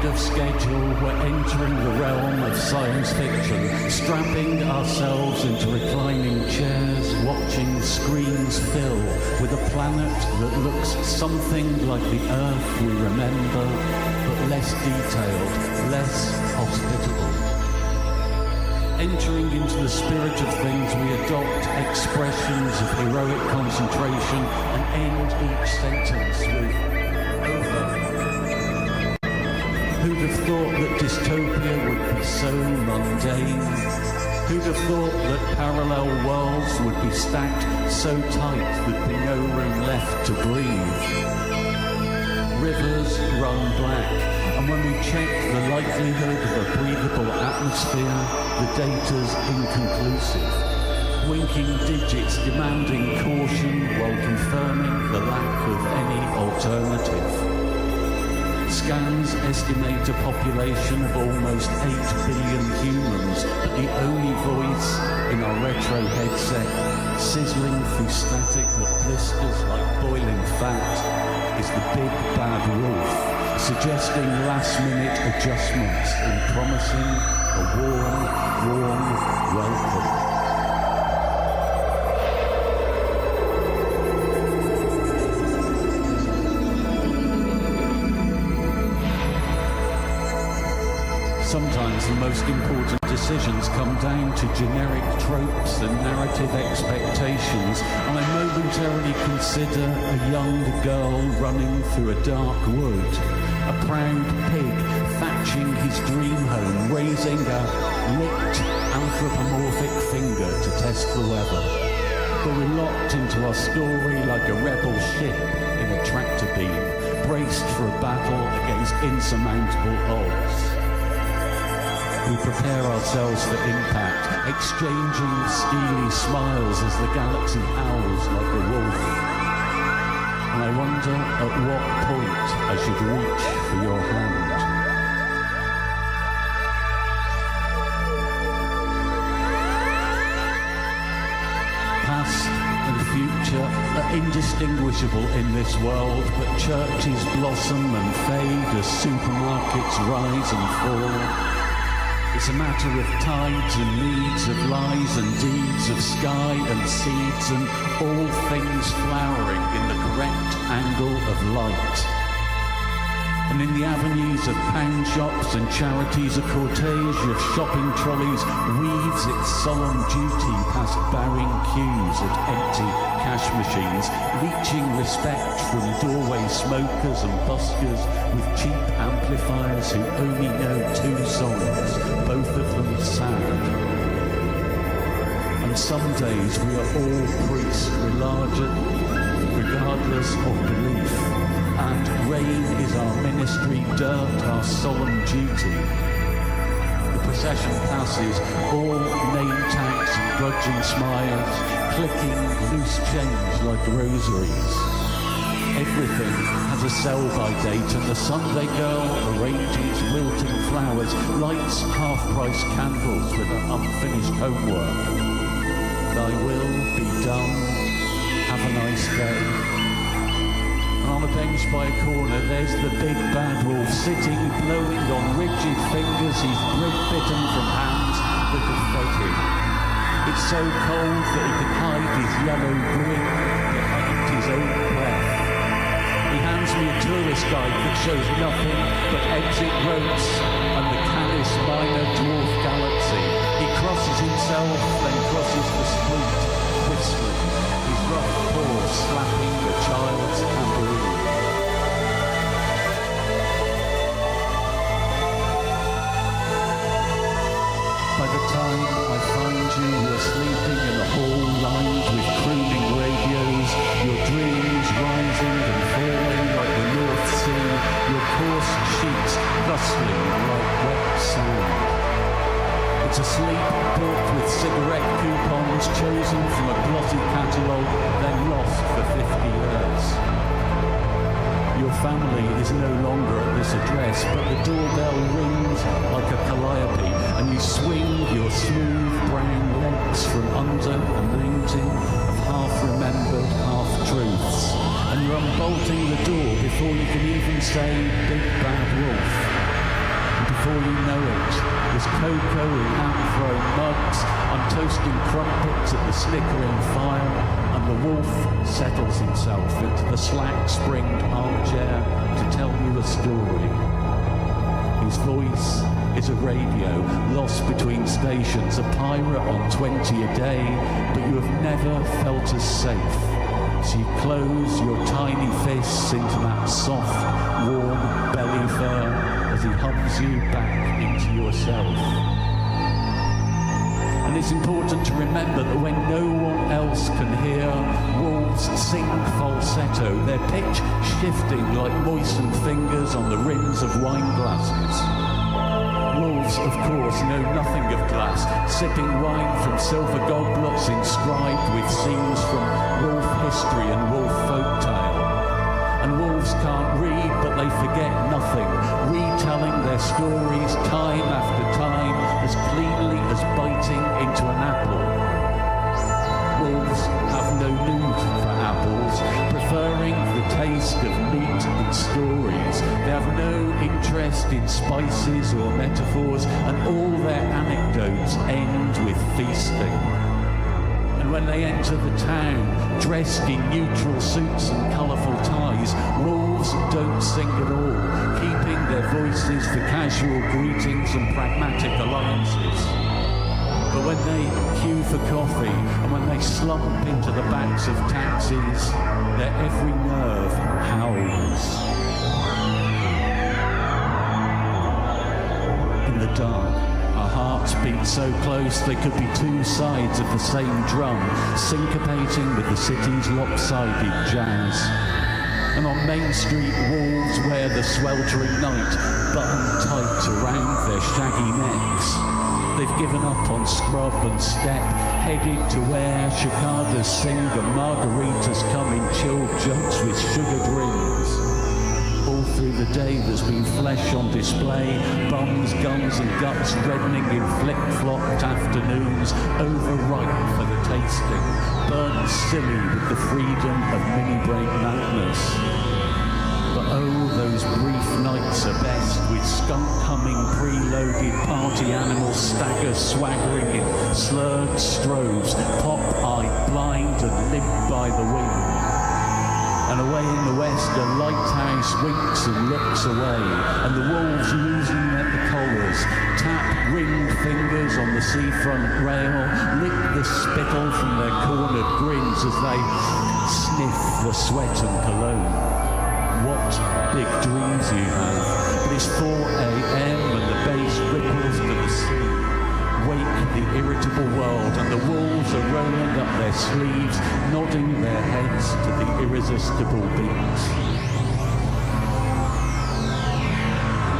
ahead of schedule, we're entering the realm of science fiction, strapping ourselves into reclining chairs, watching screens fill with a planet that looks something like the Earth we remember, but less detailed, less hospitable. Entering into the spirit of things, we adopt expressions of heroic concentration and end each sentence with over. Who'd have thought that dystopia would be so mundane? Who'd have thought that parallel worlds would be stacked so tight there'd be no room left to breathe? Rivers run black, and when we check the likelihood of a breathable atmosphere, the data's inconclusive. Winking digits demanding caution while confirming the lack of any alternative. Scans estimate a population of almost 8 billion humans, but the only voice in our retro headset, sizzling through static that blisters like boiling fat, is the big bad wolf, suggesting last-minute adjustments and promising a warm welcome. Sometimes the most important decisions come down to generic tropes and narrative expectations, and I momentarily consider a young girl running through a dark wood, a proud pig thatching his dream home, raising a licked anthropomorphic finger to test the weather. But we're locked into our story like a rebel ship in a tractor beam, braced for a battle against insurmountable odds. We prepare ourselves for impact, exchanging steely smiles as the galaxy howls like a wolf. And I wonder at what point I should reach for your hand. Past and future are indistinguishable in this world, but churches blossom and fade as supermarkets rise and fall. It's a matter of tides and needs, of lies and deeds, of sky and seeds, and all things flowering in the correct angle of light. And in the avenues of pound shops and charities, a cortege of shopping trolleys weaves its solemn duty past bowing queues at empty cash machines, leeching respect from doorway smokers and buskers with cheap amplifiers who only know 2 songs, both of them sad. And some days we are all priests, regardless of belief. And rain is our ministry, dirt our solemn duty. The procession passes, all name tags and grudging smiles, clicking loose change like rosaries. Everything has a sell-by date, and the Sunday girl arranges wilting flowers, lights half-price candles with her unfinished homework. Thy will be done. Have a nice day. On a bench by a corner, there's the big bad wolf sitting, blowing on rigid fingers he's bitten from hands that have fed him. It's so cold that he can hide his yellow grin behind his own breath. He hands me a tourist guide that shows nothing but exit roads and the Canis Minor dwarf galaxy. He crosses himself, then crosses the street, whistling, his rough paws slapping the child's tambourine. By the time I find you, you're sleeping in a hall lined with crooning radios, your dreams rising and falling like the North Sea, your coarse sheets rustling like wet sand. It's a sleep bought with cigarette coupons chosen from a glossy catalogue, then lost for 50 years. Your family is no longer at this address, but the doorbell rings like a calliope, and you swing your smooth brown legs from under a mountain of half-remembered half-truths, and you're unbolting the door before you can even say Big Bad Wolf. before you know it, there's cocoa in hand-thrown mugs. I'm toasting crumpets at the snickering fire, and the wolf settles himself into the slack-springed armchair to tell you a story. His voice is a radio lost between stations, a pirate on 20 a day, but you have never felt as safe. So you close your tiny fists into that soft, warm belly fur as he hums you back into yourself. And it's important to remember that when no one else can hear, wolves sing falsetto, their pitch shifting like moistened fingers on the rims of wine glasses. Wolves, of course, know nothing of glass, sipping wine from silver goblets inscribed with scenes from wolf history and wolf folktale. And wolves can't read, but they forget nothing, retelling their stories time after time as cleanly as biting into an apple. Wolves have no need for apples, preferring the taste of meat and stories. They have no interest in spices or metaphors, and all their anecdotes end with feasting. And when they enter the town, dressed in neutral suits and colourful ties, wolves don't sing at all, keeping their voices for casual greetings and pragmatic alliances. But when they queue for coffee and when they slump into the backs of taxis, their every nerve howls. In the dark, our hearts beat so close they could be two sides of the same drum, syncopating with the city's lopsided jazz. And on Main Street, wolves wear the sweltering night buttoned tight around their shaggy necks. They've given up on scrub and step, headed to where cicadas sing and margaritas come in chilled jugs with sugared rings. All through the day there's been flesh on display, bums, guns and guts reddening in flip-flopped afternoons, overripe for the tasting, burnt silly with the freedom of mini-brain madness. But oh, those brief nights are best, with skunk-humming preloaded party animals stagger swaggering in slurred stroves, pop-eyed, blind and limp by the wind. And away in the west a lighthouse winks and looks away, and the wolves losing at the collars, tap ringed fingers on the seafront rail, lick the spittle from their cornered grins as they sniff the sweat and cologne. What big dreams you have. But it's 4 a.m. and the bass ripples to the sea. Wake the irritable world, and the wolves are rolling up their sleeves, nodding their heads to the irresistible beat.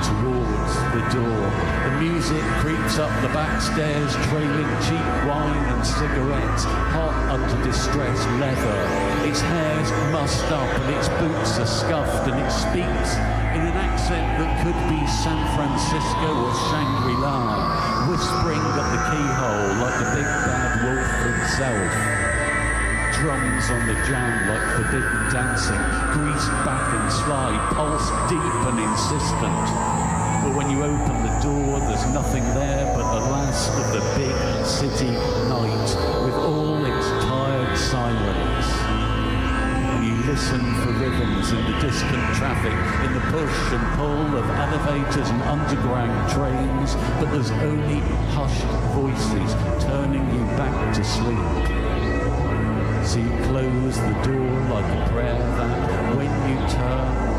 Towards the door, the music creeps up the back stairs, trailing cheap wine and cigarettes, hot under distressed leather. Its hair's mussed up and its boots are scuffed, and it speaks in an accent that could be San Francisco or Shangri-La, whispering at the keyhole like the big bad wolf himself. Drums on the jam like forbidden dancing, greased back and slide, pulse deep and insistent. But when you open the door, there's nothing there but the last of the big city night, with all its tired silence. And you listen for rhythms in the distant traffic, in the push and pull of elevators and underground trains, but there's only hushed voices turning you back to sleep. So you close the door like a prayer that, when you turn,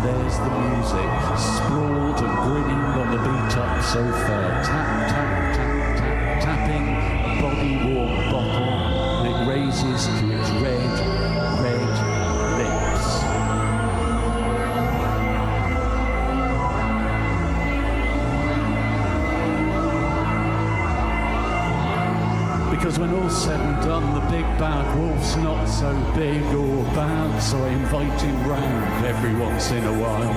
there's the music, sprawled and grinning on the beat-up sofa, tap, tap, tap, tap, tapping a body-warm bottle, and it raises to its red lips. Because when all's said and done, the big bad wolf's not so big or bad, so I invite him round every once in a while.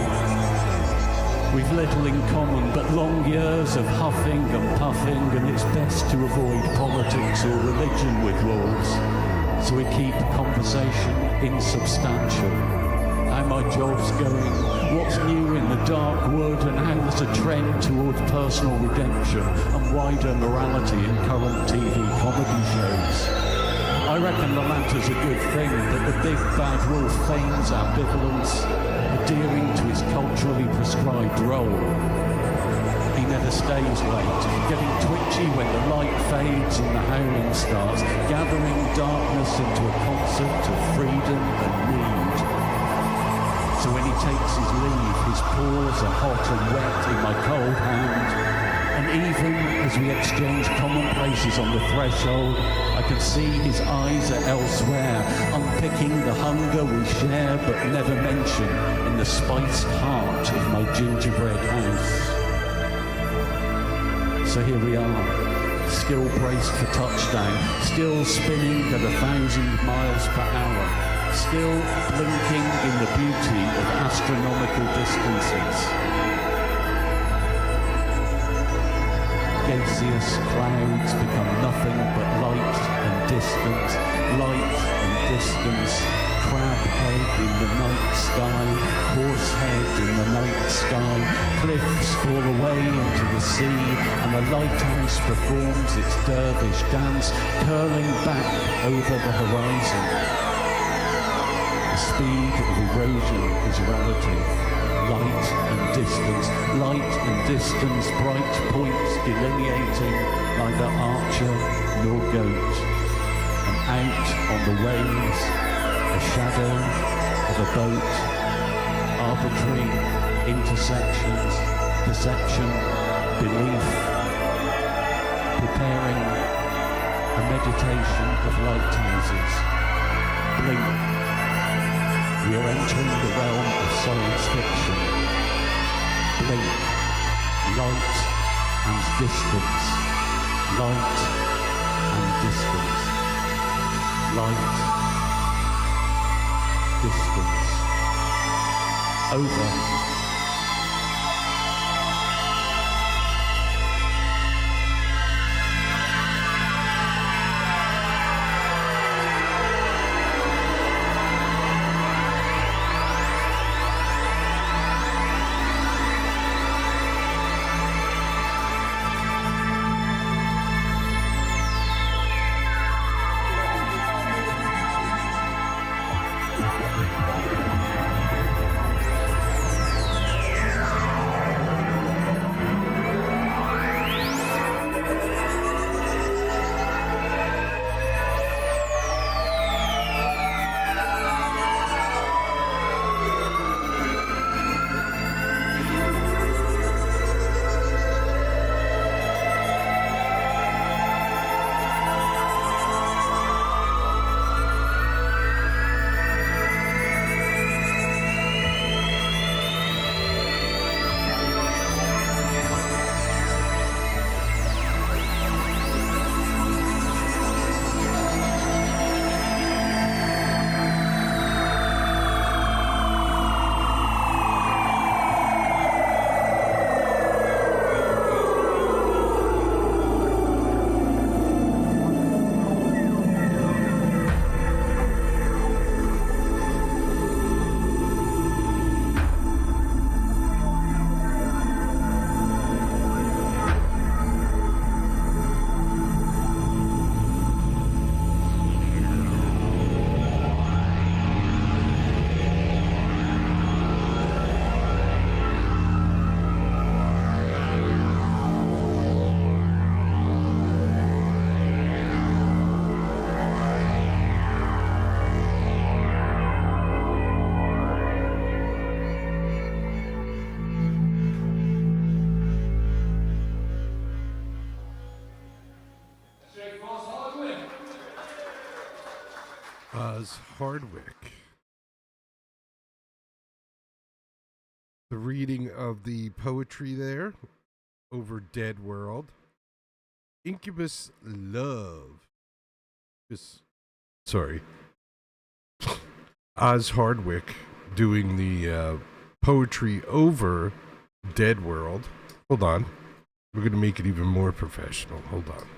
We've little in common, but long years of huffing and puffing, and it's best to avoid politics or religion with wolves, so we keep conversation insubstantial. how my job's going, what's new in the dark wood, and how there's a trend towards personal redemption and wider morality in current TV comedy shows. I reckon the latter's a good thing, that the big bad wolf feigns ambivalence, adhering to his culturally prescribed role. He never stays late, getting twitchy when the light fades and the howling starts, gathering darkness into a concert of freedom and need. So when he takes his leave, his paws are hot and wet in my cold hand. And even as we exchange commonplaces on the threshold, I can see his eyes are elsewhere, unpicking the hunger we share but never mention in the spiced heart of my gingerbread house. So here we are, still braced for touchdown, still spinning at 1,000 miles per hour, still blinking in the beauty of astronomical distances. Gaseous clouds become nothing but light and distance, crab head in the night sky, horse head in the night sky, cliffs fall away into the sea, and the lighthouse performs its dervish dance, curling back over the horizon. The speed of erosion is relative. Light and distance, bright points delineating neither archer nor goat. And out on the waves, a shadow of a boat, arbitrary intersections, perception, belief, preparing a meditation of lighthouses. Blink. We are entering the realm of science fiction. Blink, light and distance, light and distance, light, distance, over. Hardwick. The reading of the poetry there over Dead World. Incubus Love. Sorry. Oz Hardwick doing the poetry over Dead World. Hold on. We're going to make it even more professional. Hold on.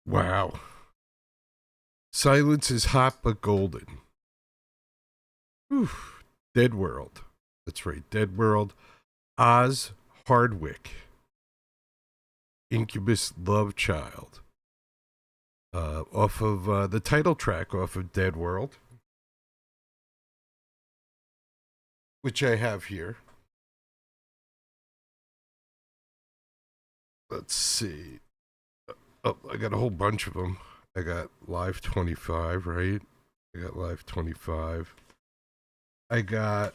Wow. Silence is hot but golden. Whew. Dead World. That's right, Dead World. Oz Hardwick. Incubus Love Child. Off of the title track off of Dead World, which I have here. Let's see. Oh, I got a whole bunch of them. I got Live 25, right? I got Live 25. I got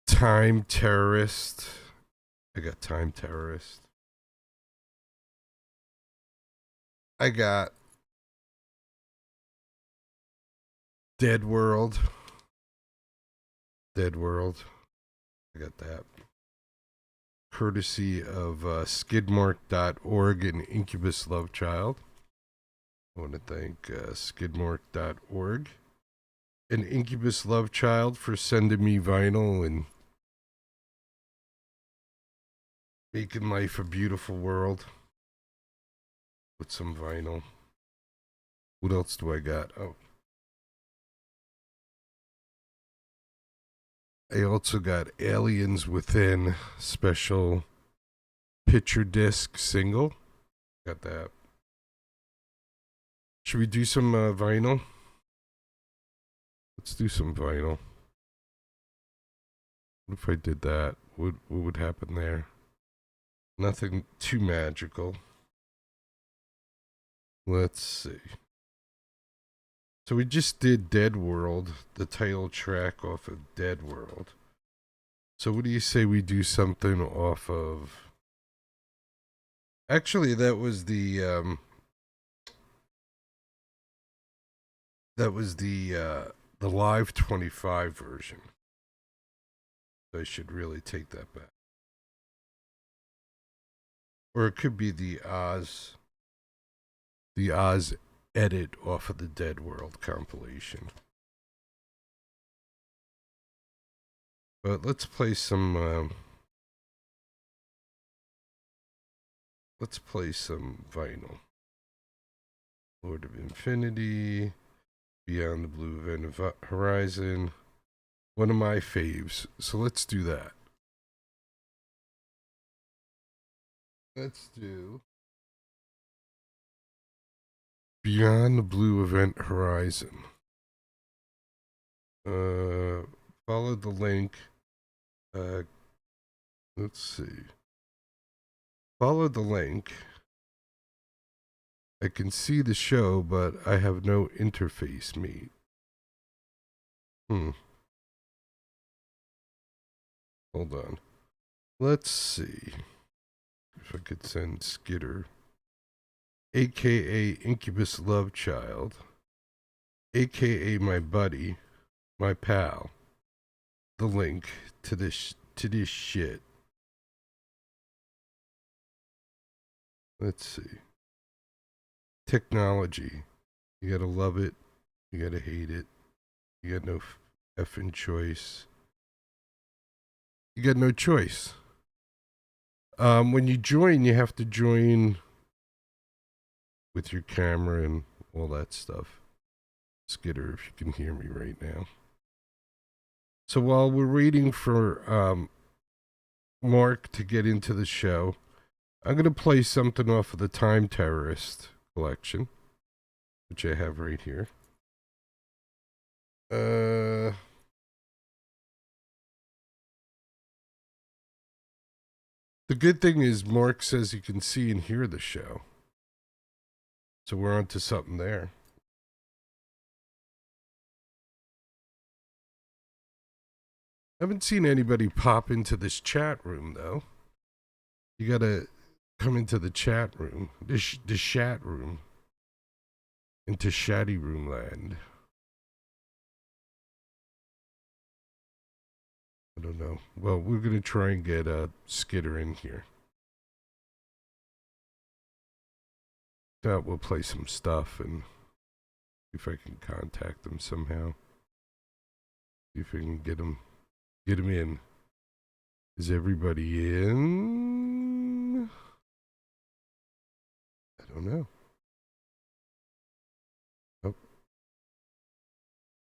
Time Terrorist. I got Time Terrorist. I got Dead World. Dead World. I got that. Courtesy of skidmark.org and Incubus Love Child. I want to thank skidmark.org and Incubus Love Child for sending me vinyl and making life a beautiful world with some vinyl. What else do I got? Oh, I also got Aliens Within special picture disc single. Got that. Should we do some vinyl? Let's do some vinyl. What if I did that? What would happen there? Nothing too magical. Let's see. So we just did Dead World, the title track off of Dead World. So what do you say we do something off of... Actually, that was the Live 25 version. So I should really take that back. Or it could be the Oz edit off of the Dead World compilation. But let's play some vinyl. Lord of Infinity, Beyond the Blue Horizon. One of my faves. So let's do that. Let's do Beyond the Blue Event Horizon. Follow the link. Let's see. Follow the link. I can see the show, but I have no interface meet. Hold on. Let's see if I could send Skitter, aka Incubus Love Child, aka my buddy, my pal, the link to this shit. Let's see. Technology. You gotta love it. You gotta hate it. You got no effing choice. You got no choice. When you join, you have to join with your camera and all that stuff. Skitter, if you can hear me right now. So while we're waiting for Mark to get into the show, I'm going to play something off of the Time Terrorist collection, which I have right here. The good thing is Mark says you can see and hear the show. So we're on to something there. I haven't seen anybody pop into this chat room, though. You gotta come into the chat room. The chat room. Into Shatty Room Land. I don't know. Well, we're gonna try and get Skitter in here. We'll play some stuff and see if I can contact them somehow. See if I can get him in. Is everybody in? I don't know.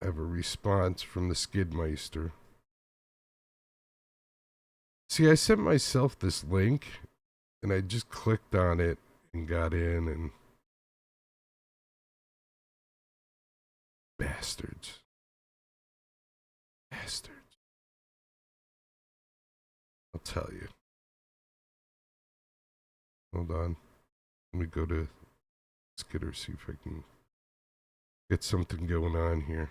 I have a response from the Skidmeister. See, I sent myself this link, and I just clicked on it and got in, and bastards. Bastards. I'll tell you. Hold on. Let me go to Skidder, see if I can get something going on here.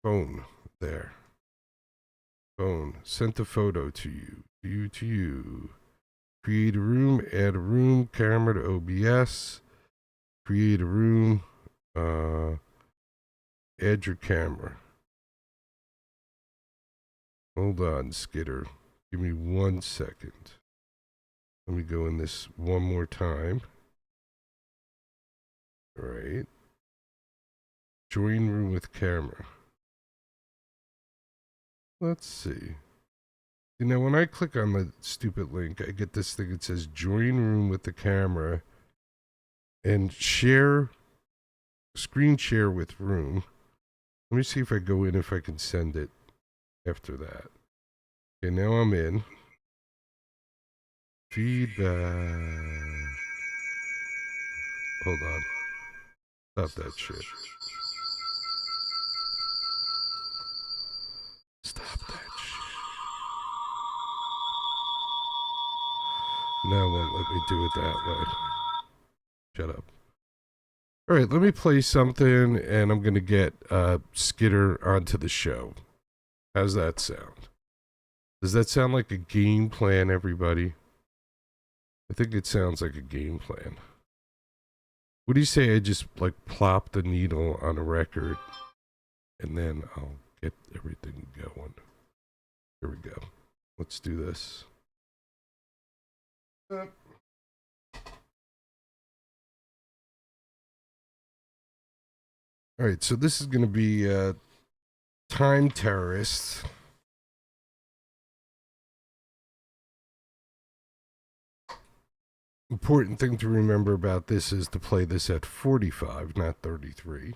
Phone. There. Phone. Sent a photo to you. To you. Create a room. Add a room. Camera to OBS. Create a room. Add your camera. Hold on, Skidder. Give me 1 second. Let me go in this one more time. All right. Join room with camera. Let's see. You know, when I click on the stupid link, I get this thing that says join room with the camera and share, screen share with room. Let me see if I go in, if I can send it after that. Okay, now I'm in. Feedback. Hold on. Stop that shit. Stop that shit. No, it won't let me do it that way. Shut up. All right, let me play something, and I'm going to get Skidder onto the show. How's that sound? Does that sound like a game plan, everybody? I think it sounds like a game plan. What do you say I just, like, plop the needle on a record, and then I'll get everything going. Here we go. Let's do this. All right, so this is going to be Time Terrorists. Important thing to remember about this is to play this at 45, not 33.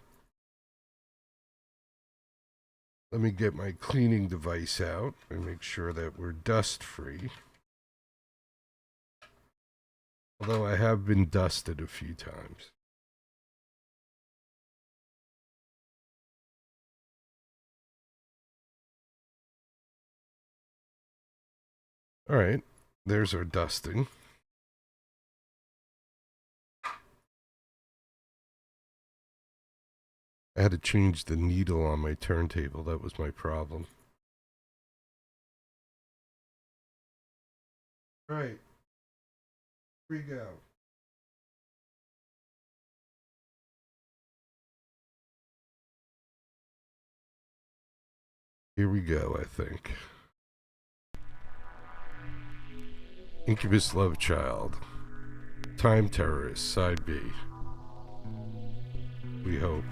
Let me get my cleaning device out and make sure that we're dust free. Although I have been dusted a few times. All right, there's our dusting. I had to change the needle on my turntable. That was my problem. All right, here we go. Here we go, I think. Incubus Love Child. Time Terrorist, Side B. We hope.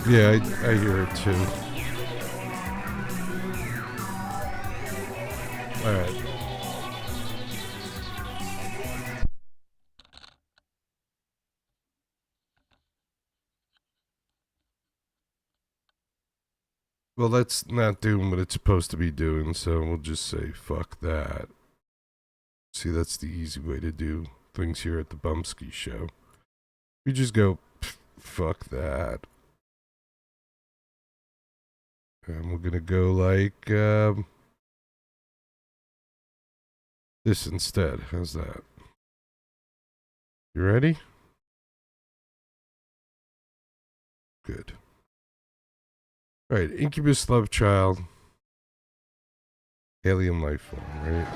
Yeah, I hear it too. Alright. Well, that's not doing what it's supposed to be doing, so we'll just say fuck that. See, that's the easy way to do things here at the Bumpskey Show. We just go, fuck that. And we're gonna go like this instead. How's that? You ready? Good. Alright, Incubus Love Child. Alien life form, right?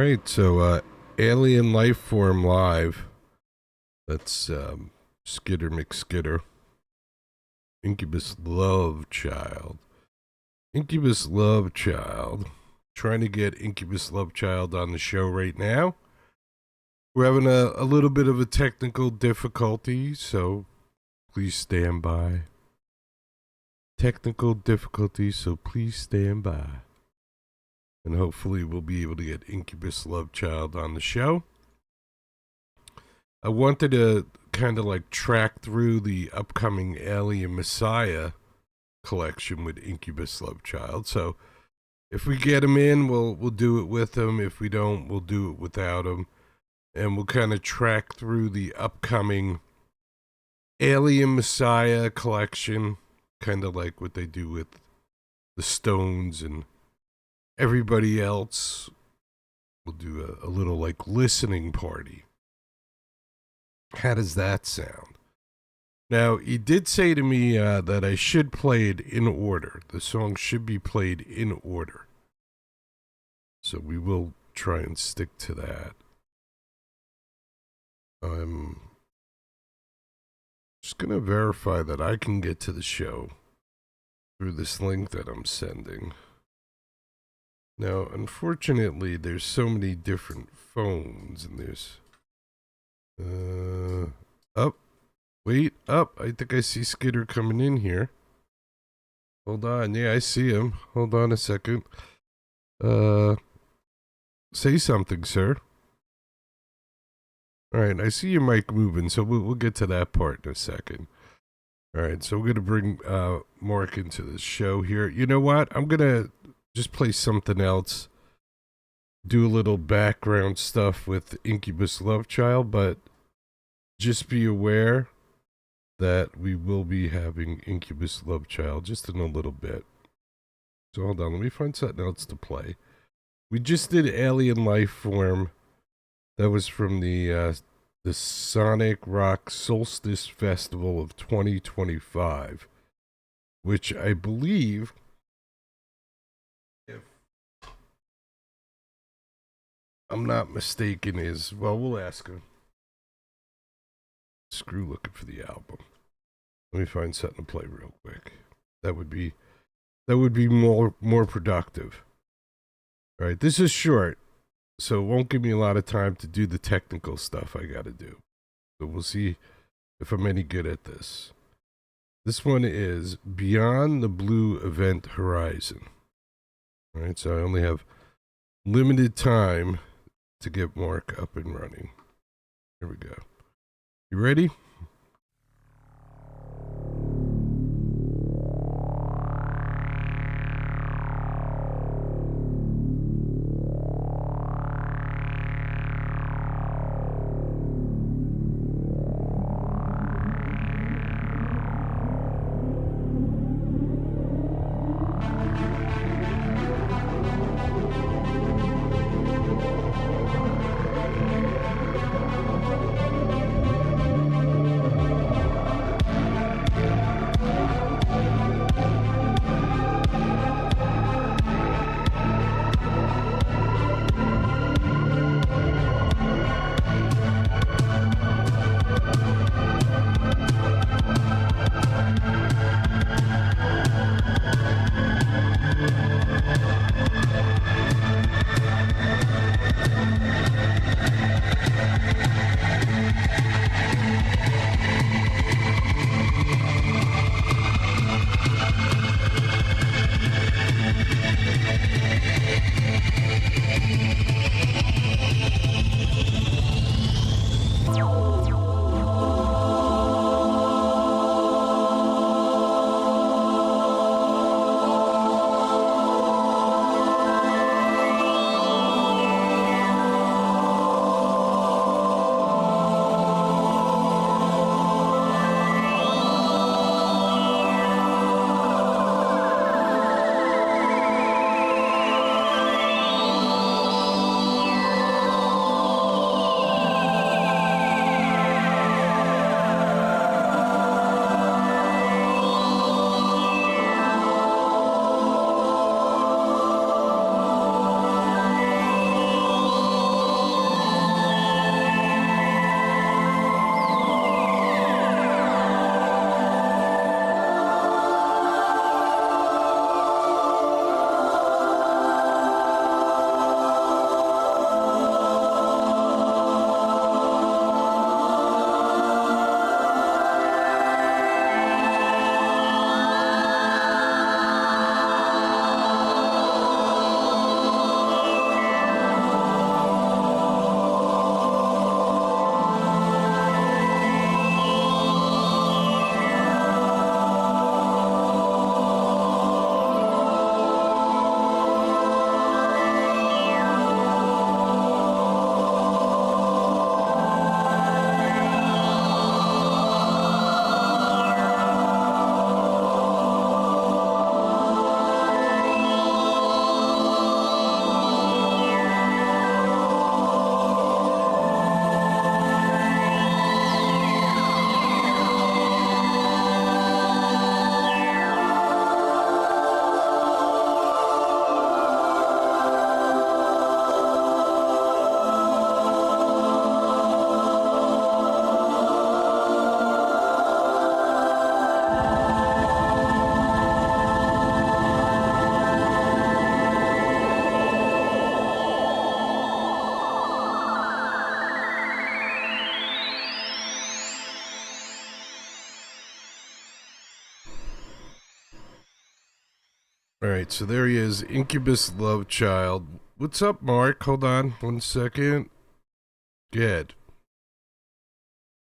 right, so Alien Life Form Live. That's Skitter McSkitter. Incubus Love Child. Incubus Love Child. Trying to get Incubus Love Child on the show right now. We're having a little bit of a technical difficulty, so please stand by. Technical difficulty, so please stand by. And hopefully we'll be able to get Incubus Love Child on the show. I wanted to kind of like track through the upcoming Alien Messiah collection with Incubus Love Child. So if we get him in, we'll do it with him. If we don't, we'll do it without him. And we'll kind of track through the upcoming Alien Messiah collection, kind of like what they do with the Stones and everybody else. We'll do a little like listening party. How does that sound? Now, he did say to me that I should play it in order. The song should be played in order. So we will try and stick to that. I'm just going to verify that I can get to the show through this link that I'm sending. Now, unfortunately, there's so many different phones, and there's... up. Wait, up. I think I see Skitter coming in here. Hold on. Yeah, I see him. Hold on a second. Say something, sir. Alright, I see your mic moving, so we'll get to that part in a second. Alright, so we're going to bring Mark into the show here. You know what? I'm going to just play something else. Do a little background stuff with Incubus Love Child, but just be aware that we will be having Incubus Love Child just in a little bit. So hold on, let me find something else to play. We just did Alien Life Form. That was from the Sonic Rock Solstice Festival of 2025, which I believe, if I'm not mistaken, is, well, we'll ask him. Screw looking for the album. Let me find something to play real quick. That would be more productive. All right, this is short, so it won't give me a lot of time to do the technical stuff I got to do. So we'll see if I'm any good at this. This one is Beyond the Blue Event Horizon. All right, so I only have limited time to get Mark up and running. Here we go. You ready? All right, so there he is, Incubus Love Child. What's up, Mark? Hold on 1 second. Good.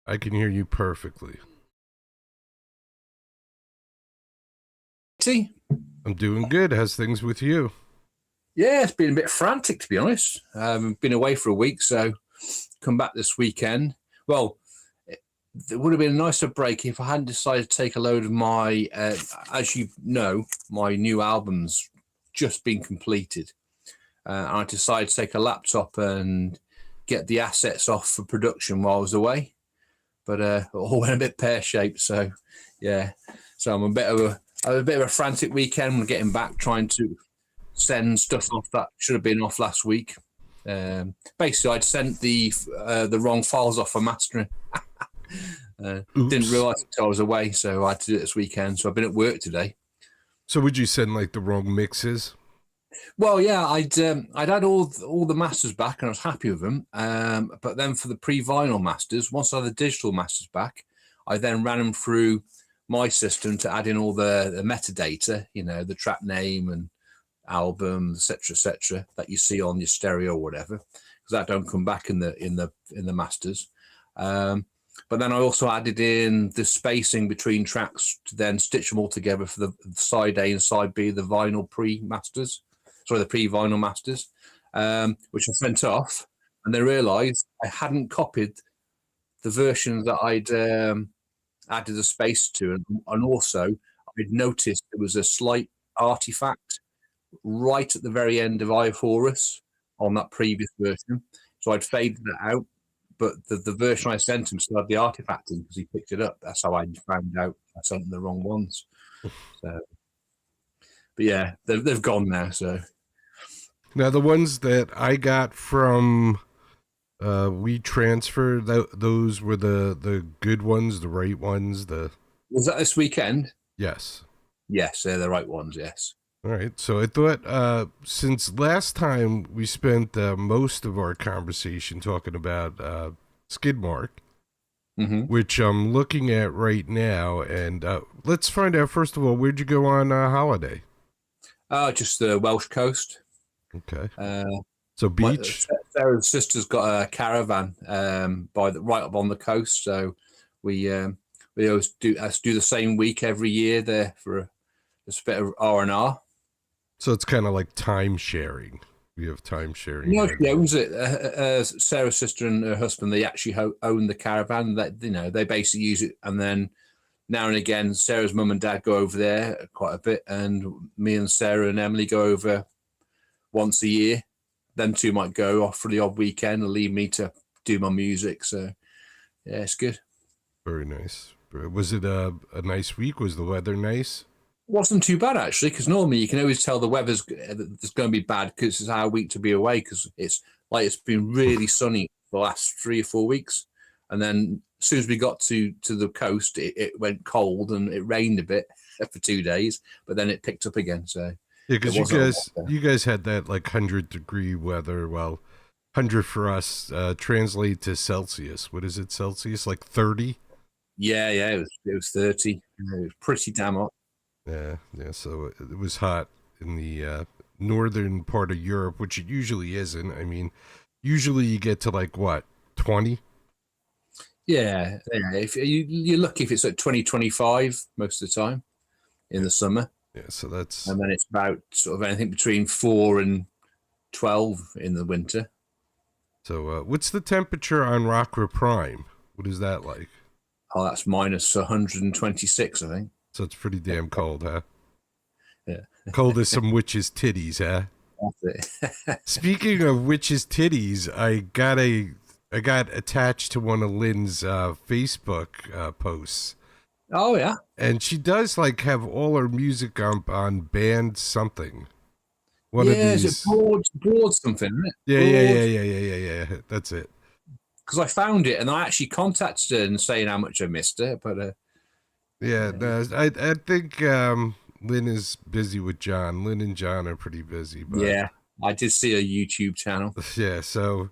I can hear you perfectly. See? I'm doing good. How's things with you? Yeah, it's been a bit frantic, to be honest. Been away for a week, so come back this weekend. Well, it would have been a nicer break if I hadn't decided to take a load of my, as you know, my new album's just been completed. And I decided to take a laptop and get the assets off for production while I was away. But it all went a bit pear-shaped, so yeah. So I'm a bit of a frantic weekend when getting back, trying to send stuff off that should have been off last week. Basically, I'd sent the wrong files off for mastering. Didn't realise until I was away, so I had to do it this weekend. So I've been at work today. So would you send like the wrong mixes? Well, yeah, I'd had all the masters back and I was happy with them. But then for the pre-vinyl masters, once I had the digital masters back, I then ran them through my system to add in all the metadata, you know, the track name and album, etc., that you see on your stereo or whatever, because that don't come back in the masters. But then I also added in the spacing between tracks to then stitch them all together for the side A and side B, the vinyl pre-masters. Sorry, the pre-vinyl masters, which I sent off, and they realised I hadn't copied the versions that I'd added the space to, and also I'd noticed there was a slight artifact right at the very end of I Horus on that previous version, so I'd faded it out, but the version I sent him still had the artifact in because he picked it up. That's how I found out I sent him the wrong ones. So, but yeah, they've gone now. So now the ones that I got from WeTransfer, those were the good ones, the right ones. Was that this weekend? Yes. Yes, they're the right ones. Yes. All right. So I thought since last time we spent most of our conversation talking about Skidmark, which I'm looking at right now, and let's find out first of all, where'd you go on holiday? Just the Welsh coast. Okay. So beach. Sarah's sister's got a caravan right up on the coast, so we always do the same week every year there for just a bit of R&R. So it's kind of like time sharing. We have time sharing. No, she owns it. Sarah's sister and her husband, they actually own the caravan. That they basically use it, and then now and again, Sarah's mum and dad go over there quite a bit, and me and Sarah and Emily go over once a year. Them two might go off for the odd weekend and leave me to do my music. So yeah, it's good. Very nice. Was it a nice week? Was the weather nice? Wasn't too bad actually, because normally you can always tell the weather's going to be bad because it's our week to be away, because it's been really sunny for the last 3 or 4 weeks, and then as soon as we got to the coast, it went cold and it rained a bit for 2 days, but then it picked up again. So yeah, because you guys had that like 100-degree weather. Well, 100 for us translate to Celsius. What is it, Celsius? Like 30? Yeah, it was 30. It was pretty damn hot. Yeah. So it was hot in the northern part of Europe, which it usually isn't. I mean, usually you get to like what, 20? Yeah. If you're lucky if it's like 20, 25 most of the time in the summer. Yeah, so that's... And then it's about sort of anything between 4 and 12 in the winter. So what's the temperature on Rockra Prime? What is that like? Oh, that's minus 126, I think. So it's pretty damn cold, huh? Yeah. Cold as some witch's titties, huh? That's it. Speaking of witch's titties, I got attached to one of Lynn's Facebook posts. Oh yeah. And she does like have all her music on band something. One of these. Is it broad something, isn't it? Yeah. That's it. Because I found it and I actually contacted her and saying how much I missed her, but yeah, no, I think Lynn is busy with John. Lynn and John are pretty busy. But yeah, I did see a YouTube channel. Yeah, so,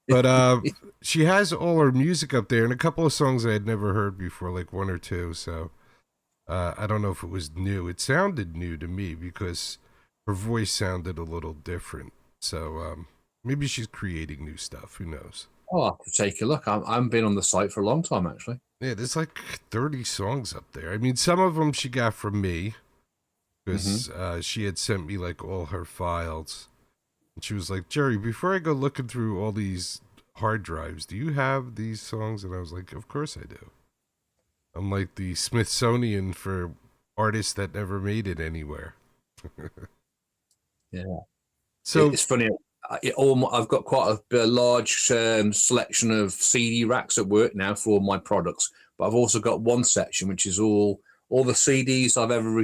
but she has all her music up there and a couple of songs I had never heard before, like 1 or 2. So I don't know if it was new. It sounded new to me because her voice sounded a little different. So maybe she's creating new stuff. Who knows? I'll have to take a look. I haven't been on the site for a long time, actually. Yeah, there's like 30 songs up there. I mean, some of them she got from me because she had sent me like all her files. And she was like, Jerry, before I go looking through all these hard drives, do you have these songs? And I was like, of course I do. I'm like the Smithsonian for artists that never made it anywhere. Yeah. So it's funny. I've got quite a large selection of CD racks at work now for all my products, but I've also got one section which is all the CDs I've ever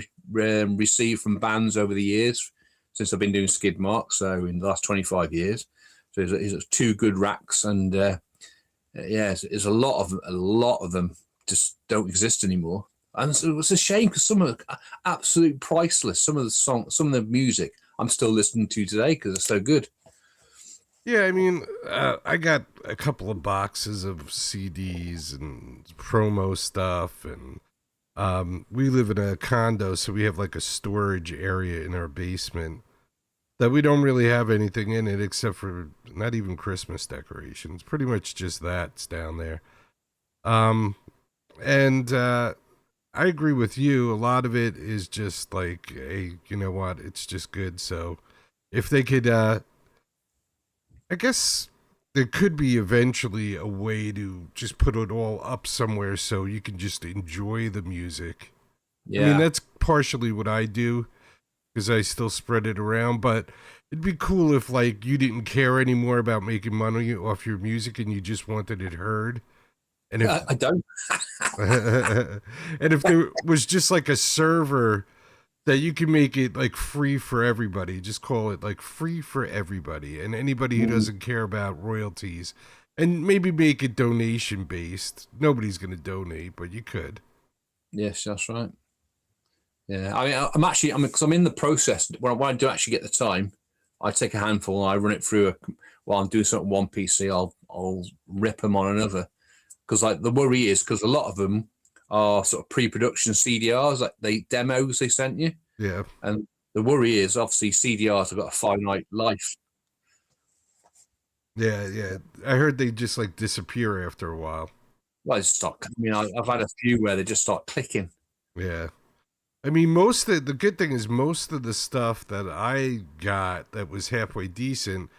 received from bands over the years since I've been doing skid marks. So in the last 25 years, so it's two good racks, and there's a lot of them just don't exist anymore, and so it's a shame because some of them are absolute priceless. Some of the songs, some of the music I'm still listening to today because it's so good. Yeah, I mean, I got a couple of boxes of CDs and promo stuff, and we live in a condo, so we have like a storage area in our basement that we don't really have anything in it except for not even Christmas decorations. Pretty much just that's down there. And I agree with you. A lot of it is just like, hey, you know what? It's just good. So if they could, I guess there could be eventually a way to just put it all up somewhere so you can just enjoy the music. Yeah. I mean, that's partially what I do because I still spread it around, but it'd be cool if like you didn't care anymore about making money off your music and you just wanted it heard. And if I don't. and if there was just like a server that you can make it like free for everybody, just call it like free for everybody, and anybody who doesn't care about royalties, and maybe make it donation based. Nobody's going to donate, but you could. Yes, that's right. Yeah, I mean, because I'm in the process. When I do actually get the time, I take a handful and I run it through. While I'm doing something on one PC, I'll rip them on another. Because like the worry is because a lot of them are sort of pre-production CDRs, like demos they sent you. Yeah. And the worry is obviously CDRs have got a finite life. Yeah. I heard they just like disappear after a while. Well, I've had a few where they just start clicking. Yeah. I mean, the good thing is most of the stuff that I got that was halfway decent,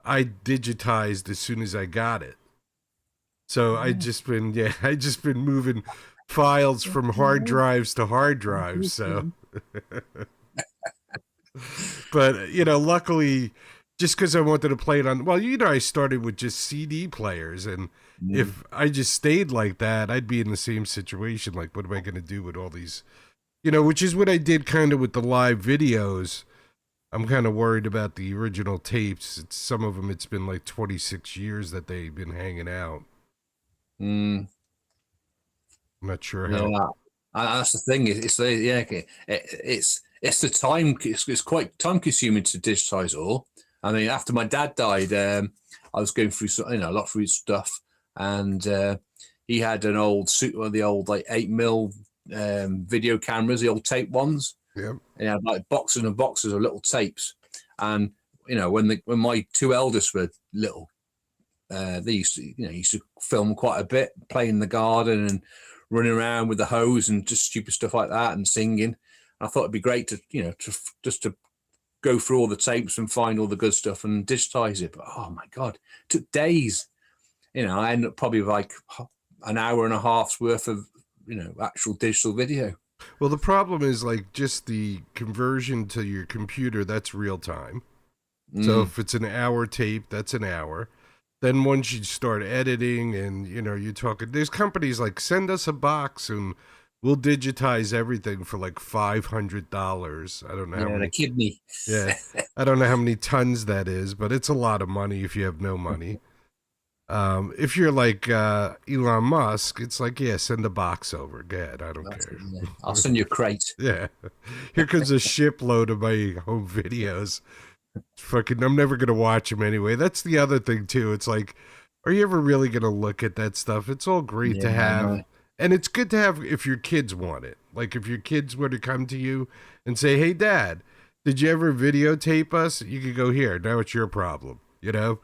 I digitized as soon as I got it. So I just been moving files from hard drives to hard drives. So, but luckily, just because I wanted to play it on, I started with just CD players, and if I just stayed like that, I'd be in the same situation. Like, what am I going to do with all these, which is what I did kind of with the live videos. I'm kind of worried about the original tapes. Some of them, it's been like 26 years that they've been hanging out. I'm not sure how. Yeah, that's the thing. It's the time. It's quite time consuming to digitize it all. I mean, after my dad died, I was going through a lot through stuff, and he had an old suit, one of the old like 8mm video cameras, the old tape ones. Yeah, and he had like boxes and boxes of little tapes, and when my two eldest were little. They used to film quite a bit, play in the garden and running around with the hose and just stupid stuff like that and singing. And I thought it'd be great to to go through all the tapes and find all the good stuff and digitize it. But oh my god, it took days. I ended up probably like an hour and a half's worth of actual digital video. Well, the problem is like just the conversion to your computer. That's real time. So if it's an hour tape, that's an hour. Then once you start editing and, you're talking, there's companies like send us a box and we'll digitize everything for like $500. I don't know. Yeah, the kidney. Yeah. I don't know how many tons that is, but it's a lot of money if you have no money. If you're like Elon Musk, it's like, yeah, send a box over. Go ahead. I don't care. Yeah. I'll send you a crate. Yeah. Here comes a shipload of my home videos. Fucking, I'm never gonna watch them anyway. That's the other thing too. It's like, are you ever really gonna look at that stuff? It's all great to have, and it's good to have if your kids want it. Like if your kids were to come to you and say, "Hey, Dad, did you ever videotape us? You could go here. Now it's your problem, you know?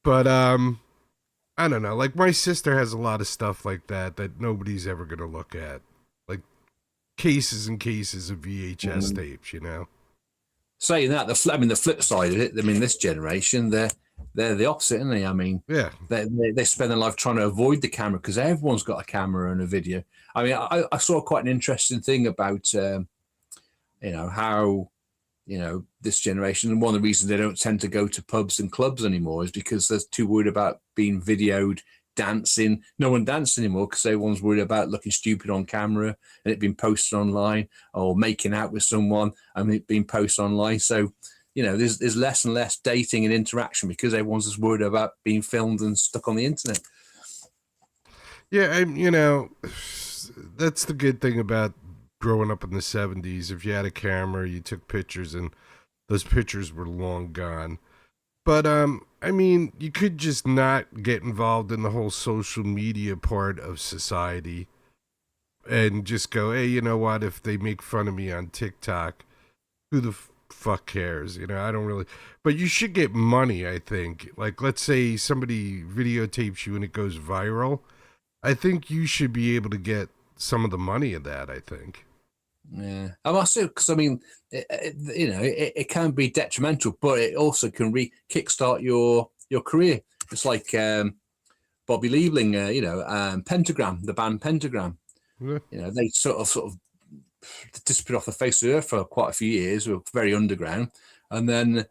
But I don't know. Like my sister has a lot of stuff like that nobody's ever going to look at. Like cases and cases of VHS tapes, you know? Saying that, the flip side of it, I mean, this generation, they're the opposite, aren't they? I mean, Yeah. They spend their life trying to avoid the camera because everyone's got a camera and a video. I mean, I saw quite an interesting thing about, how, this generation, and one of the reasons they don't tend to go to pubs and clubs anymore is because they're too worried about being videoed, dancing. No one dances anymore because everyone's worried about looking stupid on camera and it being posted online, or making out with someone and it being posted online. So, there's less and less dating and interaction because everyone's just worried about being filmed and stuck on the internet. Yeah, that's the good thing about growing up in the 70s. If you had a camera, you took pictures, and those pictures were long gone. But, I mean, you could just not get involved in the whole social media part of society and just go, hey, you know what? If they make fun of me on TikTok, who the fuck cares? I don't really. But you should get money, I think. Like, let's say somebody videotapes you and it goes viral. I think you should be able to get some of the money of that, I think. Yeah, I must say, because I mean, it can be detrimental, but it also can kickstart your career. It's like Bobby Liebling, Pentagram, the band Pentagram. Yeah. They sort of disappeared off the face of the earth for quite a few years. Were very underground, and then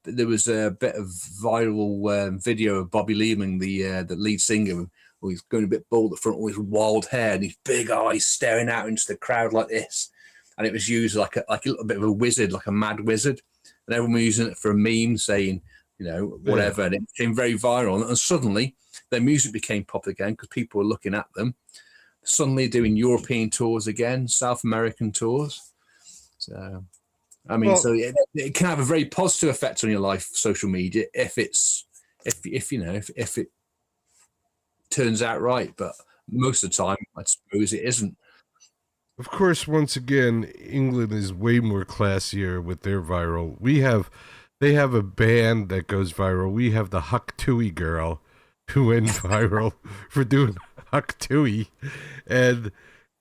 there was a bit of viral video of Bobby Liebling, the lead singer. He's going a bit bald at the front with his wild hair and his big eyes staring out into the crowd like this. And it was used like a little bit of a wizard, like a mad wizard. And everyone was using it for a meme saying, whatever. Yeah. And it became very viral. And suddenly their music became popular again because people were looking at them. Suddenly doing European tours again, South American tours. So, I mean, it can have a very positive effect on your life, social media, if it turns out right, but most of the time I suppose it isn't. Of course, once again, England is way more classier with their viral. They have a band that goes viral. We have the Huck Tui girl who went viral for doing Huck Tui, and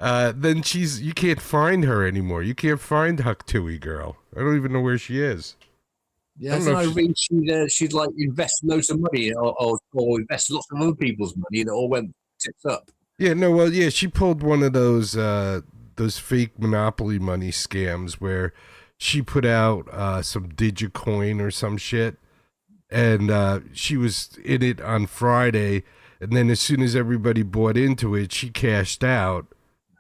then you can't find her anymore. You can't find Huck Tui girl. I don't even know where she is. Yeah, she'd like invest loads of money or invest lots of other people's money, and it all went tits up. Yeah, no, well, yeah, she pulled one of those fake Monopoly money scams where she put out some Digicoin or some shit, and she was in it on Friday, and then as soon as everybody bought into it, she cashed out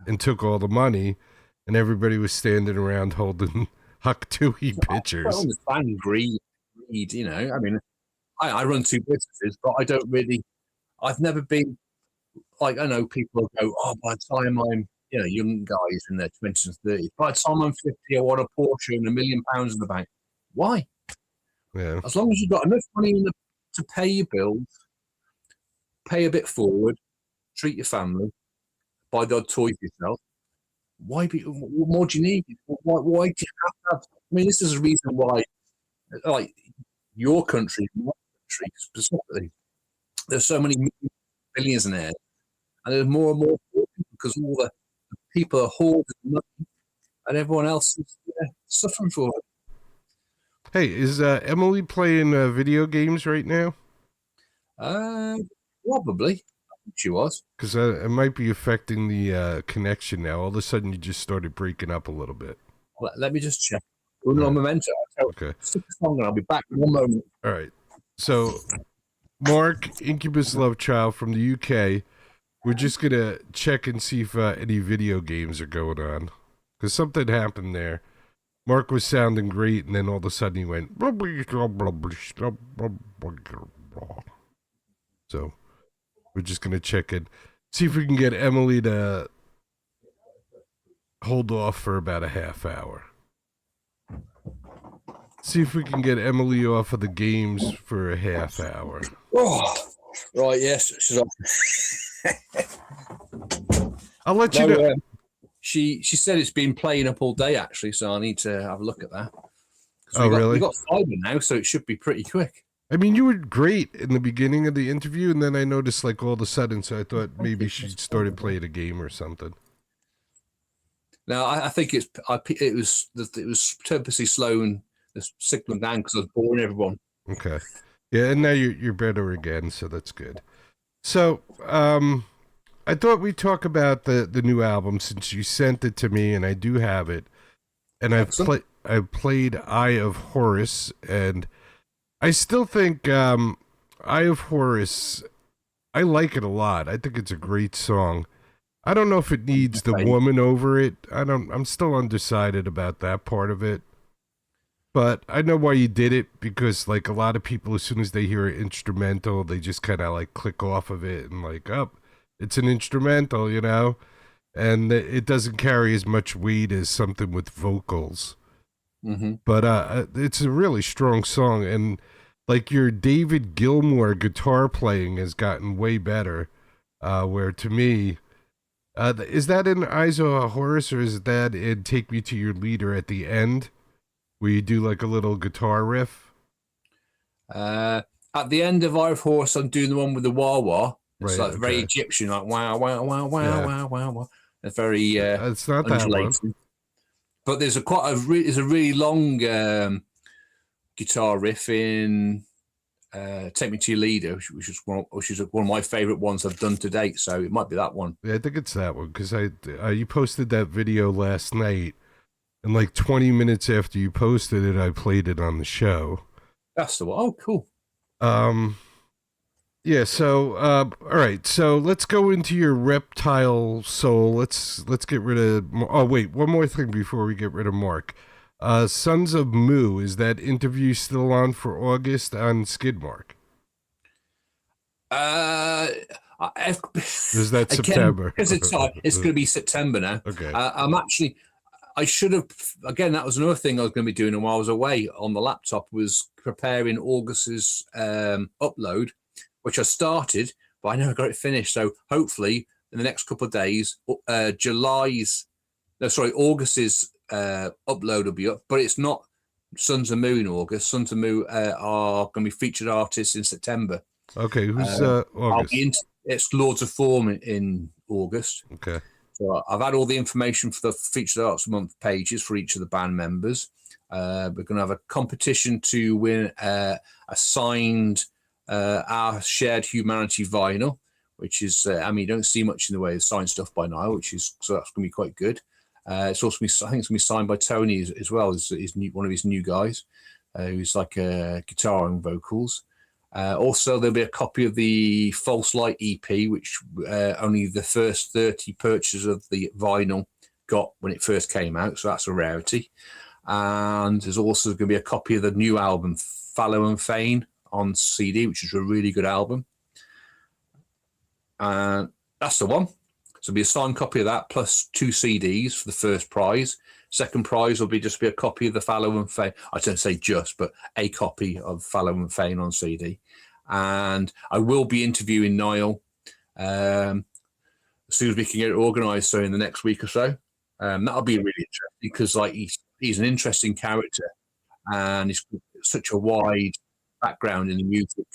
and took all the money, and everybody was standing around holding Huck Tui pictures. I understand greed, I mean, I run two businesses, but I've never been, like, I know people go, oh, by the time I'm, young guys in their 20s and 30s, by the time I'm 50, I want a Porsche and £1 million in the bank. Why? Yeah. As long as you've got enough money to pay your bills, pay a bit forward, treat your family, buy the odd toy for yourself. What more do you need? Why do you have? I mean, this is a reason why, like your country, my country specifically, there's so many billionaires, and there's more and more because all the people are hoarding money, and everyone else is suffering for it. Hey, is Emily playing video games right now? Probably. She was, because it might be affecting the connection now. All of a sudden, you just started breaking up a little bit. Let me just check. No memento. Okay. Stick a song and I'll be back in one moment. All right. So, Mark, Incubus Love Child from the UK. We're just gonna check and see if any video games are going on, because something happened there. Mark was sounding great, and then all of a sudden he went. So. We're just going to check it. See if we can get Emily to hold off for about a half hour. See if we can get Emily off of the games for a half hour. Oh, right, yes. She's off. I'll let you know. She said it's been playing up all day, actually, so I need to have a look at that. Oh, really? We got fiber now, so it should be pretty quick. I mean, you were great in the beginning of the interview, and then I noticed like all of a sudden, so I thought maybe she started playing a game or something. No, I think it was purposely slowing the signal down because I was boring everyone. Okay. Yeah, and now you're better again, so that's good. So, I thought we'd talk about the new album since you sent it to me, and I do have it. And I've played Eye of Horus, and I still think Eye of Horus, I like it a lot. I think it's a great song. I don't know if it needs the woman over it. I'm still undecided about that part of it. But I know why you did it, because like a lot of people, as soon as they hear an instrumental, they just kind of like click off of it and like, oh, it's an instrumental, you know? And it doesn't carry as much weight as something with vocals. Mm-hmm. But it's a really strong song, and like your David Gilmour guitar playing has gotten way better. Where to me, is that in Eyes of a Horus, or is that in Take Me to Your Leader at the end, where you do like a little guitar riff? At the end of Eye of Horus, I'm doing the one with the wah wah. It's like very Egyptian, like wow, wow, wow, wow, Yeah. wow, wow, wow. It's very It's not that one. But there's a really long guitar riff in Take Me to Your Leader, which is one of my favorite ones I've done to date. So it might be that one. Yeah, I think it's that one, because you posted that video last night, and like 20 minutes after you posted it, I played it on the show. That's the one. Oh, cool. Yeah, so all right, so let's go into your Reptile Soul. Let's get rid of. Oh wait, one more thing before we get rid of Mark. Sons of Moo, is that interview still on for August on Skidmark? Is that September? Because it's going to be September now. Okay. I should have, again, that was another thing I was going to be doing while I was away on the laptop, was preparing August's upload, which I started, but I never got it finished. So hopefully in the next couple of days, August's upload will be up, but it's not Sons of Moo in August. Sons of Moo are going to be featured artists in September. Okay, who's August? It's Lords of Form in August. Okay. So I've had all the information for the Featured Arts Month pages for each of the band members. We're going to have a competition to win a signed Our Shared Humanity vinyl, which is, you don't see much in the way of signed stuff by now, so that's going to be quite good. It's also, I think it's going to be signed by Tony as well, as one of his new guys, who's like guitar and vocals. Also, there'll be a copy of the False Light EP, which only the first 30 purchasers of the vinyl got when it first came out, so that's a rarity. And there's also going to be a copy of the new album, Fallow and Fane, on CD, which is a really good album. And that's the one. So it'll be a signed copy of that, plus 2 CDs for the first prize. Second prize will be a copy of the Fallow and Fane. I don't say just, but a copy of Fallow and Fane on CD. And I will be interviewing Niall as soon as we can get it organised. So in the next week or so, that'll be really interesting, because like he's an interesting character, and he's such a wide background in the music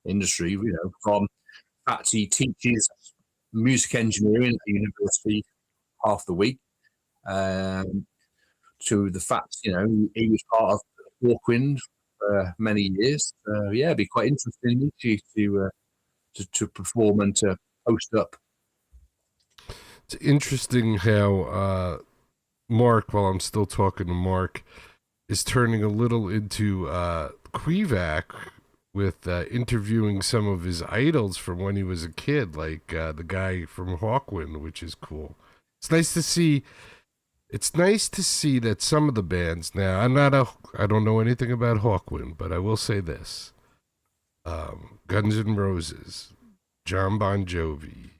industry. You know, from in fact he teaches music engineering at the university half the week. To the fact, he was part of Hawkwind for many years. It'd be quite interesting to perform and to post up. It's interesting how Mark, while I'm still talking to Mark, is turning a little into Quevac with interviewing some of his idols from when he was a kid, like the guy from Hawkwind, which is cool. It's nice to see. It's nice to see that some of the bands now. I don't know anything about Hawkwind, but I will say this: Guns N' Roses, John Bon Jovi,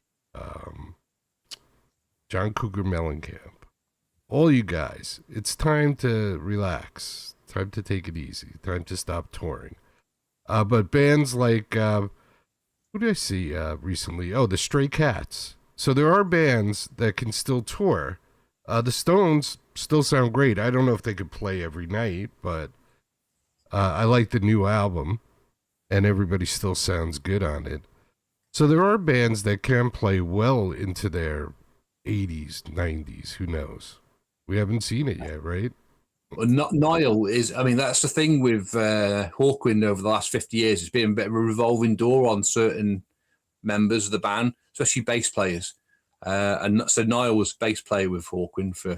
John Cougar Mellencamp, all you guys. It's time to relax. Time to take it easy. Time to stop touring. But bands like who did I see recently? Oh, the Stray Cats. So there are bands that can still tour. The Stones still sound great. I don't know if they could play every night, but I like the new album, and everybody still sounds good on it. So there are bands that can play well into their 80s, 90s. Who knows? We haven't seen it yet, right? Well, not Niall is. I mean, that's the thing with Hawkwind over the last 50 years. It's been a bit of a revolving door on certain members of the band, especially bass players. And so Niall was bass player with Hawkwind for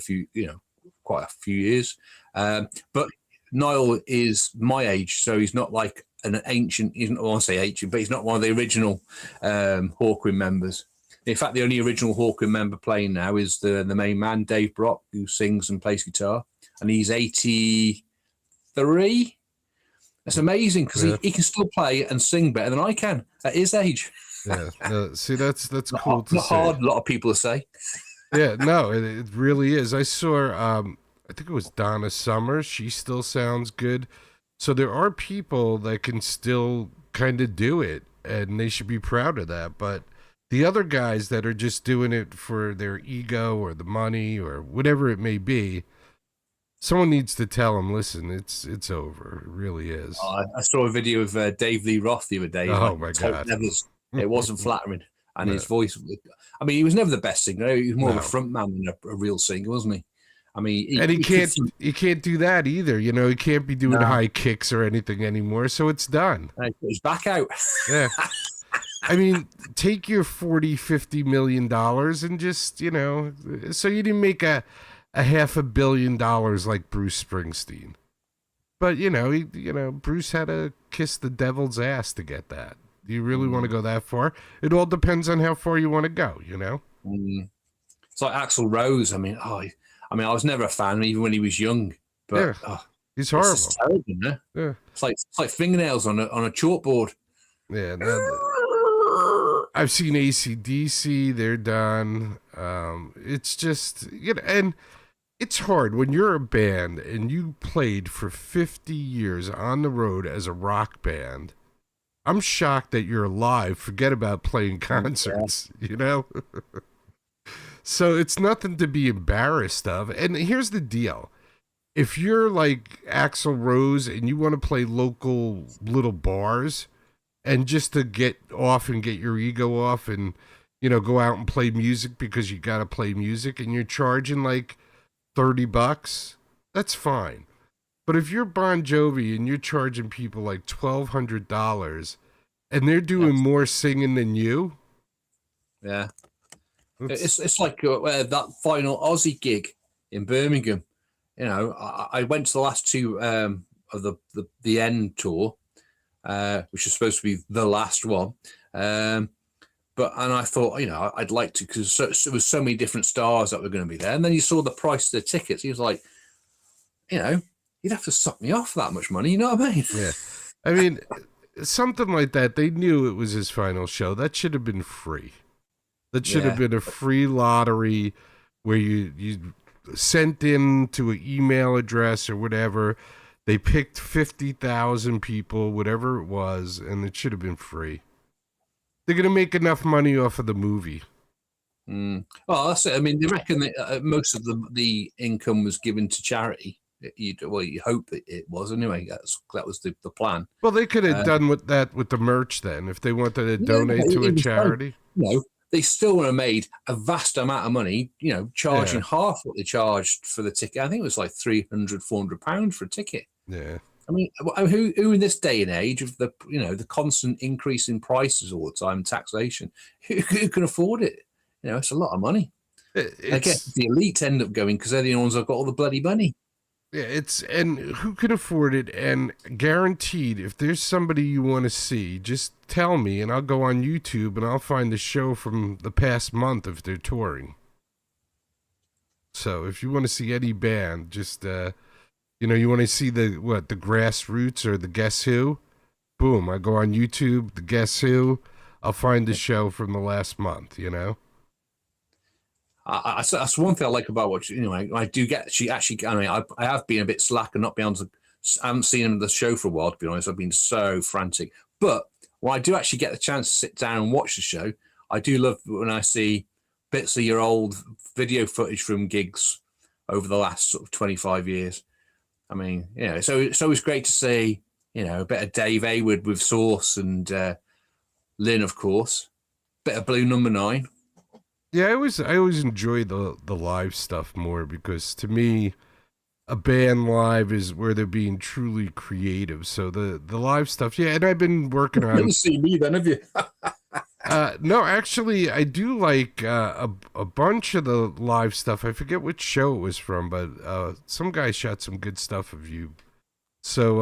quite a few years. But Niall is my age, so he's not like an ancient. He's not, I want to say ancient, but he's not one of the original Hawkwind members. In fact, the only original Hawkwind member playing now is the main man, Dave Brock, who sings and plays guitar, and he's 83. That's amazing because he can still play and sing better than I can at his age. Yeah, see, that's cool to not see. hard. A lot of people say. Yeah, no, it really is. I saw, I think it was Donna Summer. She still sounds good. So there are people that can still kind of do it, and they should be proud of that. But the other guys that are just doing it for their ego or the money or whatever it may be, someone needs to tell them, listen, it's over. It really is. I saw a video of Dave Lee Roth the other day. Oh, my God. It wasn't flattering. And his voice, I mean, he was never the best singer. He was more of a front man than a real singer, wasn't he? I mean, he can't do that either. You know, he can't be doing high kicks or anything anymore. So it's done. He's back out. Yeah. I mean, take your $40-50 million and just, so you didn't make a $500 million like Bruce Springsteen. But, Bruce had to kiss the devil's ass to get that. Do you really want to go that far? It all depends on how far you want to go, It's like Axl Rose. I mean, I was never a fan, even when he was young. But he's horrible. It's terrible, yeah. It's like fingernails on a chalkboard. Yeah. I've seen AC/DC. They're done. It's just, and it's hard when you're a band and you played for 50 years on the road as a rock band. I'm shocked that you're alive. Forget about playing concerts, So it's nothing to be embarrassed of. And here's the deal. If you're like Axl Rose and you want to play local little bars and just to get off and get your ego off and, go out and play music because you got to play music and you're charging like $30, that's fine. But if you're Bon Jovi and you're charging people like $1,200 and they're doing more singing than you, it's like that final Aussie gig in Birmingham. I went to the last two of the end tour, which is supposed to be the last one. And I thought, I'd like to, because there was so many different stars that were going to be there. And then you saw the price of the tickets. He was like, you'd have to suck me off for that much money. You know what I mean? Yeah. I mean, something like that. They knew it was his final show. That should have been free. That should have been a free lottery where you sent in to an email address or whatever. They picked 50,000 people, whatever it was, and it should have been free. They're going to make enough money off of the movie. Well, that's it. I mean, they reckon that most of the income was given to charity. You hope it was anyway. That was the plan. Well, they could have done with the merch then, if they wanted to donate to a charity. They still would have made a vast amount of money. Charging half what they charged for the ticket. I think it was like £300-400 for a ticket. Yeah. I mean, who in this day and age of the constant increase in prices all the time, taxation, who can afford it? It's a lot of money. I guess the elite end up going because they're the ones that got all the bloody money. Yeah, and who can afford it? And guaranteed, if there's somebody you want to see, just tell me, and I'll go on YouTube and I'll find the show from the past month if they're touring. So if you want to see any band, just you want to see the Grassroots or the Guess Who? Boom! I go on YouTube, the Guess Who. I'll find the show from the last month. That's one thing I like about what I do get. She actually, I have been a bit slack and not been able to. I haven't seen him in the show for a while, to be honest. I've been so frantic. But when I do actually get the chance to sit down and watch the show, I do love when I see bits of your old video footage from gigs over the last sort of 25 years. I mean, you know, so it's always great to see, you know, a bit of Dave Awood with Source and Lynn, of course, bit of Blue Number 9. Yeah, I always enjoy the live stuff more, because to me, a band live is where they're being truly creative. So the live stuff, yeah, and I've been working on. You haven't seen me then, have you? No, actually, I do like a bunch of the live stuff. I forget which show it was from, but some guy shot some good stuff of you. So,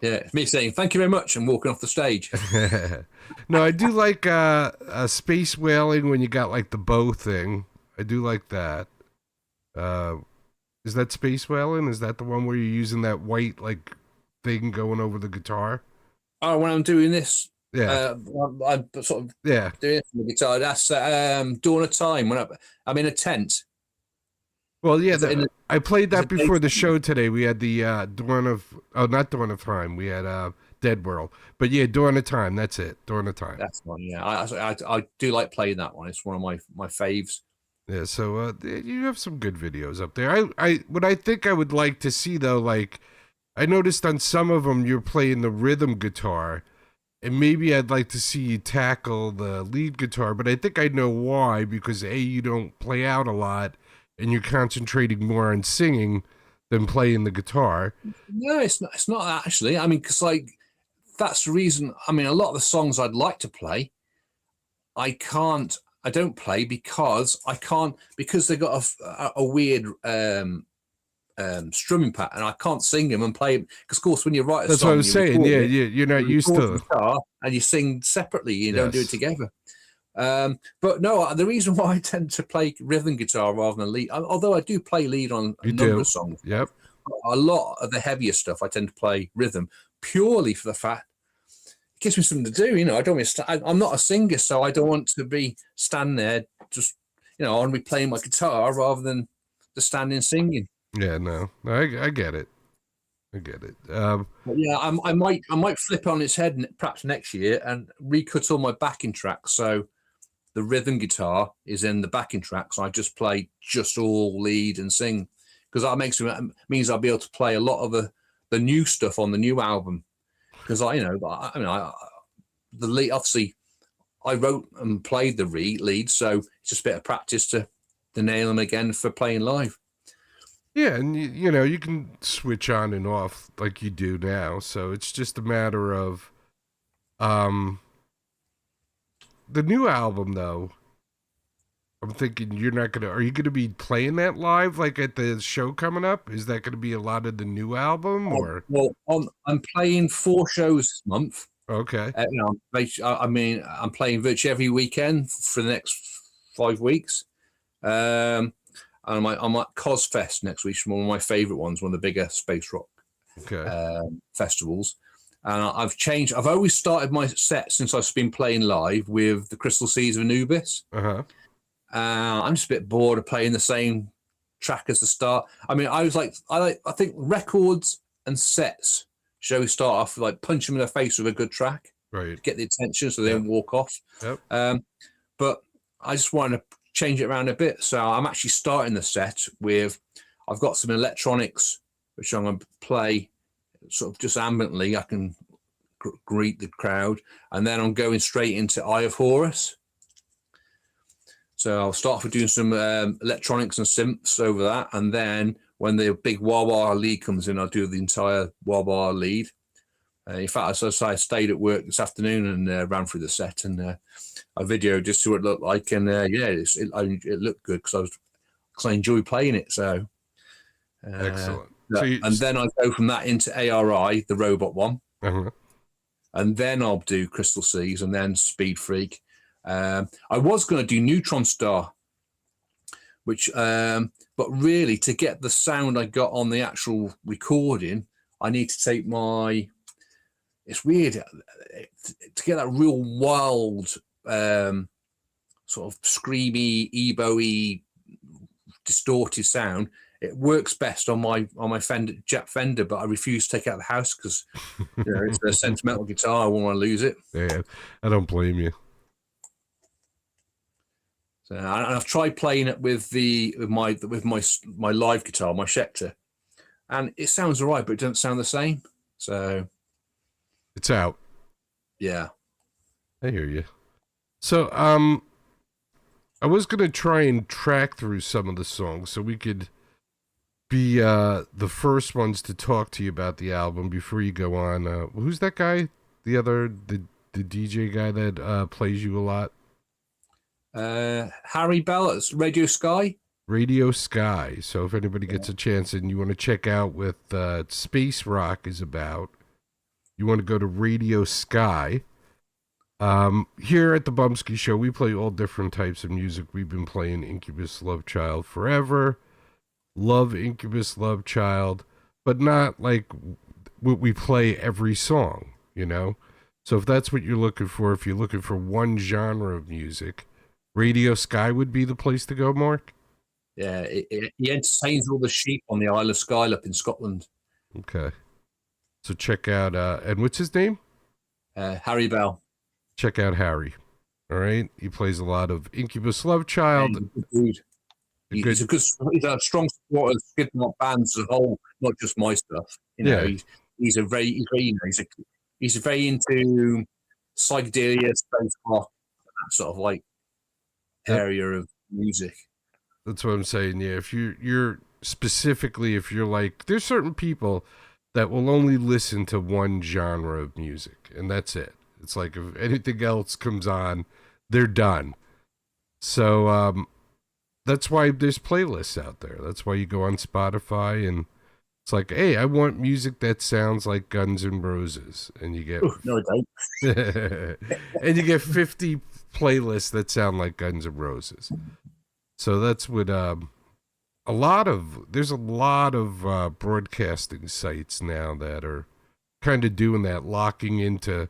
yeah, it's me saying thank you very much and walking off the stage. no, I do like space whaling when you got like the bow thing. I do like that. Is that space whaling? Is that the one where you're using that white thing going over the guitar? Oh, when I'm doing this. Yeah, I'm sort of yeah. doing it from the guitar. That's Dawn of Time when I'm in a tent. Well, yeah, I played that before the show today. We had the not Dawn of Time. We had Dead World, but yeah, Dawn of Time. That's it, Dawn of Time. That's one. Yeah, I do like playing that one. It's one of my faves. Yeah, so you have some good videos up there. What I think I would like to see though, like I noticed on some of them you're playing the rhythm guitar. And maybe I'd like to see you tackle the lead guitar, but I think I know why, because A, you don't play out a lot, and you're concentrating more on singing than playing the guitar. No, it's not actually. I mean, because like that's the reason. I mean, a lot of the songs I'd like to play, I don't play because I can't, because they got a weird strumming pattern. I can't sing them and play them because, of course, when you write a that's song, what I was saying. Yeah, you're not used to guitar and you sing separately. You don't do it together. But no, the reason why I tend to play rhythm guitar rather than lead, although I do play lead on a number of songs. Yep. A lot of the heavier stuff I tend to play rhythm purely for the fact it gives me something to do. You know, I don't want to. I'm not a singer, so I don't want to be standing there just. You know, I want to be playing my guitar rather than just standing singing. Yeah, no, I get it. I get it. Yeah, I might flip on its head perhaps next year and recut all my backing tracks. So the rhythm guitar is in the backing tracks. So I just play just all lead and sing, because that means I'll be able to play a lot of the new stuff on the new album. Because the lead, obviously I wrote and played the lead, so it's just a bit of practice to nail them again for playing live. Yeah, and you know, you can switch on and off like you do now, so it's just a matter of the new album though. I'm thinking are you gonna be playing that live like at the show coming up? Is that gonna be a lot of the new album or? Well, I'm playing 4 shows this month. Okay. I'm playing virtually every weekend for the next 5 weeks. And I'm at Cosfest next week, one of my favorite ones, one of the bigger space rock festivals. And I've always started my set since I've been playing live with the Crystal Seas of Anubis. I'm just a bit bored of playing the same track as the start. I mean, I think records and sets should start off like punch them in the face with a good track, right? To get the attention so they don't walk off. Yep. But I just wanted to change it around a bit, so I'm actually starting the set with I've got some electronics which I'm going to play sort of just ambiently. I can greet the crowd, and then I'm going straight into Eye of Horus. So I'll start off with doing some electronics and synths over that, and then when the big wah-wah lead comes in, I'll do the entire wah-wah lead. In fact, as I stayed at work this afternoon and ran through the set and a video just to see what it looked like, and it looked good because I enjoy playing it. So excellent. And then I go from that into ARI, the robot one, and then I'll do Crystal Seas and then Speed Freak. I was going to do Neutron Star, which, but really to get the sound I got on the actual recording, I need to take it's weird to get that real wild, sort of screamy, ebo-y, distorted sound. It works best on my Jap Fender, but I refuse to take it out of the house because it's a sentimental guitar. I won't want to lose it. Yeah, I don't blame you. So, and I've tried playing it with my live guitar, my Schecter, and it sounds all right, but it doesn't sound the same. So It's out. yeah. I hear you. So, I was gonna try and track through some of the songs so we could be the first ones to talk to you about the album before you go on. Who's that guy? The DJ guy that plays you a lot? Harry Bell at Radio Sky. Radio Sky. So if anybody gets a chance and you want to check out what Space Rock is about, you want to go to Radio Sky. Here at the Bumpskey Show, we play all different types of music. We've been playing Incubus, Love Child forever. Love Incubus, Love Child, but not like what we play every song, you know? So if that's what you're looking for, if you're looking for one genre of music, Radio Sky would be the place to go, Mark? Yeah, he entertains all the sheep on the Isle of Skye up in Scotland. Okay. So check out, and what's his name? Harry Bell. Check out Harry. All right? He plays a lot of Incubus, Love Child. He's a strong supporter of Skidmore bands as a whole, not just my stuff. You know, he's very into psychedelia, space rock, that sort of like area of music. That's what I'm saying. Yeah, if you're specifically, if you're like, there's certain people that will only listen to one genre of music, and that's it. It's like if anything else comes on, they're done. So that's why there's playlists out there. That's why you go on Spotify and it's like, hey, I want music that sounds like Guns N' Roses, and you get no, I don't. and you get 50 playlists that sound like Guns N' Roses. So that's what there's a lot of broadcasting sites now that are kind of doing that, locking into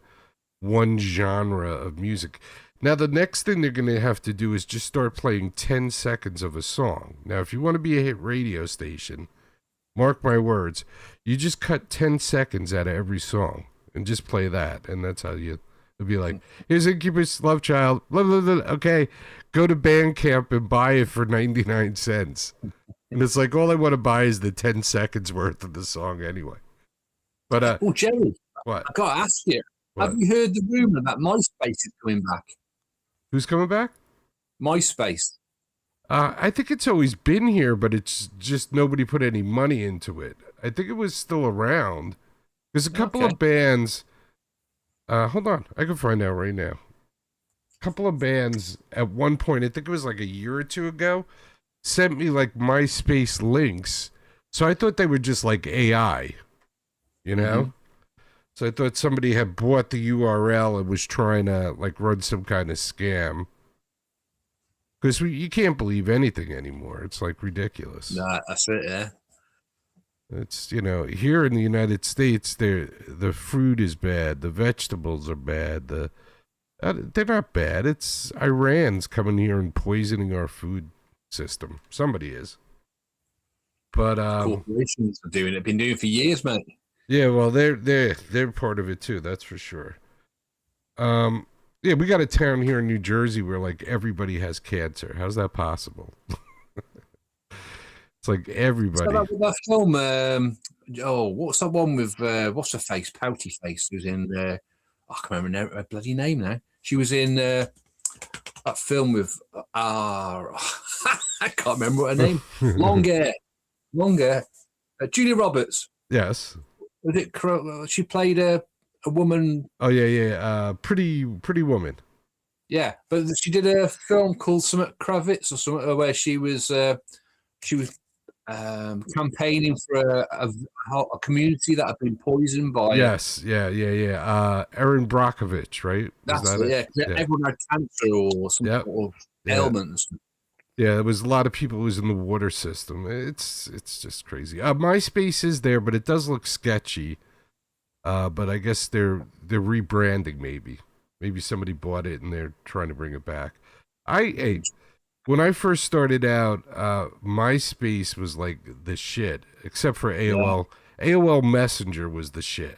one genre of music. Now, the next thing they're going to have to do is just start playing 10 seconds of a song. Now, if you want to be a hit radio station, mark my words, you just cut 10 seconds out of every song and just play that. And that's how it'll be like, here's Incubus, Love Child, blah, blah, blah. Okay, go to Bandcamp and buy it for 99 cents. And it's like, all I want to buy is the 10 seconds worth of the song anyway. But, Jerry, what? I got to ask you, What? have you heard the rumor that MySpace is coming back? Who's coming back? MySpace. I think it's always been here, but it's just nobody put any money into it. I think it was still around. There's a couple of bands. Hold on, I can find out right now. A couple of bands at one point, I think it was like a year or two ago, sent me like MySpace links. So I thought they were just like AI, you know? Mm-hmm. So I thought somebody had bought the URL and was trying to like run some kind of scam. Because you can't believe anything anymore. It's like ridiculous. Nah, that's it, yeah. It's, you know, here in the United States, the fruit is bad. The vegetables are bad. They're not bad. It's Iran's coming here and poisoning our food system. Somebody is. But corporations are doing it. Been doing it for years, mate. Yeah, well, they're part of it too. That's for sure. Yeah, we got a town here in New Jersey where like everybody has cancer. How's that possible? It's like everybody. So that film. What's that one with what's her face? Pouty face. Who's in? I can't remember her bloody name now. She was in that film with. I can't remember what her name. Long hair. Julia Roberts. Yes. Was it? She played a woman. Oh yeah. Pretty woman. Yeah, but she did a film called something Kravitz or something where she was campaigning for a community that had been poisoned by. Yes, yeah. Erin Brockovich, right? That's it. Yeah. Everyone had cancer or some sort of ailments. Yeah, there was a lot of people who was in the water system. It's just crazy. MySpace is there, but it does look sketchy. But I guess they're rebranding maybe. Maybe somebody bought it and they're trying to bring it back. When I first started out, MySpace was like the shit, except for AOL. Yeah. AOL Messenger was the shit.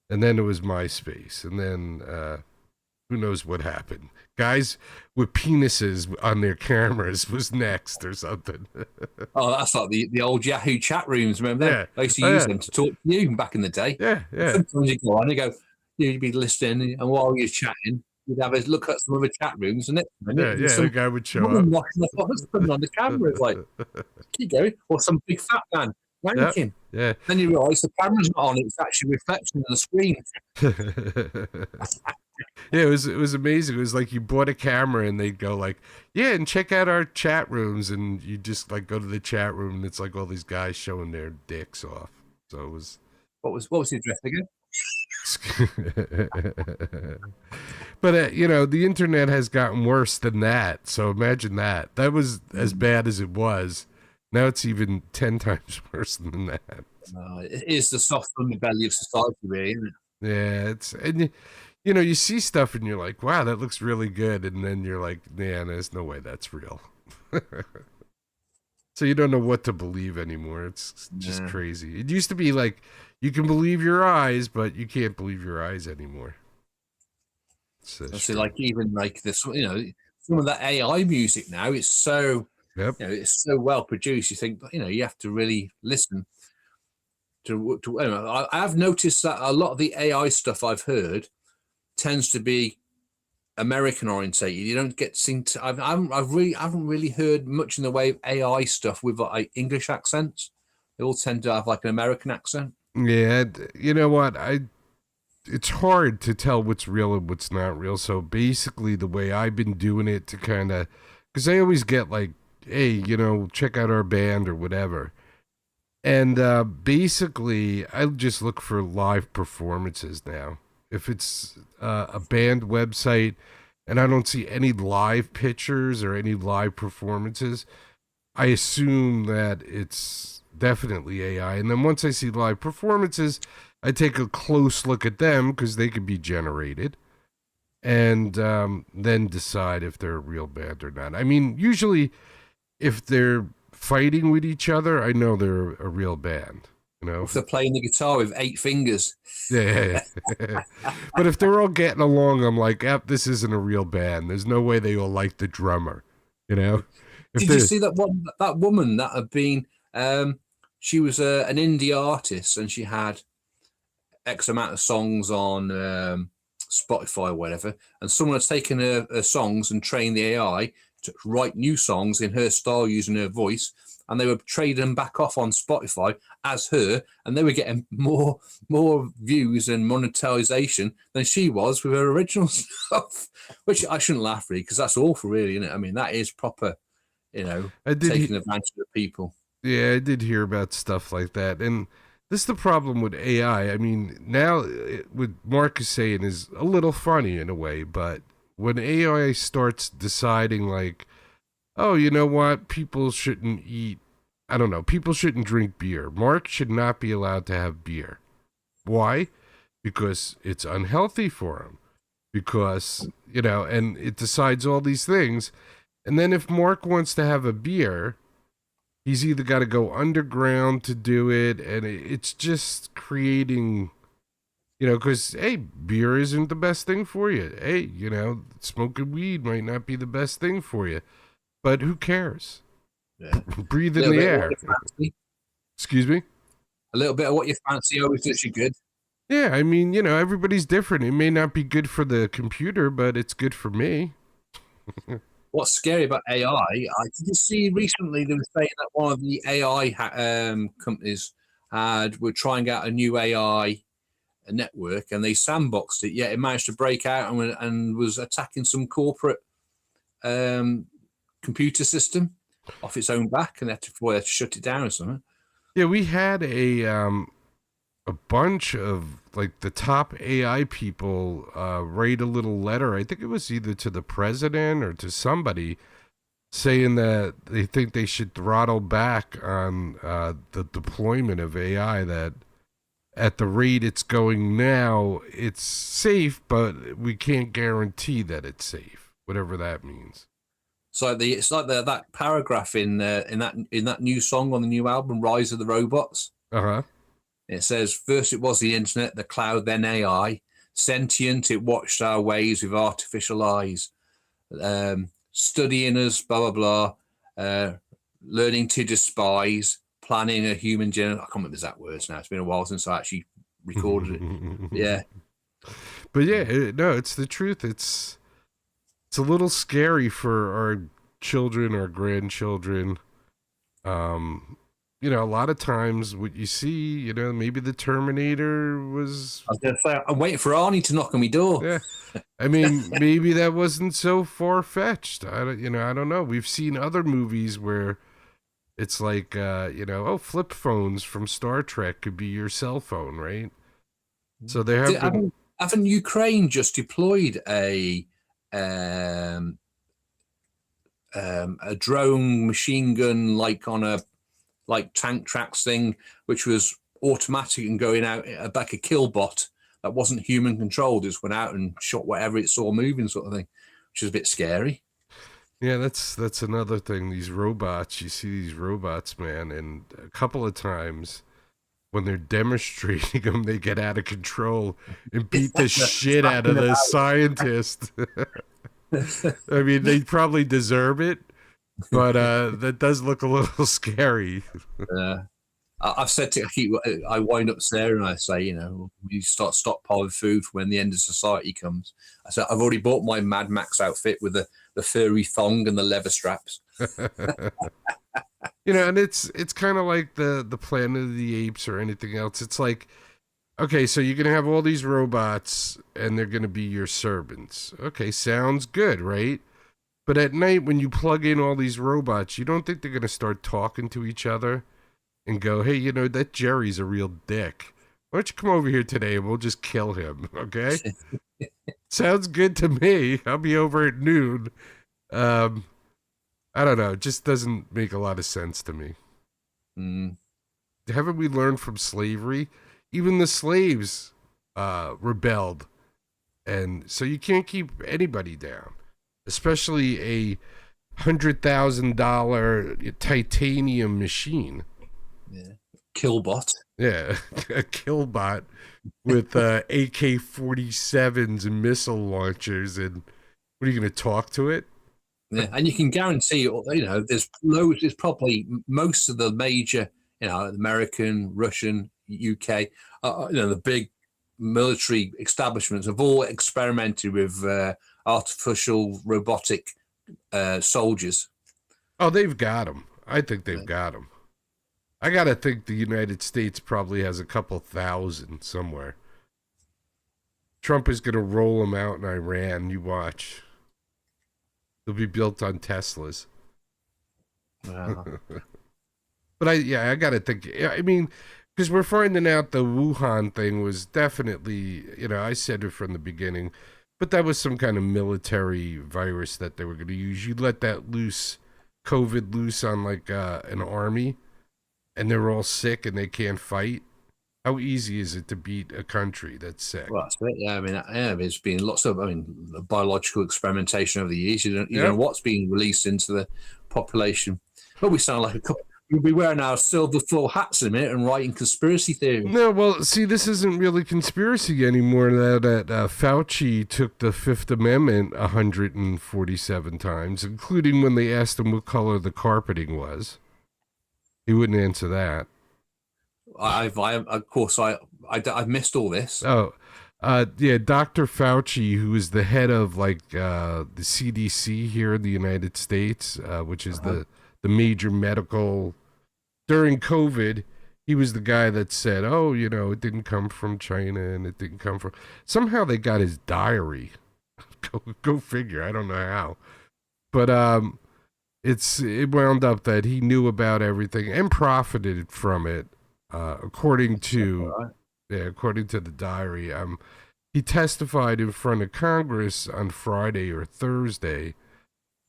And then it was MySpace. And then Who knows what happened? Guys with penises on their cameras was next or something. Oh, that's like the old Yahoo chat rooms. Remember them? Yeah. I used to Oh, use yeah. them to talk to you back in the day. Yeah, yeah. Sometimes you go on and go, you'd be listening, and while you're chatting, you'd have a look at some other chat rooms, and next minute, Yeah, some the guy would show woman up. watching her husband on the camera. It's like, keep going. Or some big fat man wanking. Yeah. Then you realise the camera's not on, it's actually reflection on the screen. Yeah, it was amazing. It was like you bought a camera and they'd go like, yeah, and check out our chat rooms, and you just like go to the chat room and it's like all these guys showing their dicks off. So it was What was the address again? But you know, the internet has gotten worse than that. So imagine that. That was as bad as it was. Now it's even 10 times worse than that. It is the soft underbelly of society, really, isn't it? Yeah, it's and you know, you see stuff and you're like, wow, that looks really good, and then you're like, man, there's no way that's real. So you don't know what to believe anymore. It's just crazy. It used to be like you can believe your eyes, but you can't believe your eyes anymore. So like even like this, you know, some of that AI music now, it's so Yep. you know, it's so well produced. You think, you know, you have to really listen to you know, I have noticed that a lot of the AI stuff I've heard tends to be American orientated. You don't get to I haven't really heard much in the way of AI stuff with like English accents. They all tend to have like an American accent. Yeah, you know what? It's hard to tell what's real and what's not real. So basically, the way I've been doing it to kind of, because I always get like, hey, you know, check out our band or whatever. And basically, I just look for live performances now. If it's a band website and I don't see any live pictures or any live performances, I assume that it's definitely AI. And then once I see live performances, I take a close look at them because they could be generated, and then decide if they're a real band or not. I mean, usually if they're fighting with each other, I know they're a real band. You know, if they're playing the guitar with 8 fingers. Yeah. But if they're all getting along, I'm like, yep, this isn't a real band. There's no way they all like the drummer. You know. Did you see that woman that had been? She was an indie artist, and she had X amount of songs on Spotify or whatever. And someone had taken her songs and trained the AI to write new songs in her style using her voice, and they were trading them back off on Spotify as her, and they were getting more views and monetization than she was with her original stuff. Which I shouldn't laugh really, because that's awful, really, isn't it? I mean, that is proper, you know, taking advantage of people. Yeah, I did hear about stuff like that, and this is the problem with AI. I mean, now what Mark is saying is a little funny in a way, but when AI starts deciding like, oh, you know what, people shouldn't eat, I don't know, people shouldn't drink beer. Mark should not be allowed to have beer. Why? Because it's unhealthy for him. Because, you know, and it decides all these things. And then if Mark wants to have a beer, he's either got to go underground to do it, and it's just creating, you know, because, hey, beer isn't the best thing for you. Hey, you know, smoking weed might not be the best thing for you. But who cares? Yeah. Breathe in the air. Excuse me? A little bit of what you fancy always does you good. Yeah, I mean, you know, everybody's different. It may not be good for the computer, but it's good for me. What's scary about AI, did you see recently they were saying that one of the AI companies were trying out a new AI network, and they sandboxed it, yet it managed to break out and was attacking some corporate computer system off its own back, and they had to shut it down or something. Yeah, we had a bunch of like the top AI people write a little letter. I think it was either to the president or to somebody saying that they think they should throttle back on the deployment of AI, that at the rate it's going now, it's safe, but we can't guarantee that it's safe, whatever that means. So it's like that paragraph in that new song on the new album, Rise of the Robots. Uh-huh. It says, first it was the internet, the cloud, then AI. sentient. It watched our ways with artificial eyes, studying us, blah, blah, blah, learning to despise, planning a human I can't remember the exact words now. It's been a while since I actually recorded it. Yeah. But yeah, no, it's the truth. It's a little scary for our children, our grandchildren. You know, a lot of times what you see, you know, maybe the Terminator was... I was going to say, I'm waiting for Arnie to knock on my door. Yeah. I mean, maybe that wasn't so far-fetched. I don't know. We've seen other movies where it's like, you know, oh, flip phones from Star Trek could be your cell phone, right? So they have been... Haven't Ukraine just deployed a drone machine gun like tank tracks thing, which was automatic and going out like a kill bot that wasn't human controlled, just went out and shot whatever it saw moving, sort of thing, which is a bit scary. Yeah, that's another thing. These robots, you see these robots, man, and a couple of times when they're demonstrating them, they get out of control and beat the shit out of the scientist. I mean, they probably deserve it, but that does look a little scary. I've said I wind up Sarah and I say, you know, you start stockpiling food for when the end of society comes. I said, I've already bought my Mad Max outfit with the furry thong and the leather straps. You know, and it's kind of like the Planet of the Apes or anything else. It's like, okay, so you're going to have all these robots and they're going to be your servants. Okay, sounds good, right? But at night when you plug in all these robots, you don't think they're going to start talking to each other and go, hey, you know, that Jerry's a real dick. Why don't you come over here today and we'll just kill him, okay? Sounds good to me. I'll be over at noon. I don't know. It just doesn't make a lot of sense to me. Haven't we learned from slavery? Even the slaves rebelled. And so you can't keep anybody down, especially a $100,000 titanium machine. Yeah. Killbot. Yeah, a killbot with AK-47s and missile launchers. And what are you going to talk to it? Yeah, and you can guarantee, you know, there's probably most of the major, you know, American, Russian, UK, you know, the big military establishments have all experimented with artificial robotic soldiers. Oh, they've got them. I think they've got them. I got to think the United States probably has a couple thousand somewhere. Trump is going to roll them out in Iran. You watch. They'll be built on Teslas. Wow. But I got to think. I mean, because we're finding out the Wuhan thing was definitely, you know, I said it from the beginning, but that was some kind of military virus that they were going to use. You let that loose, COVID loose on like an army, and they're all sick and they can't fight. How easy is it to beat a country that's sick? Well, that's it. Yeah, I mean, there's been lots of, biological experimentation over the years. You don't know what's being released into the population. But we sound like a couple. We'll be wearing our silver full hats in a minute and writing conspiracy theories. No, well, see, this isn't really conspiracy anymore. That Fauci took the Fifth Amendment 147 times, including when they asked him what color the carpeting was. He wouldn't answer that. I've missed all this. Oh, yeah, Dr. Fauci, who is the head of like the CDC here in the United States, which is the major medical, during COVID, he was the guy that said, oh, you know, it didn't come from China and it didn't come from, somehow they got his diary. Go figure. I don't know how, but it wound up that he knew about everything and profited from it. According to the diary, he testified in front of Congress on Friday or Thursday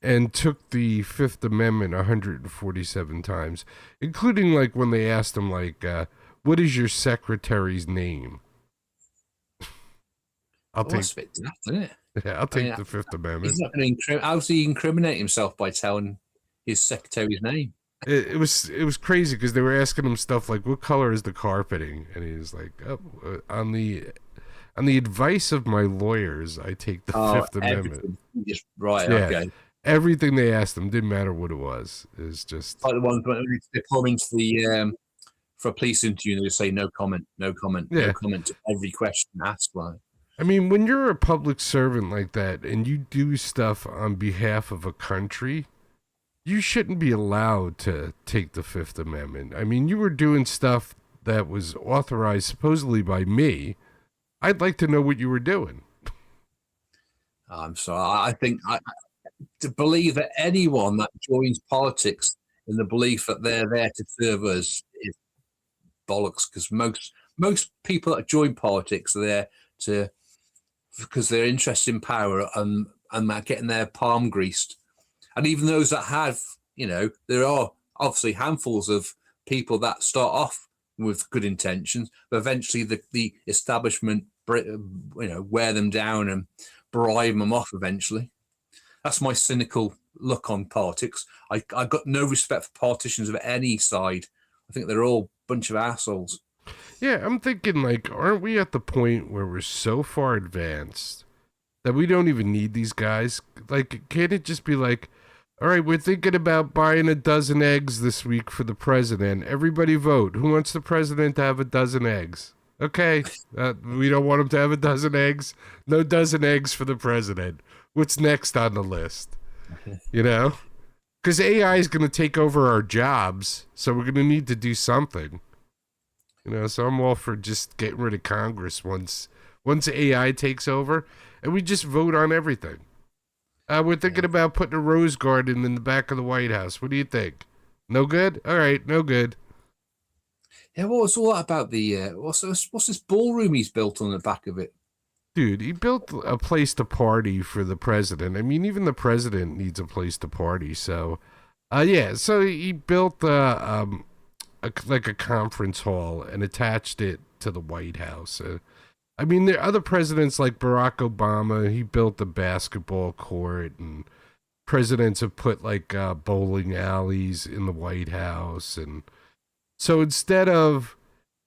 and took the Fifth Amendment 147 times, including like when they asked him, like, what is your secretary's name? That's a bit daft, isn't it? Yeah, I'll take the Fifth Amendment. He's not going to how does he incriminate himself by telling his secretary's name? It was crazy because they were asking him stuff like, what color is the carpeting? And he was like, oh, on the on the advice of my lawyers, I take the Fifth Amendment. Right, Yeah. okay. Everything they asked them, didn't matter what it was. It's just like the ones when they come into the for a police interview and they say no comment, no comment, Yeah. no comment to every question asked. Right. I mean, when you're a public servant like that and you do stuff on behalf of a country, you shouldn't be allowed to take the Fifth Amendment. I mean, you were doing stuff that was authorized supposedly by me. I'd like to know what you were doing. I'm sorry. I think to believe that anyone that joins politics in the belief that they're there to serve us is bollocks. Because most people that join politics are there because they're interested in power and getting their palm greased. And even those that have, there are obviously handfuls of people that start off with good intentions, but eventually the establishment, wear them down and bribe them off eventually. That's my cynical look on politics. I got no respect for politicians of any side. I think they're all a bunch of assholes. Yeah, I'm thinking, aren't we at the point where we're so far advanced that we don't even need these guys? Can't it just be all right, we're thinking about buying a dozen eggs this week for the president. Everybody vote. Who wants the president to have a dozen eggs? Okay, we don't want him to have a dozen eggs. No dozen eggs for the president. What's next on the list? Because AI is going to take over our jobs, so we're going to need to do something. So I'm all for just getting rid of Congress once AI takes over, and we just vote on everything. We're thinking about putting a rose garden in the back of the White House. What do you think? No good? All right, no good. Yeah, what's all that about the what's this ballroom he's built on the back of it? Dude, he built a place to party for the president. I mean, even the president needs a place to party. So, so he built a conference hall and attached it to the White House. I mean, there are other presidents like Barack Obama. He built a basketball court, and presidents have put bowling alleys in the White House. And so instead of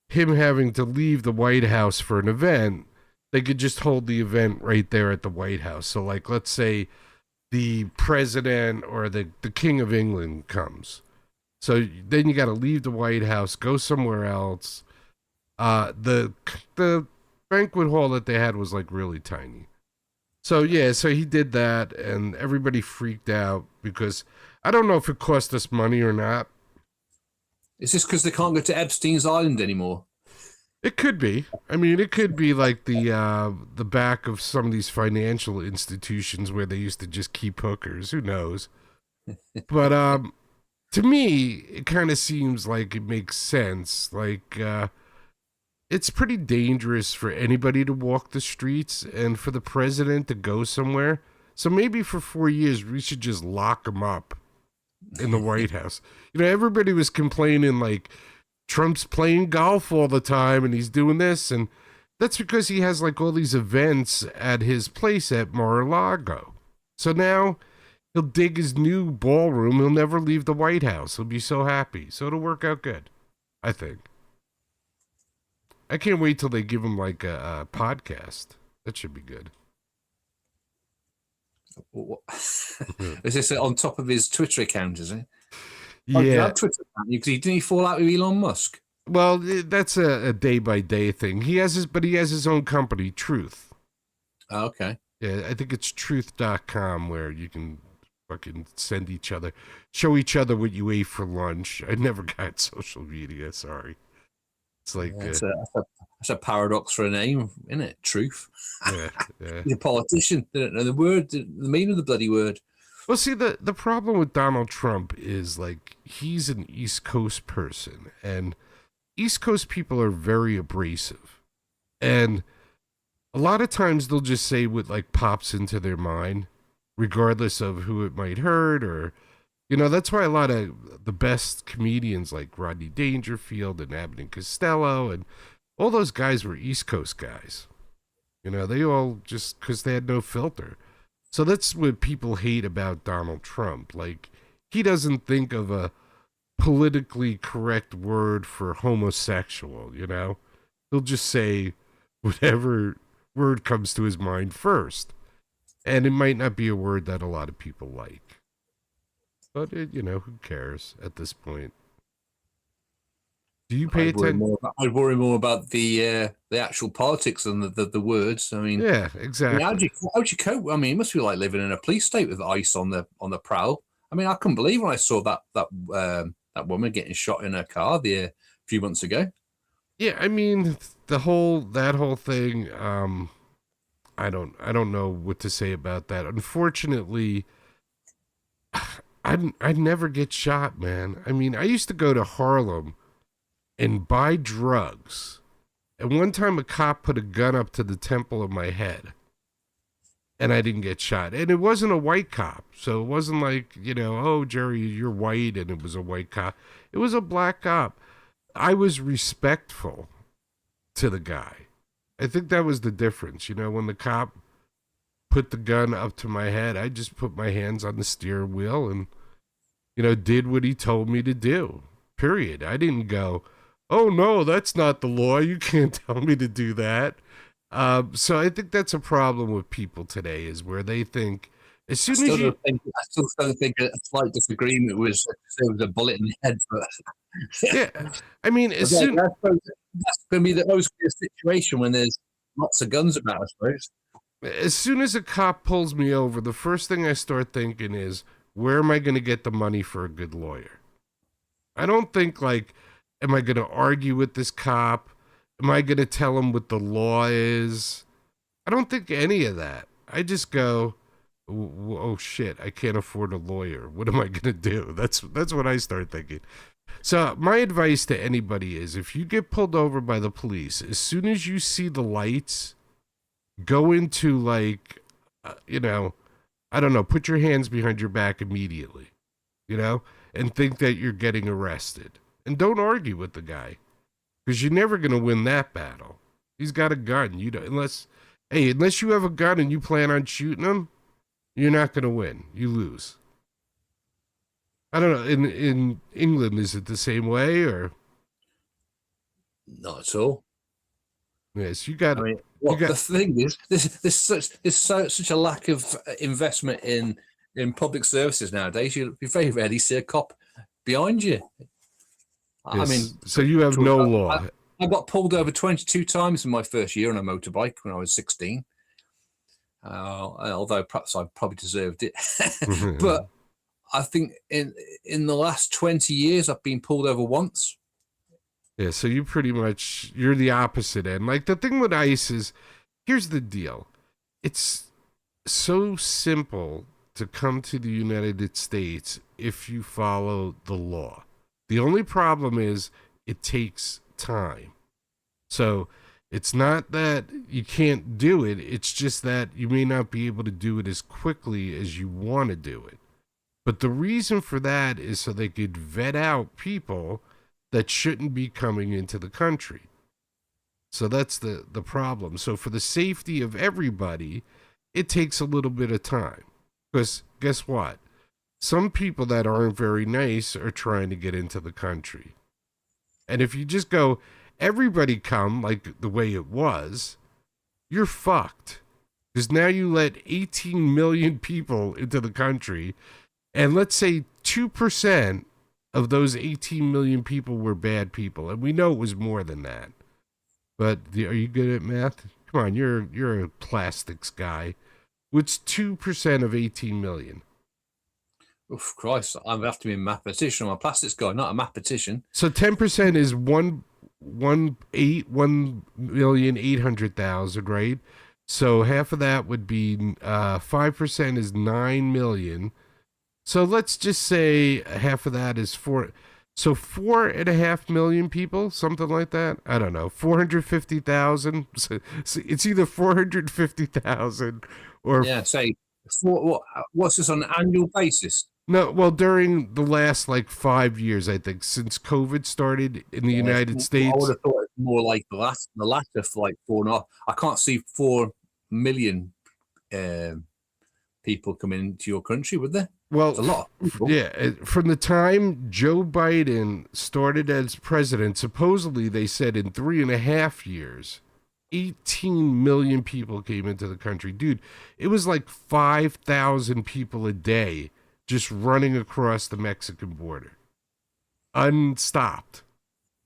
him having to leave the White House for an event, they could just hold the event right there at the White House. So let's say the president or the King of England comes. So then you got to leave the White House, go somewhere else. The banquet hall that they had was really tiny. So he did that, and everybody freaked out because I don't know if it cost us money or not. Is this because they can't go to Epstein's Island anymore? It could be. I mean, it could be like the back of some of these financial institutions where they used to just keep hookers. Who knows? But to me, it kind of seems like it makes sense. It's pretty dangerous for anybody to walk the streets and for the president to go somewhere. So maybe for 4 years, we should just lock him up in the White House. Everybody was complaining Trump's playing golf all the time and he's doing this. And that's because he has all these events at his place at Mar-a-Lago. So now he'll dig his new ballroom. He'll never leave the White House. He'll be so happy. So it'll work out good, I think. I can't wait till they give him a podcast. That should be good. Is this on top of his Twitter account, is it? Yeah. Twitter account, because didn't he fall out with Elon Musk? Well, that's a day-by-day thing. He has his own company, Truth. Oh, okay. Yeah, I think it's truth.com where you can fucking show each other what you ate for lunch. I never got social media, sorry. It's that's a paradox for a name, isn't it? Truth. Yeah. He's a politician. They don't know the meaning of the bloody word. Well, see, the problem with Donald Trump is he's an East Coast person, and East Coast people are very abrasive, and a lot of times they'll just say what pops into their mind, regardless of who it might hurt or. That's why a lot of the best comedians like Rodney Dangerfield and Abbott and Costello and all those guys were East Coast guys. They all just because they had no filter. So that's what people hate about Donald Trump. He doesn't think of a politically correct word for homosexual, He'll just say whatever word comes to his mind first. And it might not be a word that a lot of people like. But, who cares at this point? Do you pay attention? I'd worry more about the actual politics than the words. I mean, yeah, exactly. How'd you cope? I mean, it must be like living in a police state with ice on the prowl. I mean, I couldn't believe when I saw that woman getting shot in her car a few months ago. Yeah, I mean, that whole thing. I don't know what to say about that. Unfortunately, I'd never get shot, man. I mean, I used to go to Harlem and buy drugs. And one time a cop put a gun up to the temple of my head. And I didn't get shot. And it wasn't a white cop. So it wasn't like, oh, Jerry, you're white, and it was a white cop. It was a black cop. I was respectful to the guy. I think that was the difference. When the cop put the gun up to my head, I just put my hands on the steering wheel and, did what he told me to do. Period. I didn't go, oh, no, that's not the law. You can't tell me to do that. So I think that's a problem with people today, is where they think as soon as you... I still don't think a slight disagreement was there was a bullet in the head. But yeah, I mean, that's going to be the most clear situation when there's lots of guns about, I suppose. As soon as a cop pulls me over, the first thing I start thinking is, where am I going to get the money for a good lawyer? I don't think am I going to argue with this cop? Am I going to tell him what the law is? I don't think any of that. I just go, oh shit, I can't afford a lawyer. What am I going to do? That's what I start thinking. So my advice to anybody is, if you get pulled over by the police, as soon as you see the lights, go into I don't know, put your hands behind your back immediately, and think that you're getting arrested. And don't argue with the guy, because you're never going to win that battle. He's got a gun. Unless you have a gun and you plan on shooting him, you're not going to win. You lose. I don't know. In England, is it the same way, or? Not at all. Yes, you got. I mean, the thing is, there's such a lack of investment in public services nowadays. You very rarely see a cop behind you. Yes. I mean, so you have no law. I got pulled over 22 times in my first year on a motorbike when I was 16. Although perhaps I probably deserved it, but I think in the last 20 years I've been pulled over once. Yeah, so you're the opposite end. The thing with ICE is, here's the deal. It's so simple to come to the United States if you follow the law. The only problem is it takes time. So it's not that you can't do it. It's just that you may not be able to do it as quickly as you want to do it. But the reason for that is so they could vet out people that shouldn't be coming into the country. So that's the problem. So for the safety of everybody, it takes a little bit of time. Because guess what? Some people that aren't very nice are trying to get into the country. And if you just go, everybody come like the way it was, you're fucked. Because now you let 18 million people into the country, and let's say 2% of those 18 million people were bad people. And we know it was more than that. But are you good at math? Come on, you're a plastics guy. What's 2% of 18 million? Oof, Christ, I have to be a mathematician. I'm a plastics guy, not a mathematician. So 10% is 1,800,000, right? So half of that would be 5% is 9 million. So let's just say half of that is 4. So 4.5 million people, something like that. I don't know, 450,000. So it's either 450,000 or say what's this on an annual basis? No, well, during the last 5 years, I think, since COVID started in the United States. I would have thought it's more like the latter for 4.5. I can't see 4 million people coming into your country, would there? Well, it's a lot. Yeah, from the time Joe Biden started as president, supposedly they said in 3.5 years, 18 million people came into the country. Dude, it was like 5,000 people a day just running across the Mexican border. Unstopped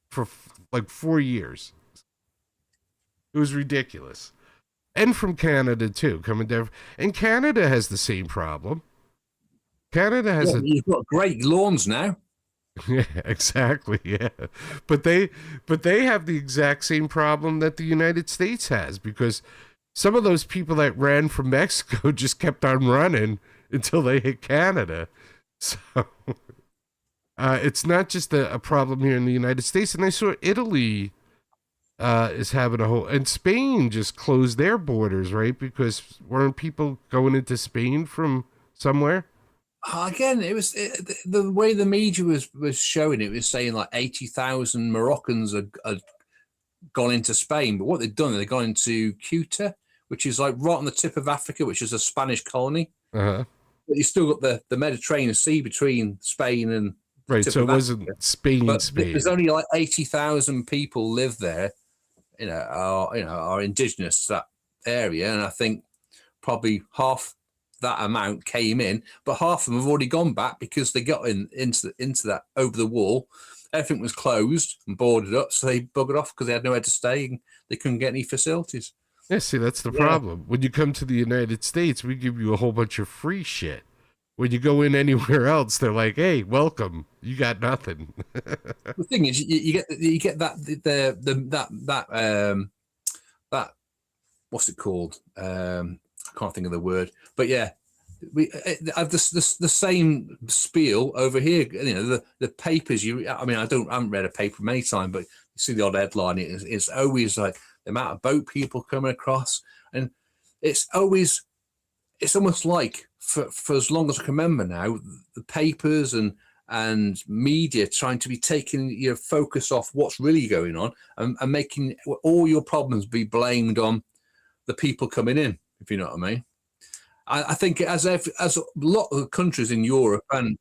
for like 4 years. It was ridiculous. And from Canada too, coming down. And Canada has the same problem. Canada has you've got great lawns now. Yeah, exactly. Yeah, but they have the exact same problem that the United States has, because some of those people that ran from Mexico just kept on running until they hit Canada. So it's not just a problem here in the United States. And I saw Italy is having a whole, and Spain just closed their borders, right? Because weren't people going into Spain from somewhere? Again, the way the media was showing it was saying like 80,000 Moroccans are gone into Spain. But what they've done, they've gone into Ceuta, which is like right on the tip of Africa, which is a Spanish colony. Uh-huh. But you still got the Mediterranean Sea between Spain and right. So it wasn't Spain. But Spain. There's only like 80,000 people live there. Are indigenous to that area, and I think probably half that amount came in, but half of them have already gone back because they got into that over the wall. Everything was closed and boarded up, so they buggered off because they had nowhere to stay and they couldn't get any facilities. Yeah, see, that's the problem. When you come to the United States, we give you a whole bunch of free shit. When you go in anywhere else, they're like, "Hey, welcome. You got nothing." The thing is, you get that what's it called? I can't think of the word, but yeah, we have the same spiel over here. The papers. I haven't read a paper many times, but you see the odd headline. It's always like the amount of boat people coming across, and it's almost like for as long as I can remember now, the papers and media trying to be taking your focus off what's really going on and making all your problems be blamed on the people coming in, if you know what I mean. I think as a lot of countries in Europe and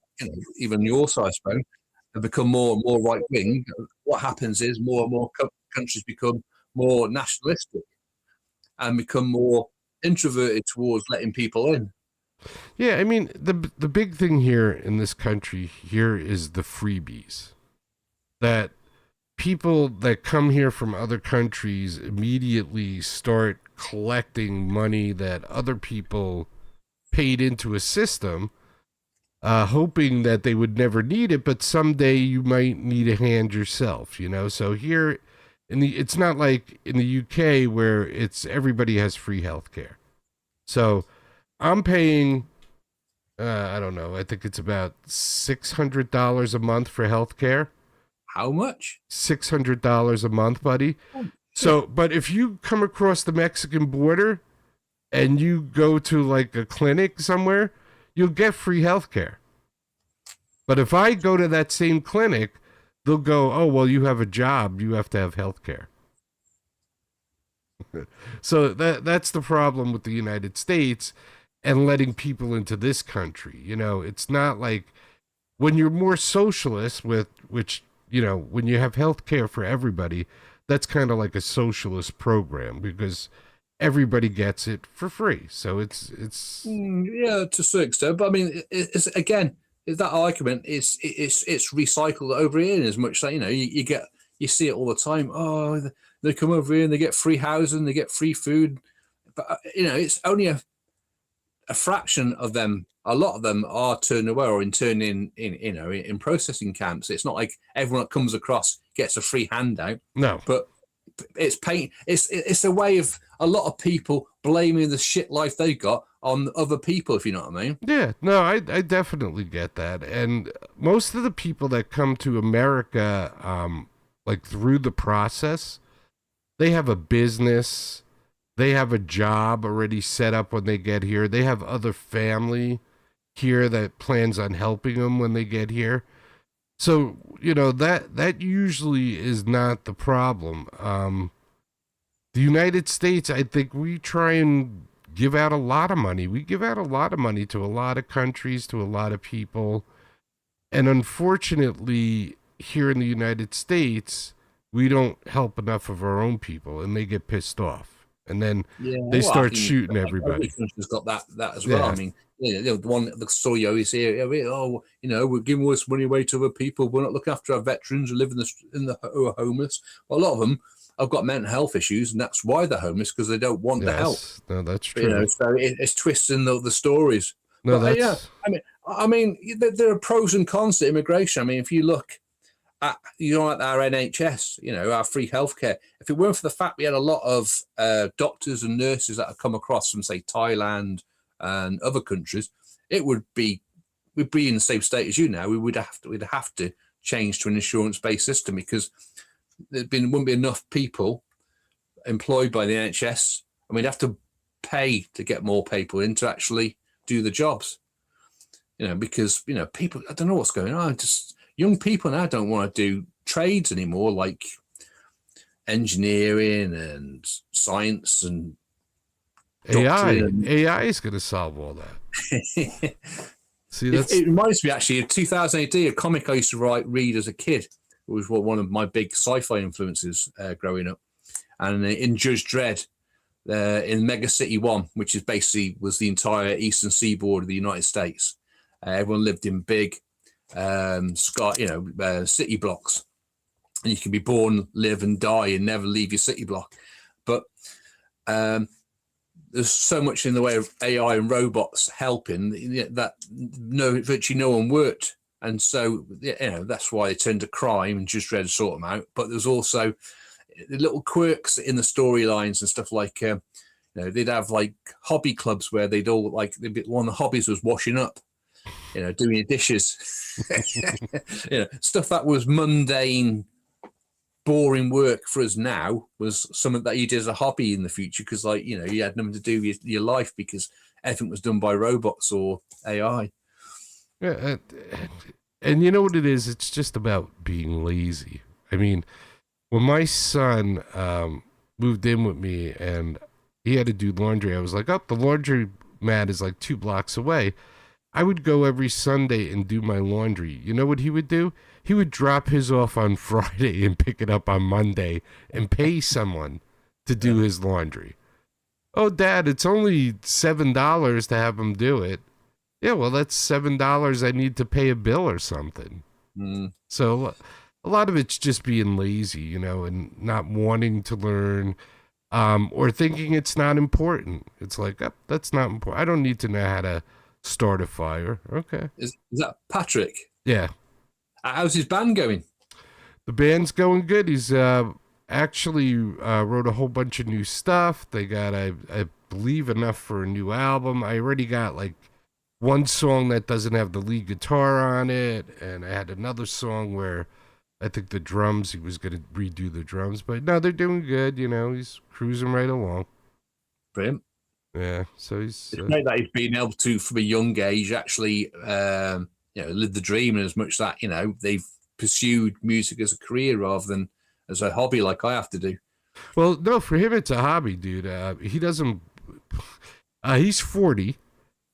even your side, I suppose, have become more and more right wing, what happens is more and more countries become more nationalistic and become more introverted towards letting people in. Yeah, I mean, the big thing here in this country here is the freebies. That people that come here from other countries immediately start collecting money that other people paid into a system, hoping that they would never need it, but someday you might need a hand yourself, So here it's not like in the UK where everybody has free healthcare. So I'm paying, I don't know, I think it's about $600 a month for healthcare. How much? $600 a month, buddy. So, but if you come across the Mexican border and you go to like a clinic somewhere, you'll get free healthcare. But if I go to that same clinic, they'll go, "Oh, well, you have a job, you have to have healthcare." So that's the problem with the United States and letting people into this country. It's not like when you're more socialist when you have health care for everybody, that's kind of like a socialist program because everybody gets it for free. So it's to a certain extent. But I mean, it's again, that argument is it's recycled over here in as much that you see it all the time. Oh, they come over here and they get free housing, they get free food, but it's only a fraction of them. A lot of them are turned away or interned in processing camps. It's not like everyone that comes across gets a free handout. No, but it's pain. It's a way of a lot of people blaming the shit life they got on other people, if you know what I mean. Yeah, no, I definitely get that. And most of the people that come to America, like through the process, they have a business, they have a job already set up when they get here. They have other family here that plans on helping them when they get here. So, that usually is not the problem. The United States, I think we try and give out a lot of money. We give out a lot of money to a lot of countries, to a lot of people. And unfortunately, here in the United States, we don't help enough of our own people, and they get pissed off, and then Yeah, they well, I start think shooting every everybody. country's got that as well. Yeah. I mean, the one the story you always hear, oh, we're giving all this money away to other people. We're not looking after our veterans who live who are homeless. Well, a lot of them have got mental health issues, and that's why they're homeless, because they don't want the help. No, that's true. So it's twisting the stories. No, But, that's I mean, there are pros and cons to immigration. I mean, if you look at like our NHS, our free healthcare. If it weren't for the fact we had a lot of doctors and nurses that have come across from, say, Thailand and other countries, we'd be in the same state as you now. We'd have to change to an insurance-based system, because wouldn't be enough people employed by the NHS, and we'd have to pay to get more people in to actually do the jobs. Because people, I don't know what's going on. Just young people now don't want to do trades anymore, like engineering and science and AI. AI is going to solve all that. See, it reminds me actually of 2000 AD, a comic I used to read as a kid. It was one of my big sci-fi influences growing up. And in Judge Dredd, in Mega City 1, which was the entire eastern seaboard of the United States, everyone lived in big city blocks, and you can be born, live, and die, and never leave your city block. But there's so much in the way of AI and robots helping that virtually no one worked, and so that's why they turned to crime and just tried to sort them out. But there's also the little quirks in the storylines and stuff, like they'd have like hobby clubs where they'd all one of the hobbies was washing up, doing your dishes, stuff that was mundane, boring work for us now was something that you did as a hobby in the future, because you had nothing to do with your life, because everything was done by robots or AI. Yeah, and you know what it is? It's just about being lazy. I mean, when my son moved in with me and he had to do laundry, I was like, the laundry mat is like 2 blocks away. I would go every Sunday and do my laundry. You know what he would do? He would drop his off on Friday and pick it up on Monday and pay someone to do his laundry. Oh, Dad, it's only $7 to have him do it. Yeah, well, that's $7 I need to pay a bill or something. So a lot of it's just being lazy, and not wanting to learn, or thinking it's not important. It's like, that's not important. I don't need to know how to start a fire. Okay. Is that Patrick? Yeah. How's his band going? The band's going good. He's actually wrote a whole bunch of new stuff. They got, I believe, enough for a new album. I already got like one song that doesn't have the lead guitar on it, and I had another song where I think the drums, he was going to redo the drums, but no, they're doing good. He's cruising right along. Brilliant. Yeah, so it's great that he's been able to, from a young age, actually, live the dream, and as much that they've pursued music as a career rather than as a hobby like I have to do. Well, no, for him it's a hobby, dude. He doesn't. He's 40,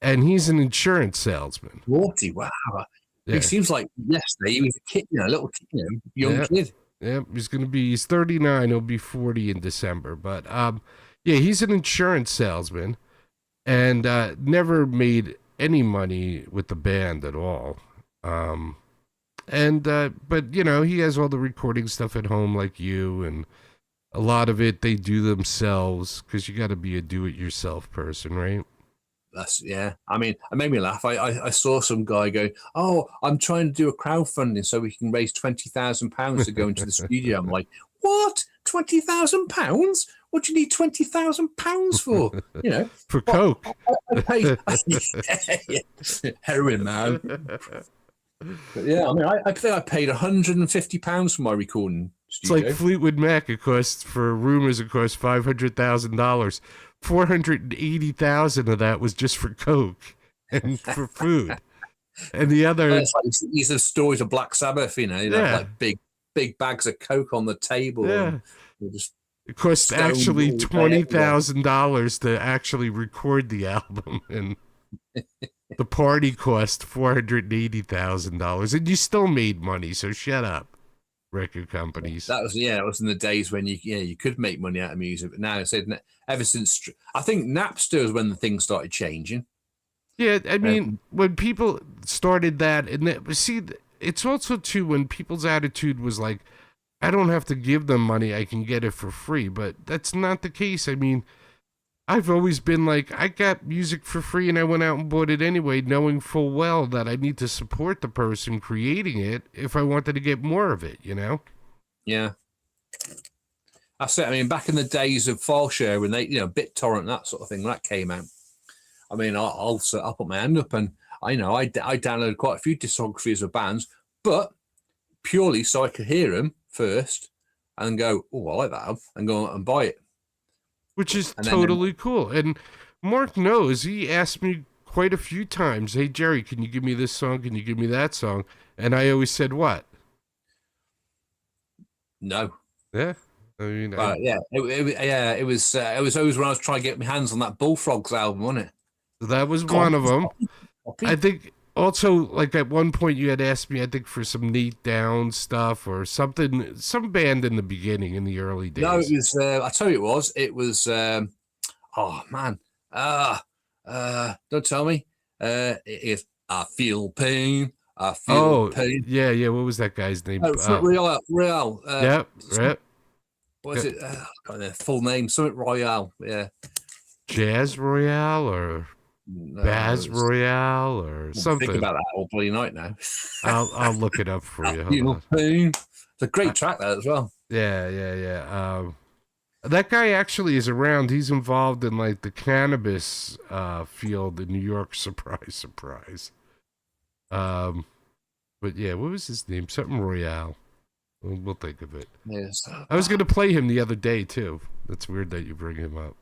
and he's an insurance salesman. 40, wow. Yeah. He seems like yesterday he was a kid, a little young kid. Yeah, he's 39. He'll be 40 in December, but yeah, he's an insurance salesman, and never made any money with the band at all. But he has all the recording stuff at home like you, and a lot of it they do themselves, because you got to be a do-it-yourself person, right? I mean, it made me laugh. I saw some guy going, "Oh, I'm trying to do a crowdfunding so we can raise £20,000 to go into the studio." I'm like, "What? £20,000? What do you need £20,000 for?" For coke. I paid heroin, man. But yeah, I mean, I think I paid £150 for my recording studio. It's like Fleetwood Mac. It costs, for rumors, it costs $500,000. 480,000 of that was just for coke and for food, and the other. It's like these are stories of Black Sabbath, like big bags of coke on the table. Yeah, it cost actually $20,000 to actually record the album, and the party cost $480,000, and you still made money. So shut up. record companies. That was it was in the days when you could make money out of music, but now I said ever since I think Napster is when the things started changing. Yeah, I mean, when people started that, and see, it's also too when people's attitude was like, I don't have to give them money, I can get it for free, but that's not the case. I mean, I've always been like, I got music for free and I went out and bought it anyway, knowing full well that I need to support the person creating it if I wanted to get more of it, you know? Yeah. That's it. I mean, back in the days of file share when they, BitTorrent, that sort of thing, when that came out. I mean, I'll put my hand up and I downloaded quite a few discographies of bands, but purely so I could hear them first and go, oh, I like that album, and go and buy it. Which is totally cool. And Mark knows, he asked me quite a few times, hey, Jerry, can you give me this song? Can you give me that song? And I always said, what? No. Yeah. I mean, it was always when I was trying to get my hands on that Bullfrogs album, wasn't it? That was one of them. I think also, like at one point you had asked me, I think for some Neat Down stuff or something, some band in the beginning in the early days. No, it was, I tell you it was, oh man. Don't tell me. It is I Feel Pain. I Feel Pain. Yeah. What was that guy's name? Royale. Yep. What is it? Got their full name. Summit Royale. Yeah. Jazz Royale or Baz Royale or something. Think about that all bloody night now. I'll look it up for you. It's a great track that as well. Yeah. That guy actually is around. He's involved in like the cannabis field in New York. Surprise. But yeah, what was his name? Something Royale. We'll think of it. Yes. I was going to play him the other day too. That's weird that you bring him up.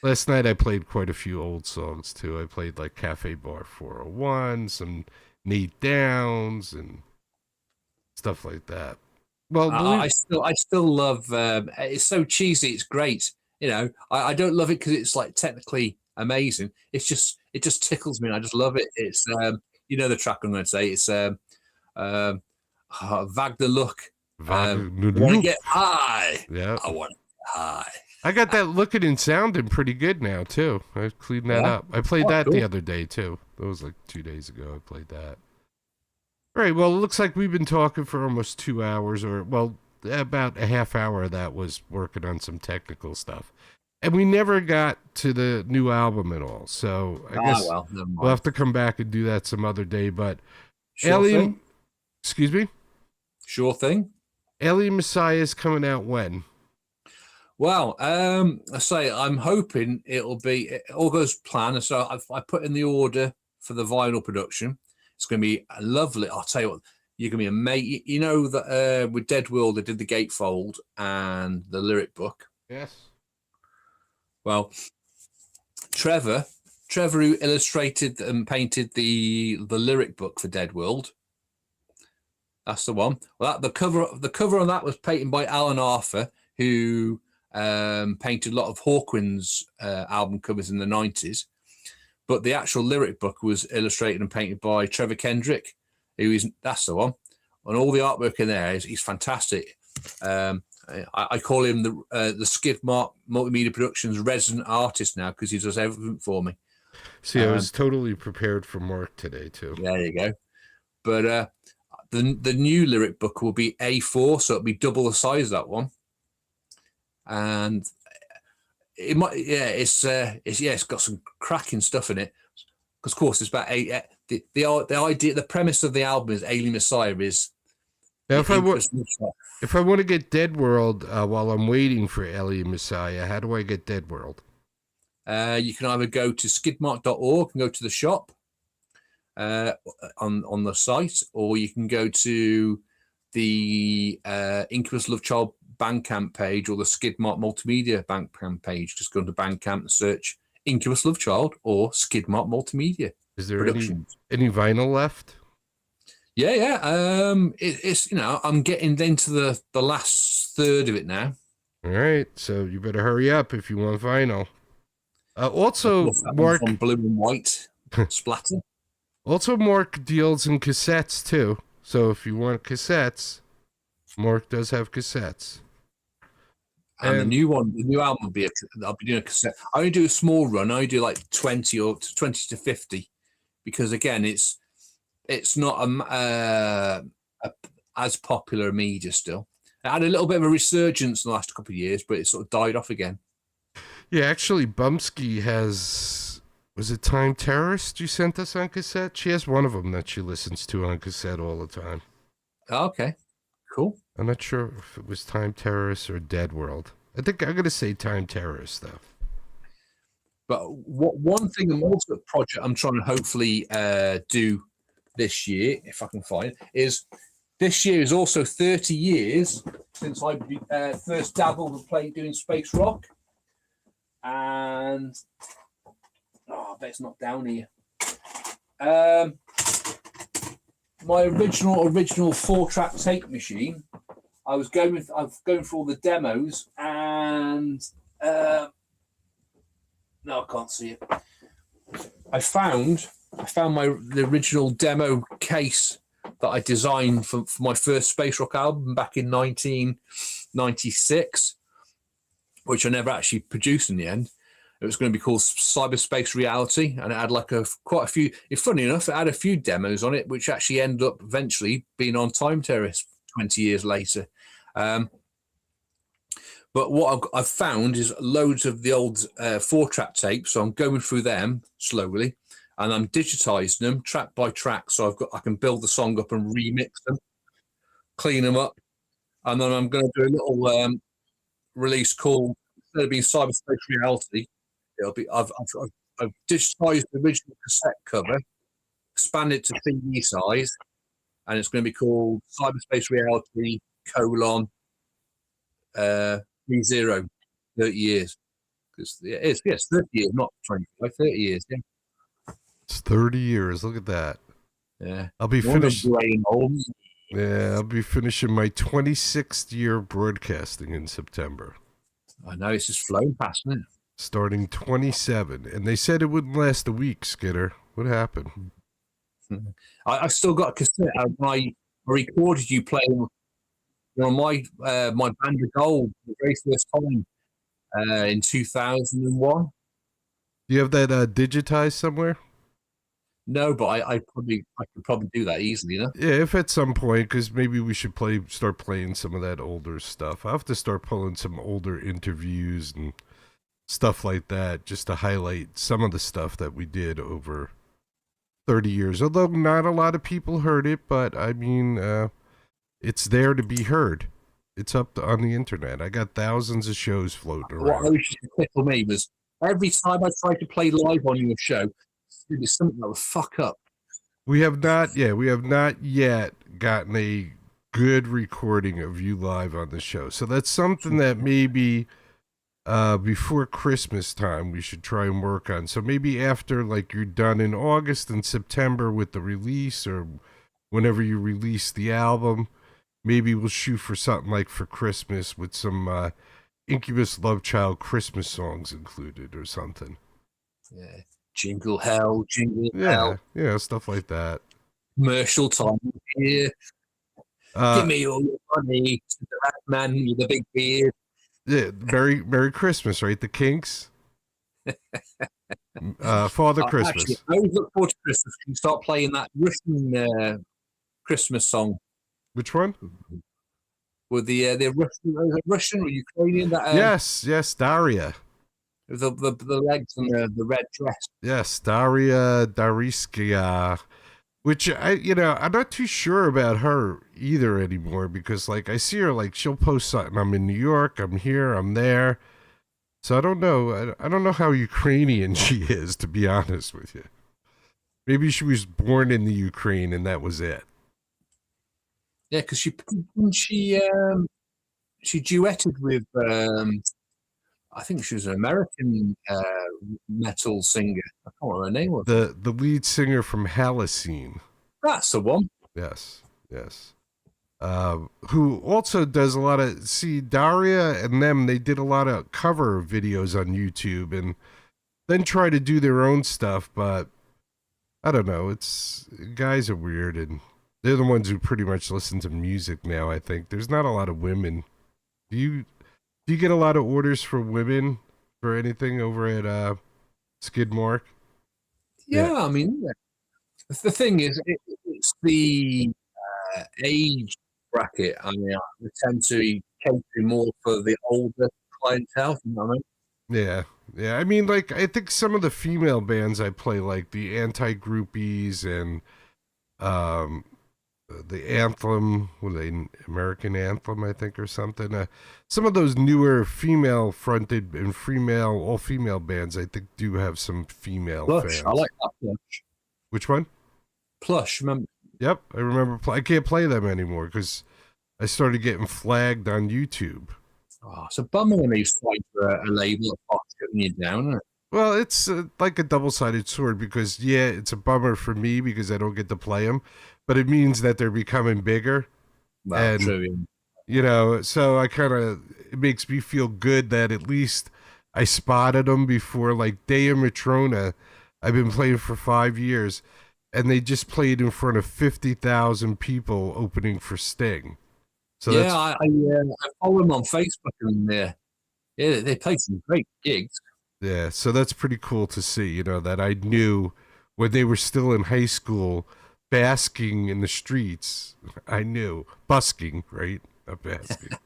Last night I played quite a few old songs too. I played like Cafe Bar 401, some Neat Downs, and stuff like that. Well, I still love. It's so cheesy. It's great. I don't love it because it's like technically amazing. It just tickles me, and I just love it. It's the track I'm going to say. It's Vag the Look. Want to get high? Yeah, I want to get high. I got that looking and sounding pretty good now too. I cleaned that up. I played that cool. The other day too. That was like 2 days ago. I played that. All right. Well, it looks like we've been talking for almost 2 hours, or well, about a half hour of that was working on some technical stuff, and we never got to the new album at all. So I guess we'll have to come back and do that some other day. But Alien, excuse me. Sure thing. Alien Messiah is coming out when? Well, I say I'm hoping it'll be it all goes plan. So I put in the order for the vinyl production. It's going to be lovely. I'll tell you what, you're going to be amazing. You know that with Dead World, they did the gatefold and the lyric book. Yes. Well, Trevor, who illustrated and painted the lyric book for Dead World. That's the one. Well, the cover on that was painted by Alan Arthur, who painted a lot of Hawkwind's album covers in the 90s. But the actual lyric book was illustrated and painted by Trevor Kendrick, that's the one. And all the artwork in there he's fantastic. I call him the Skidmark Multimedia Productions resident artist now because he does everything for me. See, I was totally prepared for Mark today too. There you go. But the new lyric book will be A4, so it'll be double the size of that one. And it might, it's got some cracking stuff in it. Because of course, it's about the idea, the premise of the album is Alien Messiah is. Now, if I want to get Dead World while I'm waiting for Alien Messiah, how do I get Dead World? You can either go to skidmark.org and go to the shop on the site, or you can go to the Incubus Love Child Bandcamp page or the Skidmark Multimedia Bandcamp page. Just go to Bandcamp and search Incubus Love Child or Skidmark Multimedia. Is there any vinyl left? Yeah. It's I'm getting into the last third of it now. All right, so you better hurry up if you want vinyl. Also, Mark on blue and white splatter. Also, Mark deals in cassettes too. So if you want cassettes, Mark does have cassettes. And the new album will be I'll be doing a cassette. I only do a small run. I only do like 20 to 50, because again, it's not as popular media still. It had a little bit of a resurgence in the last couple of years, but it sort of died off again. Yeah, actually, Bumpskey has, was it Time Terrorist you sent us on cassette? She has one of them that she listens to on cassette all the time. Okay, cool. I'm not sure if it was Time Terrorist or Dead World. I think I'm going to say Time Terrorist, though. But one thing, and also a project I'm trying to hopefully do this year, if I can find it, is this year is also 30 years since I first dabbled and played doing space rock. And I bet it's not down here. My original 4-track tape machine. I was going through all the demos, and no, I can't see it. I found the original demo case that I designed for my first space rock album back in 1996, which I never actually produced in the end. It was going to be called Cyberspace Reality, and it had quite a few. Funny enough, it had a few demos on it, which actually ended up eventually being on Time Terrace 20 years later. But what I've found is loads of the old 4-track tapes, so I'm going through them slowly, and I'm digitizing them track by track, so I can build the song up and remix them, clean them up, and then I'm going to do a little release called, instead of being Cyberspace Reality, it'll be I've digitized the original cassette cover, expanded it to CD size, and it's going to be called Cyberspace Reality : 30 years. Because it's 30 years, not 25, 30 years. Yeah. It's 30 years. Look at that. Yeah. I'll be finished. Yeah, I'll be finishing my 26th year broadcasting in September. I know, it's just flown past, isn't it? Starting 27. And they said it wouldn't last a week, Skidder. What happened? I've still got a cassette. I recorded you playing on my Band of Gold the very first time in 2001. Do you have that digitized somewhere? No, but I could probably do that easily, you know? Yeah, if at some point, because maybe we should start playing some of that older stuff. I'll have to start pulling some older interviews and stuff like that, just to highlight some of the stuff that we did over 30 years. Although not a lot of people heard it, but I mean, it's there to be heard. It's up on the internet. I got thousands of shows floating around. What used to tickle me was every time I tried to play live on your show, it was something that would fuck up. We have not yet gotten a good recording of you live on the show. So that's something that maybe before Christmas time we should try and work on. So maybe after, like, you're done in August and September with the release, or whenever you release the album, maybe we'll shoot for something like for Christmas with some Incubus Love Child Christmas songs included or something. Yeah. Jingle hell, jingle hell. Yeah, stuff like that. Commercial time here. Give me all your money to the rat man with the big beard. Yeah, Merry Christmas, right? The Kinks. Father Christmas. Actually, I always look forward to Christmas. Can you start playing that Russian Christmas song? Which one? With the Russian or Ukrainian? That, yes, Daria. The legs and the red dress. Yes, Daria Dariskaya, which I'm not too sure about her either anymore, because like I see her, like she'll post something. I'm in New York. I'm here. I'm there. So I don't know. I don't know how Ukrainian she is, to be honest with you. Maybe she was born in the Ukraine and that was it. Yeah, because she duetted with. I think she was an American metal singer. I can't remember her name. The lead singer from Halocene. That's the one. Yes. Who also does a lot of... See, Daria and them, they did a lot of cover videos on YouTube and then try to do their own stuff, but I don't know. Guys are weird, and They're the ones who pretty much listen to music now. I think there's not a lot of women. Do you get a lot of orders for women for anything over at Skidmark? Yeah. Yeah, I mean, the thing is, it's the age bracket. I mean, I tend to be catering more for the older clientele. You know what I mean? Yeah, yeah. I mean, like, I think some of the female bands I play, like the Anti Groupies and um, the Anthem, what are they, American Anthem, I think, or something. Some of those newer female fronted and all female bands, I think, do have some female Plush, fans. I like that Plush. Which one? Plush, remember? Yep, I remember. I can't play them anymore because I started getting flagged on YouTube. Oh, it's a bummer when they fight for a label that starts shutting you down. Isn't it? Well, it's like a double-sided sword because, yeah, it's a bummer for me because I don't get to play them, but it means that they're becoming bigger. Well, And, true. you know, so it makes me feel good that at least I spotted them before, like Dea Matrona. I've been playing for 5 years, and they just played in front of 50,000 people opening for Sting. So Yeah, I follow them on Facebook, and yeah, they play some great gigs. yeah, so that's pretty cool to see, you know, that I knew when they were still in high school, basking in the streets. I knew, busking, right? Not basking.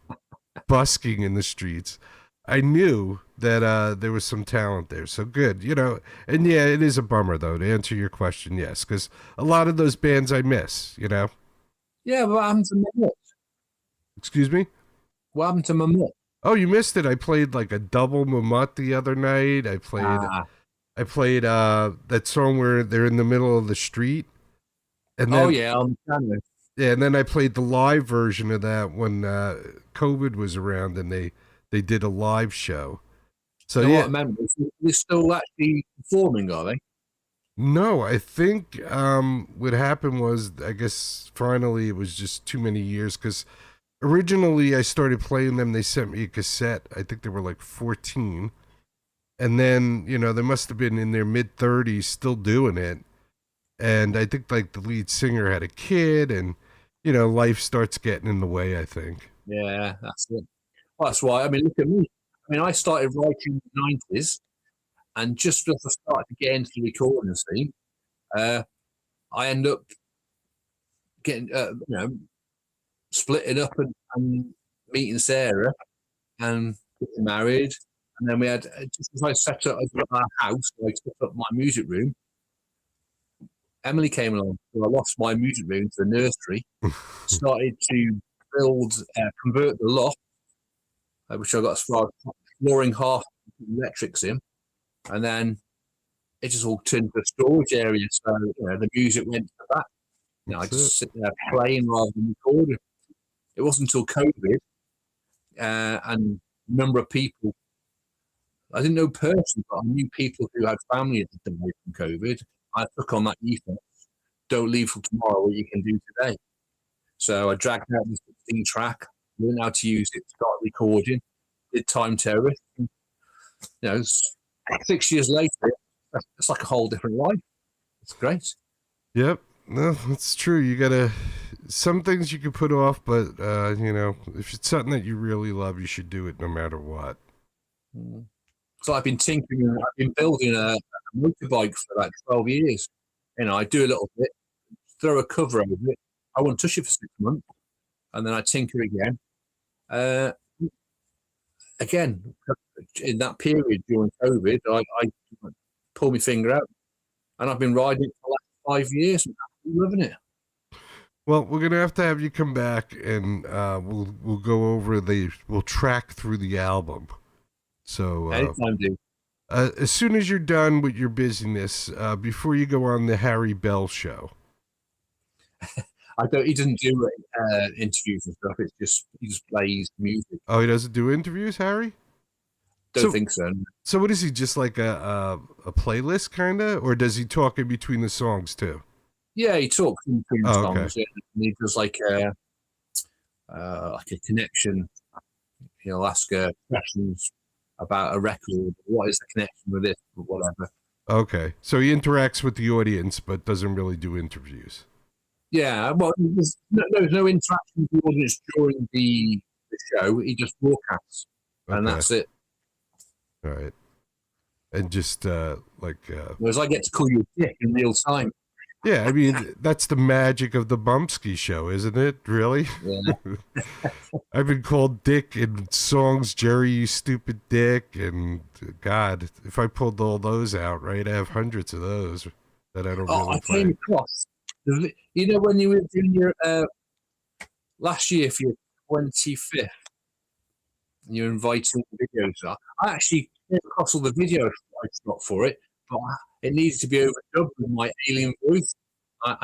Busking in the streets. I knew that there was some talent there. So good, you know. And yeah, it is a bummer, though, to answer your question, yes, because a lot of those bands I miss, you know. Yeah, what happened to Mammoth? Excuse me? What happened to Mammoth? Oh, you missed it. I played like a double Mamut the other night. I played that song where they're in the middle of the street. And then, yeah, on the piano. Yeah, and then I played the live version of that when COVID was around and they did a live show. So You know yeah, what, members, they're still actually performing, are they? no, I think what happened was I guess finally it was just too many years because originally I started playing them. They sent me a cassette. I think they were like 14, and then you know they must have been in their mid 30s still doing it. And I think like the lead singer had a kid, and you know life starts getting in the way. I think. Yeah, that's it. Well, that's why. I mean, look at me. I mean, I started writing in the 90s, and just as I started to get into the recording scene, I end up getting, splitting up and meeting Sarah and getting married. And then we had, just as I set up our house, I set up my music room. Emily came along, so I lost my music room to the nursery, started to convert the loft, which I got as far as flooring half electrics in, and then it just all turned to a storage area. So the music went to that. I just sit there playing rather than recording. It wasn't until COVID and a number of people I didn't know personally, but I knew people who had family that died from COVID. I took on that ethos. Don't leave for tomorrow what you can do today. So I dragged out this 16 track, learned how to use it, started recording, did Time Terrorist. 6 years later, it's like a whole different life. It's great. Yep. No, that's true. You gotta. Some things you can put off, but if it's something that you really love, you should do it no matter what. So I've been tinkering. I've been building a motorbike for about 12 years. I do a little bit, throw a cover over it. I won't touch it for 6 months, and then I tinker again. Again, in that period during COVID, I pulled my finger out, and I've been riding it for the last 5 years. I'm loving it. Well, we're gonna have you come back, and we'll go over we'll track through the album. So anytime, dude. As soon as you're done with your busyness, before you go on the Harry Bell show. He doesn't do interviews and stuff. It's just he just plays music. Oh, he doesn't do interviews, Harry? Don't think so. So what is he, just like a playlist kind of, or does he talk in between the songs too? Yeah, he talks in between the songs. Okay. And he does like a connection. He'll ask questions about a record. What is the connection with this, or whatever. Okay, so he interacts with the audience, but doesn't really do interviews. Yeah, well, there's no interaction with the audience during the show. He just broadcasts, and Okay. that's it. All right. And just Whereas I get to call you a dick in real time. yeah, I mean, that's the magic of the Bumpskey Show, isn't it? Really? Yeah. I've been called Dick in songs, Jerry, you stupid dick, and God, if I pulled all those out, right, I have hundreds of those that I don't really I play. came across, you know, when you were doing your last year for your 25th, and you're inviting videos. I actually came across all the videos I shot for it, but it needs to be overdubbed with my alien voice. So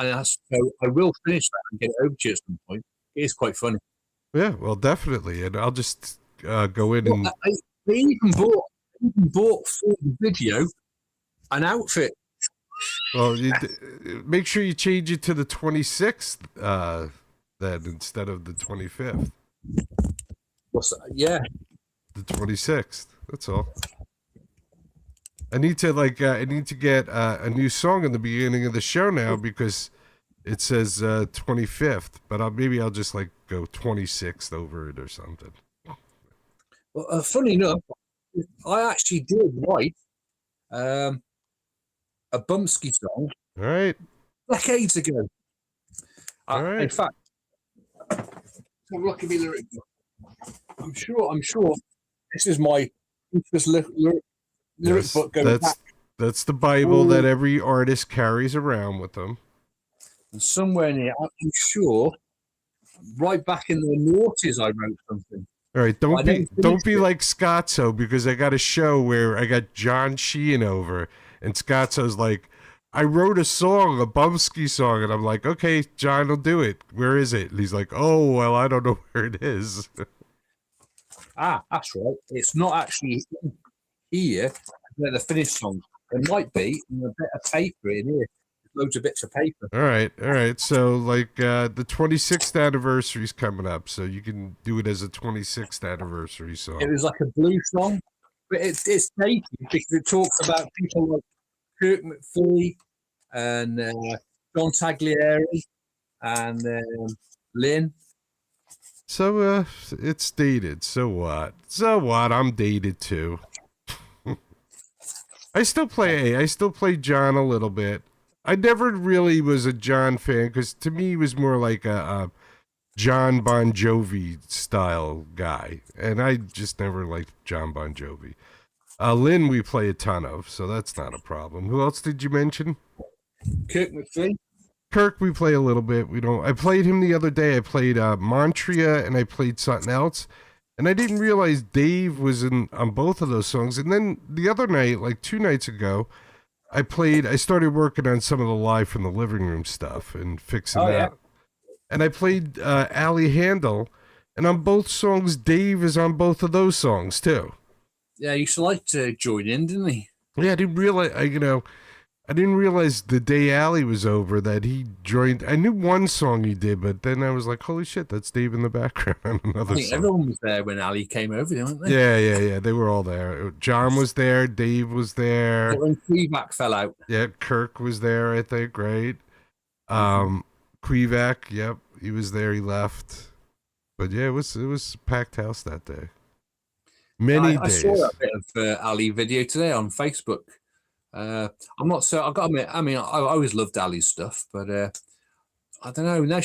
I will finish that and get it over to you at some point. It is quite funny. Yeah, well, definitely, and I'll just go in and. They even bought for the video an outfit. Well, make sure you change it to the 26th then instead of the 25th. Yeah. The 26th. That's all. I need to get a new song in the beginning of the show now because it says 25th, but maybe I'll just like go 26th over it or something. Well, funny enough, I actually did write a Bumpskey song. All right. Decades ago. All right. In fact, look at me lyric book. I'm sure this is my lyric book going back. That's the Bible that every artist carries around with them. And somewhere near, I'm sure, right back in the noughties, I wrote something. All right, don't be like Scotzo, because I got a show where I got John Sheehan over, and Scotzo's like, I wrote a song, a Bumpskey song, and I'm like, okay, John will do it. Where is it? And he's like, oh, well, I don't know where it is. That's right. It's not actually here where the finished song. It might be in a bit of paper in here. Loads of bits of paper. All right. So, like, the 26th anniversary is coming up, so you can do it as a 26th anniversary song. It was like a blue song, but it's dated because it talks about people like Kurt McPhee and John Taglieri and Lynn. So, it's dated. So what? I'm dated too. I still play John a little bit. I never really was a John fan because to me he was more like a John Bon Jovi style guy, and I just never liked John Bon Jovi. Lynn we play a ton of, so that's not a problem. Who else did you mention? Kirk McPhee. Kirk we play a little bit. I played him the other day. I played Montria and I played something else. And I didn't realize Dave was on both of those songs. And then the other night, like 2 nights ago, I started working on some of the live from the living room stuff and fixing that. Yeah. And I played Ali Handel. And on both songs, Dave is on both of those songs too. Yeah, he used to like to join in, didn't he? Yeah, I didn't realize, I didn't realize the day Ali was over that he joined. I knew one song he did, but then I was like, holy shit, that's Dave in the background on another song. Everyone was there when Ali came over, weren't they? Yeah. They were all there. John was there. Dave was there. When Quebec fell out. Yeah, Kirk was there, I think, right? Quebec, yep, he was there. He left. But yeah, it was a packed house that day. Many days. I saw a bit of Ali video today on Facebook. I'm not so. I've got to admit. I mean, I always loved Ali's stuff, but I don't know. Now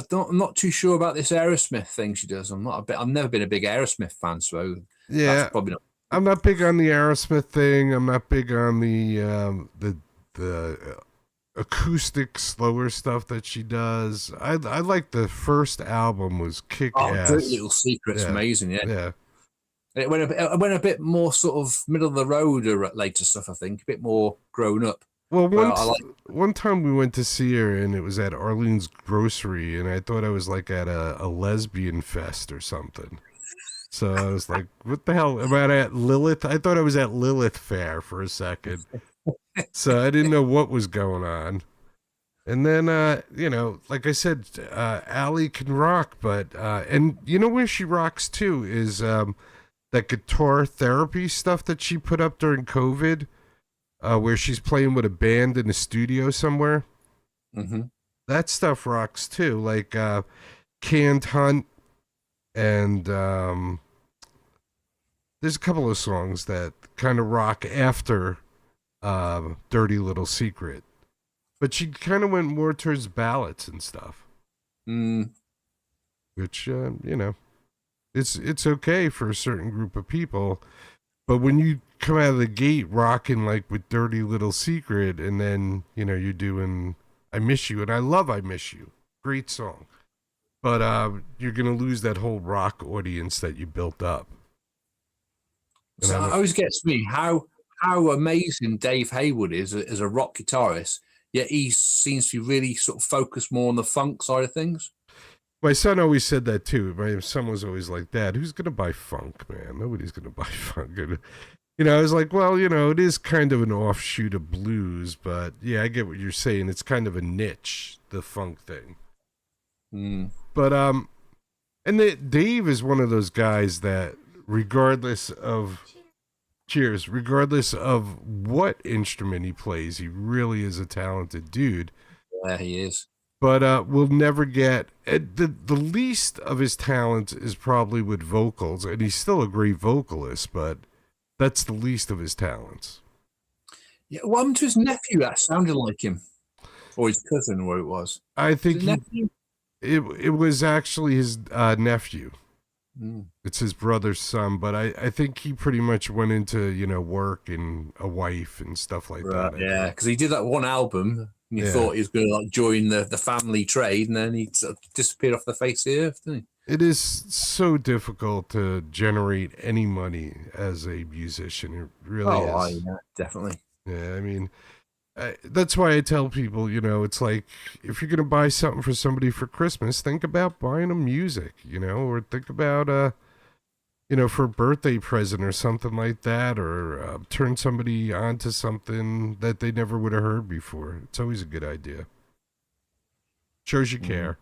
I'm not too sure about this Aerosmith thing she does. I've never been a big Aerosmith fan, so yeah, that's probably not. I'm not big on the Aerosmith thing. I'm not big on the acoustic, slower stuff that she does. I like the first album was kick ass. Dirty Little Secret's amazing. Yeah. It went a bit more sort of middle of the road or later stuff, I think. A bit more grown up. Well, one time we went to see her, and it was at Arlene's Grocery, and I thought I was like at a lesbian fest or something. So I was like, what the hell? Am I at Lilith? I thought I was at Lilith Fair for a second. So I didn't know what was going on. And then, like I said, Ali can rock, but, and you know where she rocks too is, that guitar therapy stuff that she put up during COVID, where she's playing with a band in a studio somewhere. Mm-hmm. that stuff rocks too. Like Canned Hunt, and there's a couple of songs that kind of rock after Dirty Little Secret. But she kind of went more towards ballads and stuff. Which, it's okay for a certain group of people. But when you come out of the gate rocking like with Dirty Little Secret, and then, you're doing I Miss You, and I love I Miss You. Great song. But you're going to lose that whole rock audience that you built up. And So it always gets me how amazing Dave Haywood is as a rock guitarist, yet he seems to be really sort of focused more on the funk side of things. My son always said that too. My son was always like, Dad, who's going to buy funk, man? Nobody's going to buy funk. And, I was like, well, it is kind of an offshoot of blues, but yeah, I get what you're saying. It's kind of a niche, the funk thing. But, and Dave is one of those guys that regardless of what instrument he plays, he really is a talented dude. Yeah, he is. But we'll never get the least of his talent is probably with vocals, and he's still a great vocalist, but that's the least of his talents. Yeah, what happened to his nephew that sounded like him, or his cousin, or it was? I think it was actually his nephew. It's his brother's son, but I think he pretty much went into work and a wife and stuff like that. Yeah, because he did that one album. And you thought he was going to like join the family trade, and then he sort of disappeared off the face of the earth, didn't he? It is so difficult to generate any money as a musician. It really is. Yeah, definitely. Yeah, I mean, that's why I tell people, it's like if you're going to buy something for somebody for Christmas, think about buying them music, or think about for a birthday present or something like that, or turn somebody on to something that they never would have heard before. It's always a good idea. Shows you care.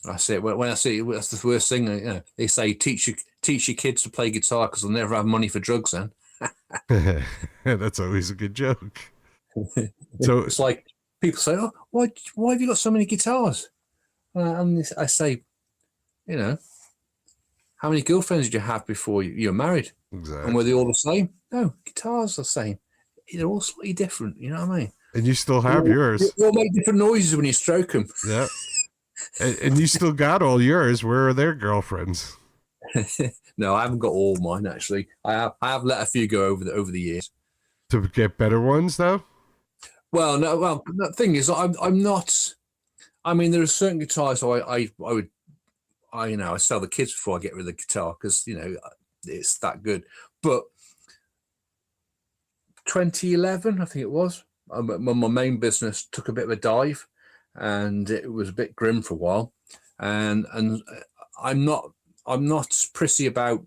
I see it. When I see it, that's the worst thing. They say teach your kids to play guitar because they'll never have money for drugs then. That's always a good joke. So it's like people say, "Oh, why have you got so many guitars?" And I say, how many girlfriends did you have before you're married? Exactly. And were they all the same? No, guitars are the same. They're all slightly different. You know what I mean? And you still have yours. They all make different noises when you stroke them. Yeah. And you still got all yours. Where are their girlfriends? No, I haven't got all mine actually. I have let a few go over the years. To get better ones, though. Well, no. Well, the thing is, I'm not. I mean, there are certain guitars I would. I sell the kids before I get rid of the guitar because it's that good. But 2011, I think it was, my main business took a bit of a dive, and it was a bit grim for a while. And I'm not prissy about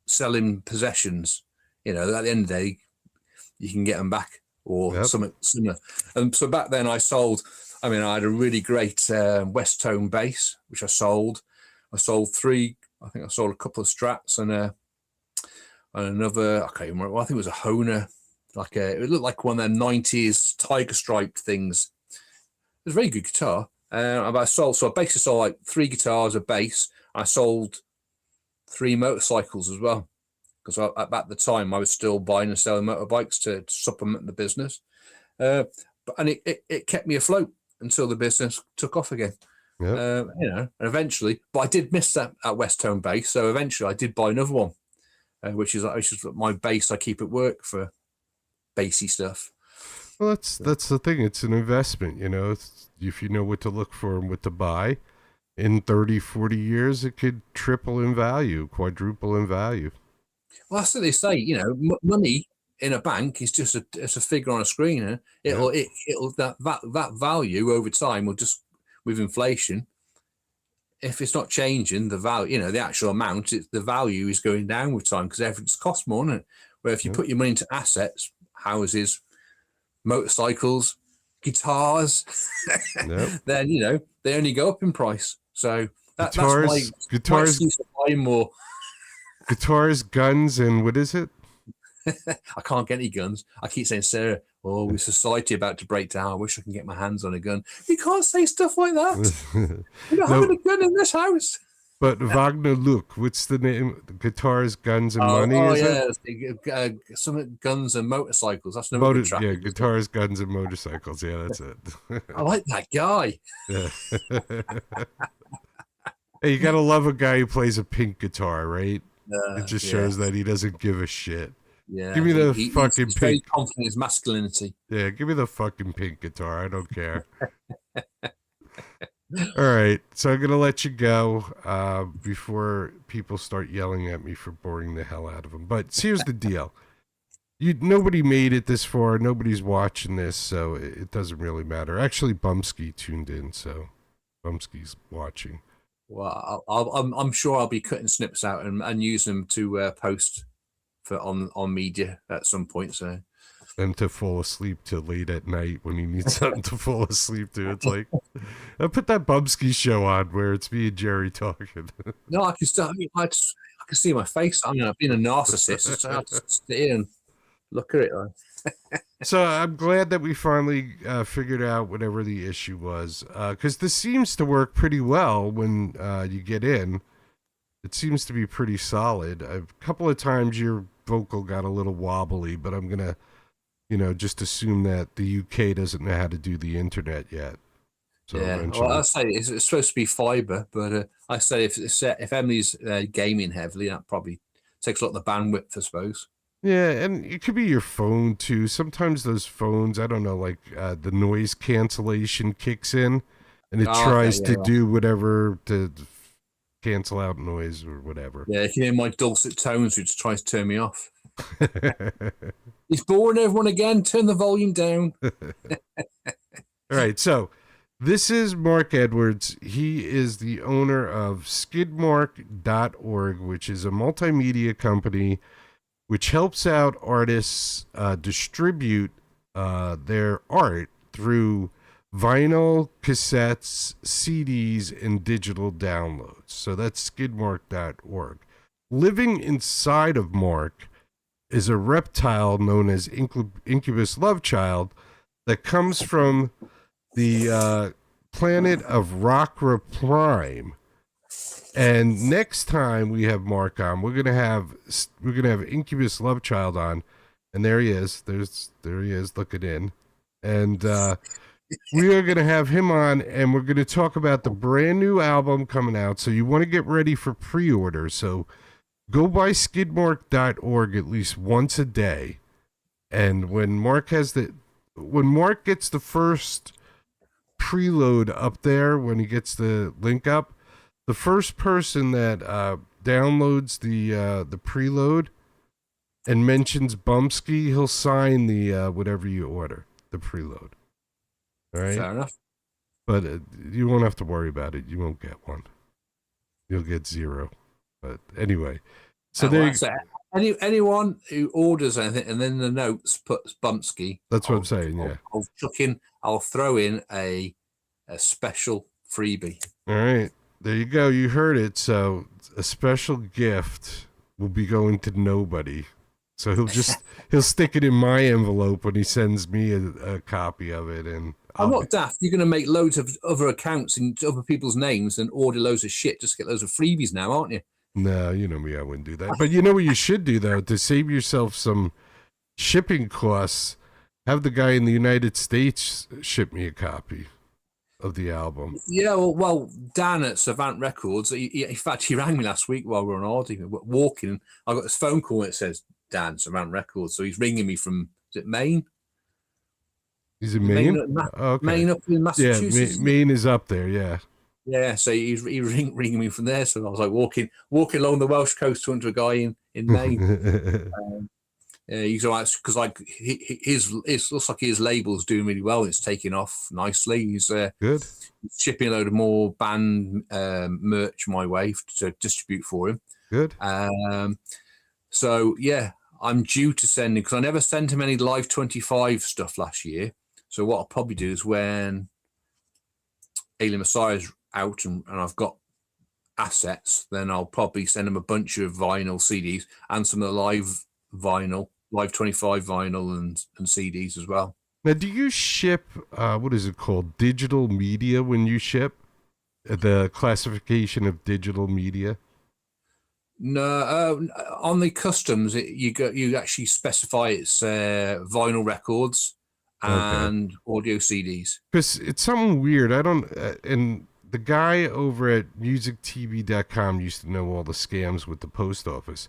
selling possessions. At the end of the day, you can get them back or something similar. And so back then, I sold. I had a really great West Tone bass, which I sold. I sold 3. I think I sold a couple of Strats and another. I can't even remember. I think it was a Honer. It looked like one of their 90s tiger stripe things. It was a very good guitar. I basically sold like 3 guitars, a bass. I sold 3 motorcycles as well, because at the time I was still buying and selling motorbikes to supplement the business. And it kept me afloat until the business took off again. Yep. And eventually, but I did miss that at West Tone bass. So eventually I did buy another one, which is my bass. I keep at work for bassy stuff. Well, that's the thing. It's an investment, if you know what to look for and what to buy. In 30, 40 years, it could triple in value, quadruple in value. Well, that's what they say. Money in a bank is just it's a figure on a screen. And it'll that value over time will just, with inflation, if it's not changing the value, the actual amount, the value is going down with time because everything's cost more, isn't it? Where if you put your money into assets, houses, motorcycles, guitars, then they only go up in price. So that's my excuse to buy more. Guitars, guns, and what is it? I can't get any guns. I keep saying, Sarah, Oh, with society about to break down, I wish I can get my hands on a gun. You can't say stuff like that. We're not having a gun in this house. But Wagner, look, what's the name? Guitars, Guns, and Money, Oh is yeah, it? some guns and motorcycles. That's another good track. Yeah, Guitars, Guns, and Motorcycles. Yeah, that's it. I like that guy. Yeah. Hey, you gotta love a guy who plays a pink guitar, right? It just shows that he doesn't give a shit. Yeah, Give me the fucking he's pink. very confident in his masculinity. Yeah, give me the fucking pink guitar. I don't care. All right, so I'm gonna let you go before people start yelling at me for boring the hell out of them. But here's the deal: nobody made it this far. Nobody's watching this, so it doesn't really matter. Actually, Bumpskey tuned in, so Bumpskey's watching. Well, I'm sure I'll be cutting snips out and use them to post for on media at some point. So, and to fall asleep till late at night when he needs something to fall asleep to. It's like, I put that Bumpskey Show on where it's me and Jerry talking. No, I can see my face. I mean, I've been a narcissist, so I have to sit here and look at it. So I'm glad that we finally figured out whatever the issue was, because this seems to work pretty well when you get in. It seems to be pretty solid. A couple of times your vocal got a little wobbly, but I'm gonna, just assume that the UK doesn't know how to do the internet yet. So yeah, eventually... well, I say it's supposed to be fiber, but I say if Emily's gaming heavily, that probably takes a lot of the bandwidth, I suppose. Yeah, and it could be your phone too. Sometimes those phones, I don't know, like the noise cancellation kicks in, and it tries to do whatever to cancel out noise or whatever. Yeah, you can hear my dulcet tones, which tries to turn me off. He's boring everyone again. Turn the volume down. All right, so this is Mark Edwards. He is the owner of skidmark.org, which is a multimedia company which helps out artists distribute their art through vinyl, cassettes, CDs, and digital downloads. So that's skidmark.org. Living inside of Mark is a reptile known as Incubus Love Child that comes from the planet of Rockra Prime. And next time we have Mark on, we're gonna have Incubus Love Child on, and there he is. There he is looking in, and we are gonna have him on, and we're gonna talk about the brand new album coming out. So you want to get ready for pre-order. So go by skidmark.org at least once a day, and when Mark gets the first preload up there, when he gets the link up, the first person that downloads the preload and mentions Bumpskey, he'll sign the whatever you order, the preload. All right? Fair enough. But you won't have to worry about it. You won't get one. You'll get 0. But anyway, so anyone who orders anything and then the notes puts Bumpskey. That's what I'm saying. Yeah, I'll throw in a special freebie. All right. There you go. You heard it. So a special gift will be going to nobody. So he'll stick it in my envelope when he sends me a copy of it. And I'm not daft. You're going to make loads of other accounts in other people's names and order loads of shit just to get loads of freebies now, aren't you? No, you know me. I wouldn't do that. But you know what you should do, though, to save yourself some shipping costs, have the guy in the United States ship me a copy of the album. Yeah, well, Dan at Savant Records, in fact, he rang me last week while we were on Audi, walking. I got this phone call and it says Dan, Savant Records. So he's ringing me from, is it Maine? He's in Maine? Okay. Maine up in Massachusetts. Yeah, Maine is up there, yeah. Yeah, so he ringing me from there. So I was like walking along the Welsh coast talking to a guy in Maine. He's all right because like his looks like his label's doing really well. It's taking off nicely. He's good. Shipping a load of more band merch my way to distribute for him. Good. So yeah, I'm due to send him because I never sent him any Live 25 stuff last year. So what I'll probably do is when Alien Messiah's out and I've got assets, then I'll probably send him a bunch of vinyl CDs and some of the live Live 25 vinyl and CDs as well. Now, do you ship, what is it called, digital media when you ship? The classification of digital media? No, on the customs, you actually specify it's vinyl records and audio CDs. Because it's something weird. I don't, and the guy over at musictv.com used to know all the scams with the post office.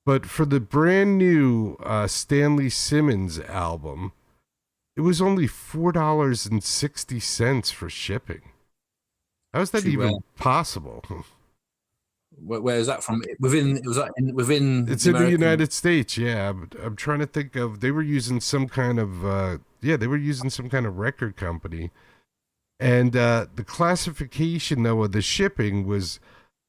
But for the brand new Stanley Simmons album, it was only $4.60 for shipping. How is that even possible? Where is that from? Within it was within. It's in the United States. Yeah, I'm trying to think of. They were using some kind of record company, and the classification though of the shipping was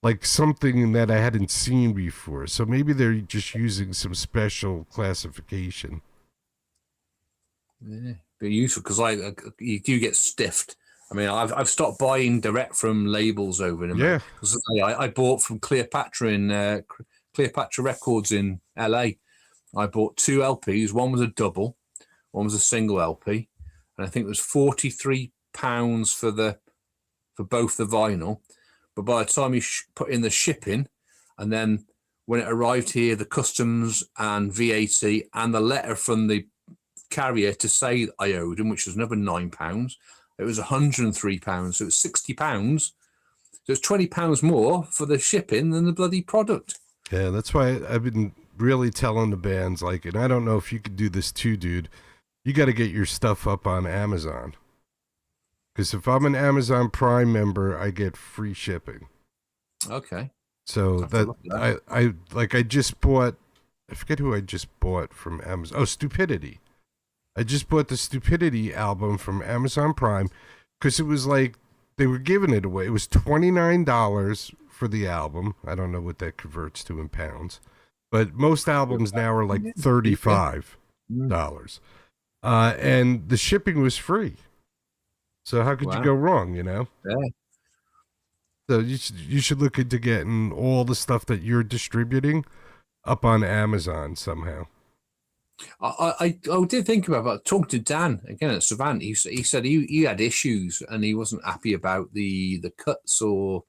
like something that I hadn't seen before. So maybe they're just using some special classification. Yeah, be useful because you do get stiffed. I mean, I've stopped buying direct from labels over in America. Yeah, I bought from Cleopatra in Cleopatra Records in LA. I bought 2 LPs. One was a double, one was a single LP, and I think it was £43 for both the vinyl. But by the time you put in the shipping, and then when it arrived here, the customs and VAT and the letter from the carrier to say I owed him, which was another £9. It was £103, so it was £60. So it's £20 more for the shipping than the bloody product. Yeah, that's why I've been really telling the bands, like, and I don't know if you could do this too, dude. You got to get your stuff up on Amazon. Because if I'm an Amazon Prime member, I get free shipping. Okay. So I just bought, I forget who I just bought from Amazon. Oh, Stupidity. I just bought the Stupidity album from Amazon Prime because it was like they were giving it away. It was $29 for the album. I don't know what that converts to in pounds, but most albums now are like $35. And the shipping was free. So how could you go wrong, you know? Yeah. So you should look into getting all the stuff that you're distributing up on Amazon somehow. I did think about talking to Dan again at Savant. He said he had issues and he wasn't happy about the cuts or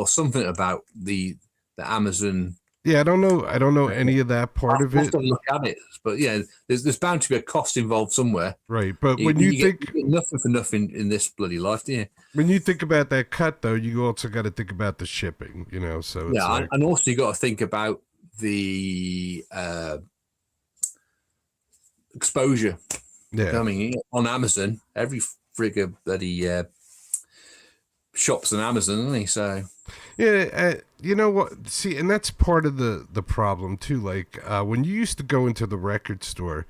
something about the Amazon. Yeah, I don't know any of that part of it. I'll have to look at it, but yeah, there's bound to be a cost involved somewhere. Right, but when you think get nothing for nothing in this bloody life, do you? When you think about that cut, though, you also got to think about the shipping. You know, so it's yeah, and also you got to think about the exposure. Yeah, I mean, on Amazon, every frigga bloody shop's on Amazon, isn't he? So yeah, you know what? See, and that's part of the problem too. Like when you used to go into the record store,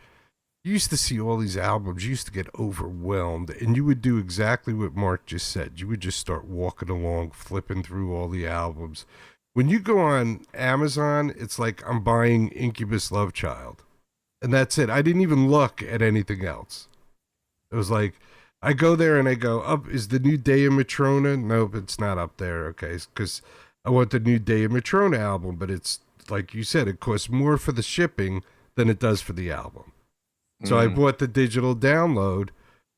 you used to see all these albums. You used to get overwhelmed, and you would do exactly what Mark just said. You would just start walking along, flipping through all the albums. When you go on Amazon, it's like I'm buying Incubus Love Child. And that's it. I didn't even look at anything else. It was like, I go there and I go, up is the new Day of Matrona? Nope, it's not up there. Okay, because I want the new Day of Matrona album, but it's, like you said, it costs more for the shipping than it does for the album. So I bought the digital download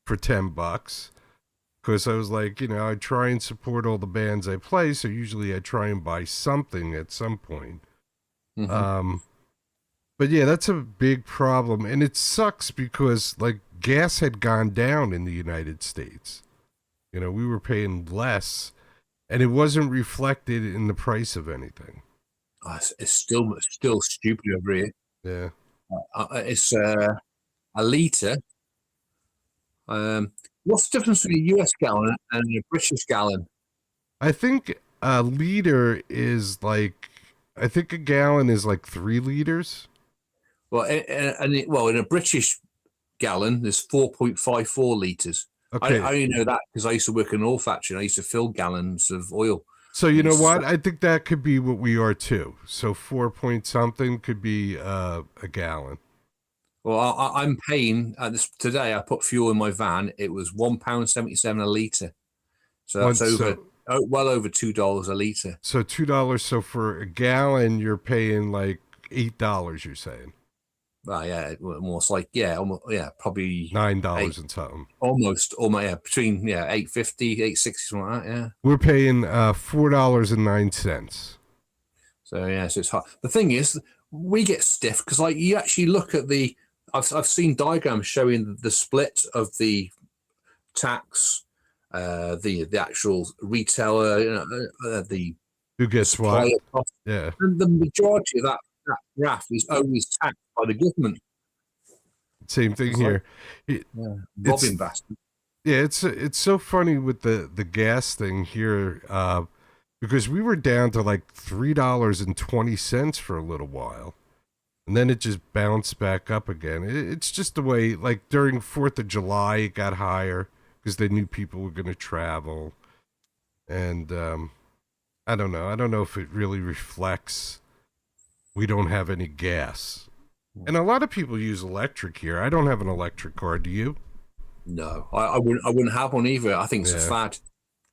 for $10 because I was like, you know, I try and support all the bands I play, so usually I try and buy something at some point. But yeah, that's a big problem. And it sucks because like gas had gone down in the United States. You know, we were paying less and it wasn't reflected in the price of anything. It's still stupid over here. Yeah. It's a litre. What's the difference between a US gallon and a British gallon? I think a liter is like, I think a gallon is like 3 liters. Well, in a British gallon, there's 4.54 litres. Okay. I only know that because I used to work in an oil factory and I used to fill gallons of oil. So you know what? I think that could be what we are too. So 4 point something could be a gallon. Well, I'm paying today. I put fuel in my van. It was £1.77 a litre. So that's well over $2 a litre. So $2. So for a gallon, you're paying like $8. You're saying. Well, yeah, almost like probably $9 and something. Almost, yeah, between 8.50, 8.60, something like that. Yeah. We're paying $4.09. So yeah, so it's hard. The thing is, we get stiff because like you actually look at the. I've seen diagrams showing the split of the tax, the actual retailer, the Who gets what? cost. Yeah. And the majority of that graph is always taxed by the government. Same thing It's here. Robbing bastard. Yeah, it's so funny with the gas thing here, because we were down to like $3.20 for a little while, and then it just bounced back up again. It's just the way, like during 4th of July, it got higher because they knew people were going to travel, and I don't know. I don't know if it really reflects we don't have any gas. And a lot of people use electric here. I don't have an electric car. Do you? No, I wouldn't have one either. I think it's a fad.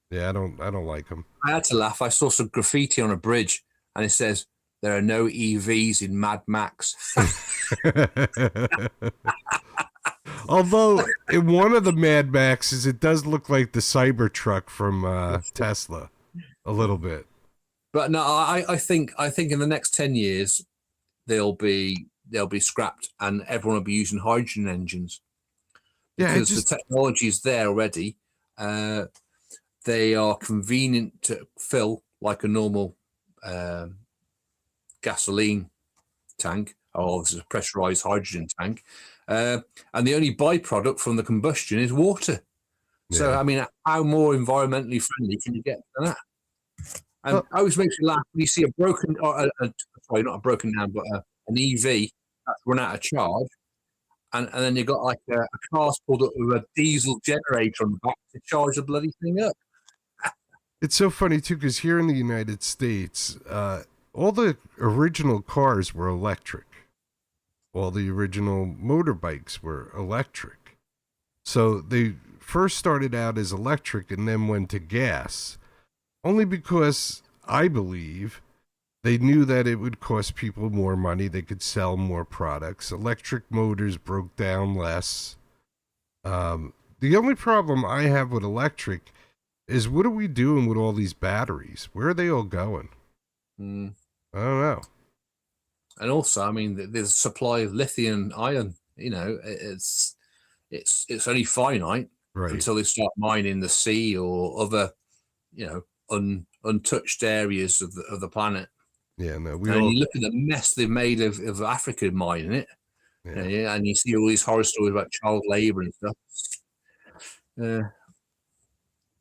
Yeah, I don't like them. I had to laugh. I saw some graffiti on a bridge, and it says, "There are no EVs in Mad Max." Although in one of the Mad Maxes, it does look like the Cybertruck from Tesla, a little bit. But no, I think in the next 10 years they'll be scrapped, and everyone will be using hydrogen engines. Yeah, because the technology is there already. They are convenient to fill like a normal gasoline tank, or this is a pressurized hydrogen tank, and the only byproduct from the combustion is water. Yeah. So I mean, how more environmentally friendly can you get than that? And it always makes me laugh when you see a broken, sorry, not a broken down, but an EV that's run out of charge. And then you've got like a car pulled up with a diesel generator on the back to charge the bloody thing up. It's so funny, too, because here in the United States, all the original cars were electric. All the original motorbikes were electric. So they first started out as electric and then went to gas. Only because, I believe, they knew that it would cost people more money. They could sell more products. Electric motors broke down less. The only problem I have with electric is, what are we doing with all these batteries? Where are they all going? I don't know. And also, I mean, the supply of lithium ion, it's only finite, right, until they start mining the sea or other, untouched areas of the planet. Yeah, no. You look at the mess they've made of Africa mining it, and you see all these horror stories about child labor and stuff.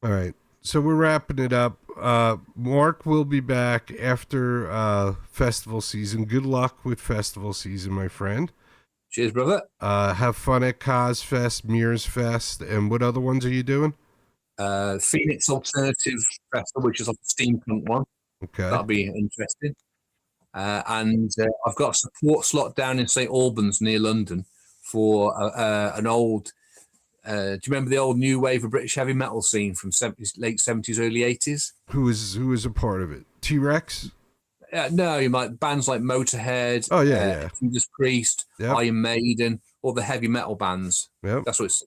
All right, so we're wrapping it up. Mark will be back after festival season. Good luck with festival season, my friend. Cheers, brother. Have fun at Cosfest, Mears Fest, and what other ones are you doing? Phoenix Alternative Festival, which is like a steampunk one. Okay, that'll be interesting. And I've got a support slot down in St Albans near London for an old. Do you remember the old new wave of British heavy metal scene from late 70s, early 80s? Who is a part of it? T-Rex? No, you might bands like Motorhead. Oh yeah. Judas Priest, Iron Maiden, all the heavy metal bands. Yeah, that's what it's.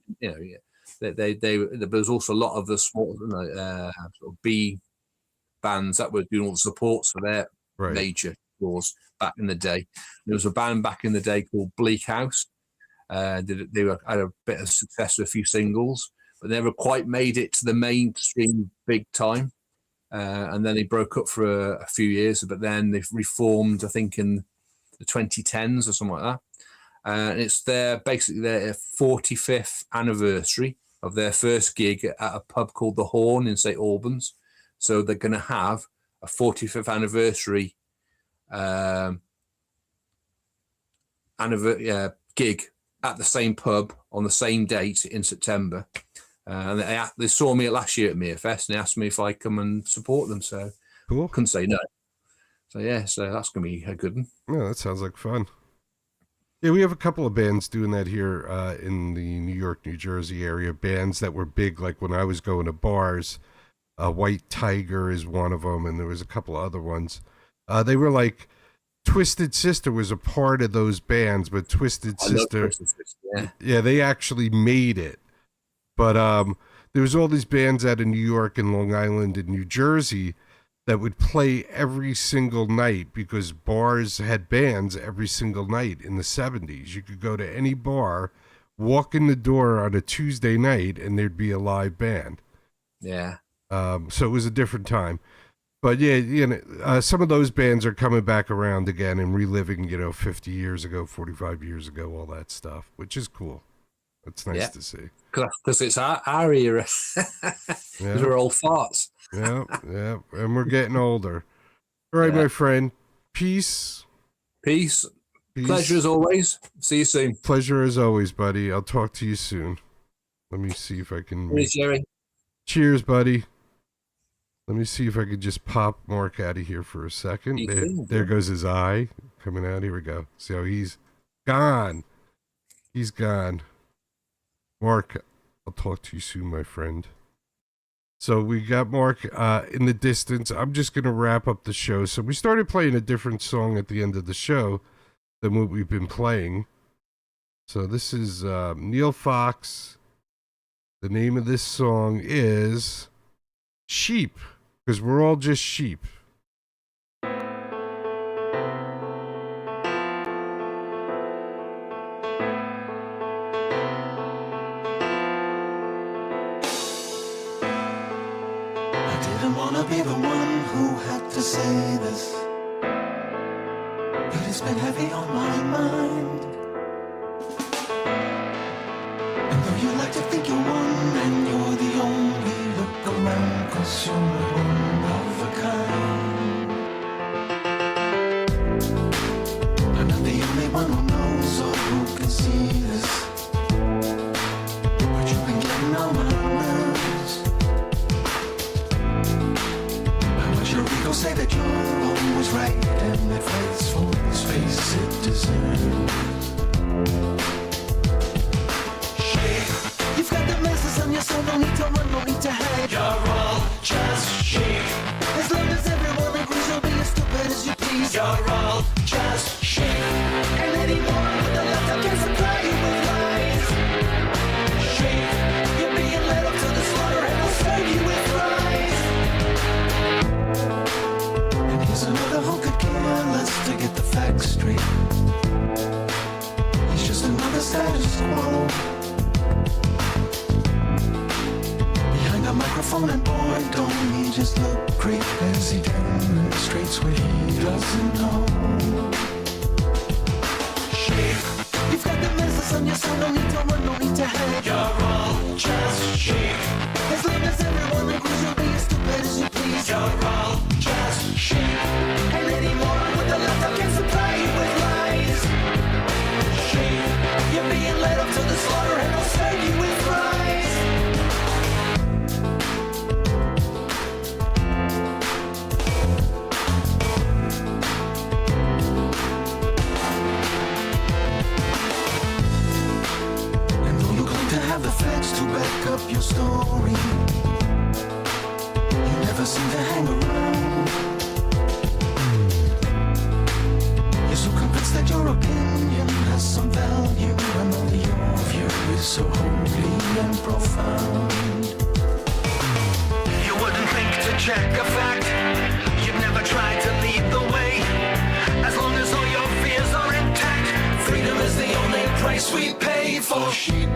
There's also a lot of the small sort of B bands that were doing all the supports for their major tours back in the day. There was a band back in the day called Bleak House. They had a bit of success with a few singles, but never quite made it to the mainstream big time. And then they broke up for a few years, but then they've reformed, I think, in the 2010s or something like that. And it's basically their 45th anniversary of their first gig at a pub called The Horn in St Albans. So they're going to have a 45th anniversary gig at the same pub on the same date in September. And they saw me last year at Mearfest and they asked me if I come and support them. So cool. Couldn't say no. So so that's going to be a good one. Yeah, that sounds like fun. Yeah, we have a couple of bands doing that here in the New York, New Jersey area. Bands that were big, like when I was going to bars. White Tiger is one of them, and there was a couple of other ones. They were like Twisted Sister was a part of those bands, but Twisted I love Sister, Twisted Sister, yeah, they actually made it. But there was all these bands out of New York and Long Island and New Jersey that would play every single night because bars had bands every single night in the 70s. You could go to any bar, walk in the door on a Tuesday night, and there'd be a live band. Yeah. So it was a different time. But yeah, some of those bands are coming back around again and reliving, 50 years ago, 45 years ago, all that stuff, which is cool. It's nice to see. Because it's our era. Yeah. We're old farts. Yeah. And we're getting older. All right, my friend. Peace. Peace. Pleasure as always. See you soon. Pleasure as always, buddy. I'll talk to you soon. Let me see if I can... Cheers, Jerry. Cheers, buddy. Let me see if I could just pop Mark out of here for a second. There goes his eye coming out. Here we go. See how he's gone. He's gone. Mark, I'll talk to you soon, my friend. So we got Mark in the distance. I'm just going to wrap up the show. So we started playing a different song at the end of the show than what we've been playing. So this is Neil Fox. The name of this song is Sheep, because we're all just sheep. Be the one who had to say this, but it's been heavy on my mind. And though you like to think you're one and you're the only, look around, 'cause you're one of a kind. I'm not the only one who knows or who can see this, but you've been getting on my nerves. Your ego say that you're always right, and it fights for the space it deserves. Sheep. You've got the masses on your soul, no need to run, no need to hide. You're all just sheep. As long as everyone agrees, you'll be as stupid as you please. You're all just sheep. And anyone with a laptop can supply you with lies. Sheep. You're being led up to the slaughter, and I'll serve you with fries. Here's another who could care less to get the facts straight. He's just another status quo. Behind a microphone, and boy, don't he just look great as he demonstrates what he doesn't know. Sheep. You've got the masses on your soul, no need to run, no need to hide. You're all just sheep. As long as everyone agrees, you'll be as stupid as you please. You're all just sheep. And anyone with a laptop can supply you with lies. Sheep. You're being led up to the slaughter, and I'll serve you with fries. And though you claim to have the facts to back up your story, you never seem to hang around. You're so convinced that your opinion has some value, and only your view is so holy and profound. You wouldn't think to check a fact. You've never tried to lead the way. As long as all your fears are intact, freedom is the only price we pay for sheep.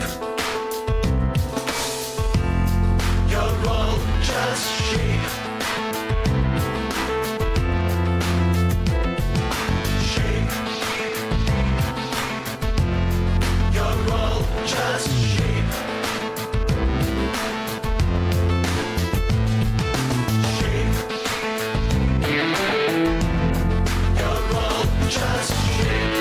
You're all just sheep. Sheep. You're all just sheep. Sheep. You're all just sheep.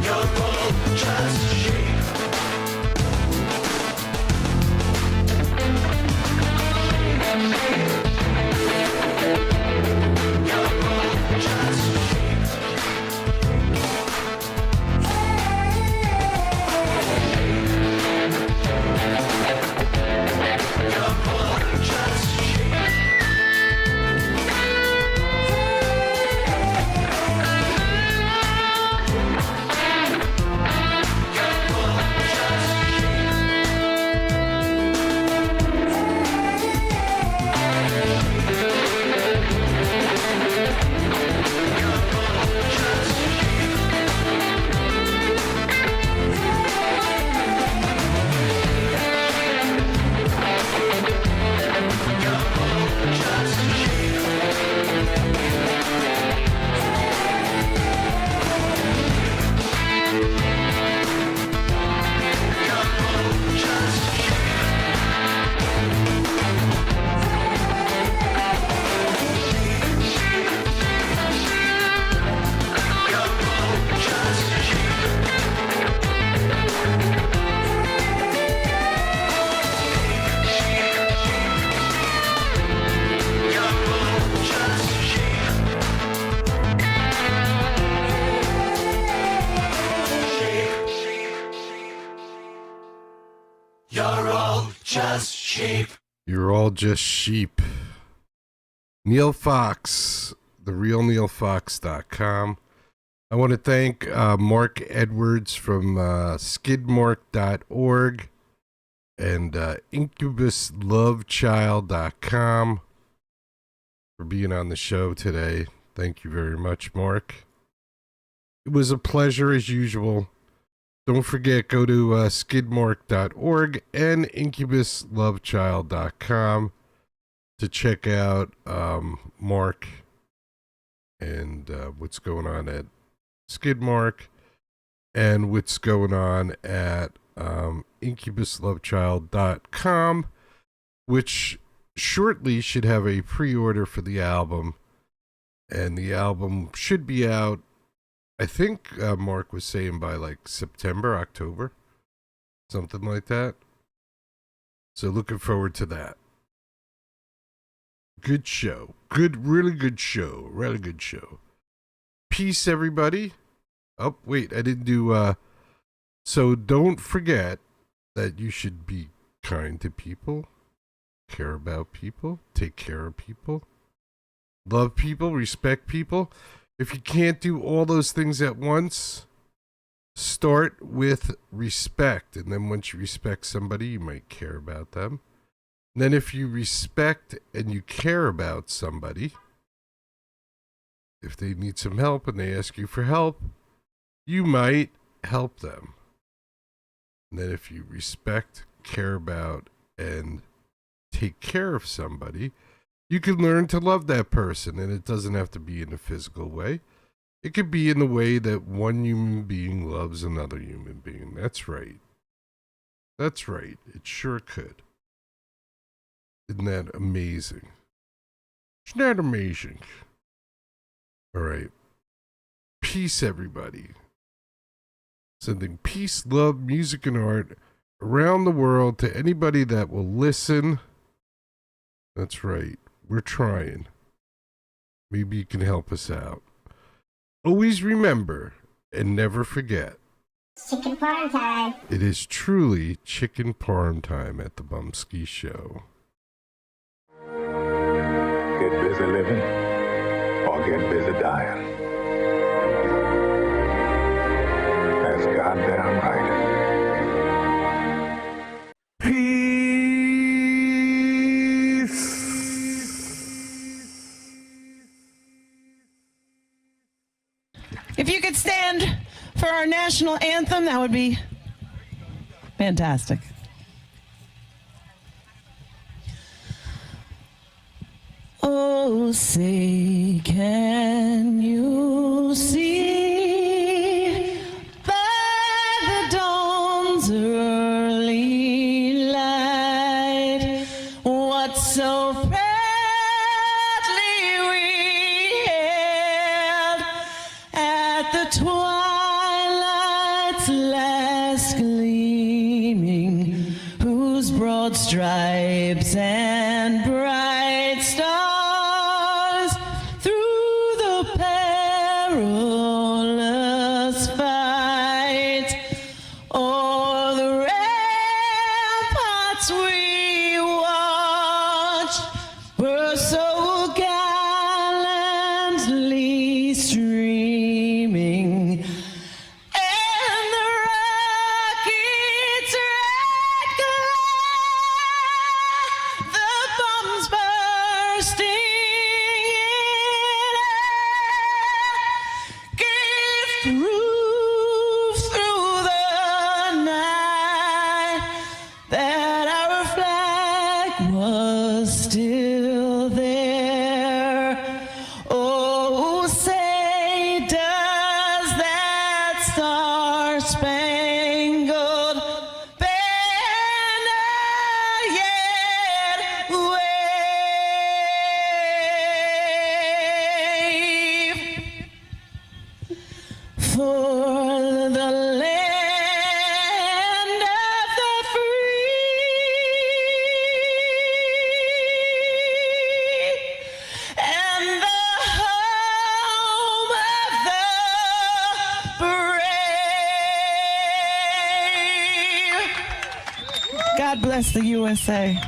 You're all just sheep. Neil Fox, therealneilfox.com. I want to thank Mark Edwards from skidmark.org and incubuslovechild.com for being on the show today. Thank you very much, Mark. It was a pleasure as usual. Don't forget, go to skidmark.org and incubuslovechild.com to check out Mark and what's going on at Skidmark and what's going on at incubuslovechild.com, which shortly should have a pre-order for the album, and the album should be out, I think Mark was saying by like September, October, something like that. So looking forward to that. Good show. Really good show. Peace, everybody. Oh, wait, I didn't do, so don't forget that you should be kind to people, care about people, take care of people, love people, respect people. If you can't do all those things at once, start with respect. And then once you respect somebody, you might care about them. And then if you respect and you care about somebody, if they need some help and they ask you for help, you might help them. And then if you respect, care about, and take care of somebody, you can learn to love that person. And it doesn't have to be in a physical way. It could be in the way that one human being loves another human being. That's right. That's right. It sure could. Isn't that amazing? Isn't that amazing? All right. Peace, everybody. Sending peace, love, music, and art around the world to anybody that will listen. That's right. We're trying. Maybe you can help us out. Always remember and never forget. Chicken parm time. It is truly chicken parm time at the Bumpskey Show. Get busy living or get busy dying. That's goddamn right. Peace. If you could stand for our national anthem, that would be fantastic. Oh, say, can you see by the dawn's early light what so proudly we hailed at the twilight's last gleaming, whose broad stripes and bright stars through the perilous fight o'er the ramparts we watched were so gallantly streaming, and the rocket's red glare, the bombs bursting in air, gave proof through the night that our flag was still there. Oh, say, does that star-spangled banner yet wave for the land of the free and the home of the brave? God bless the USA.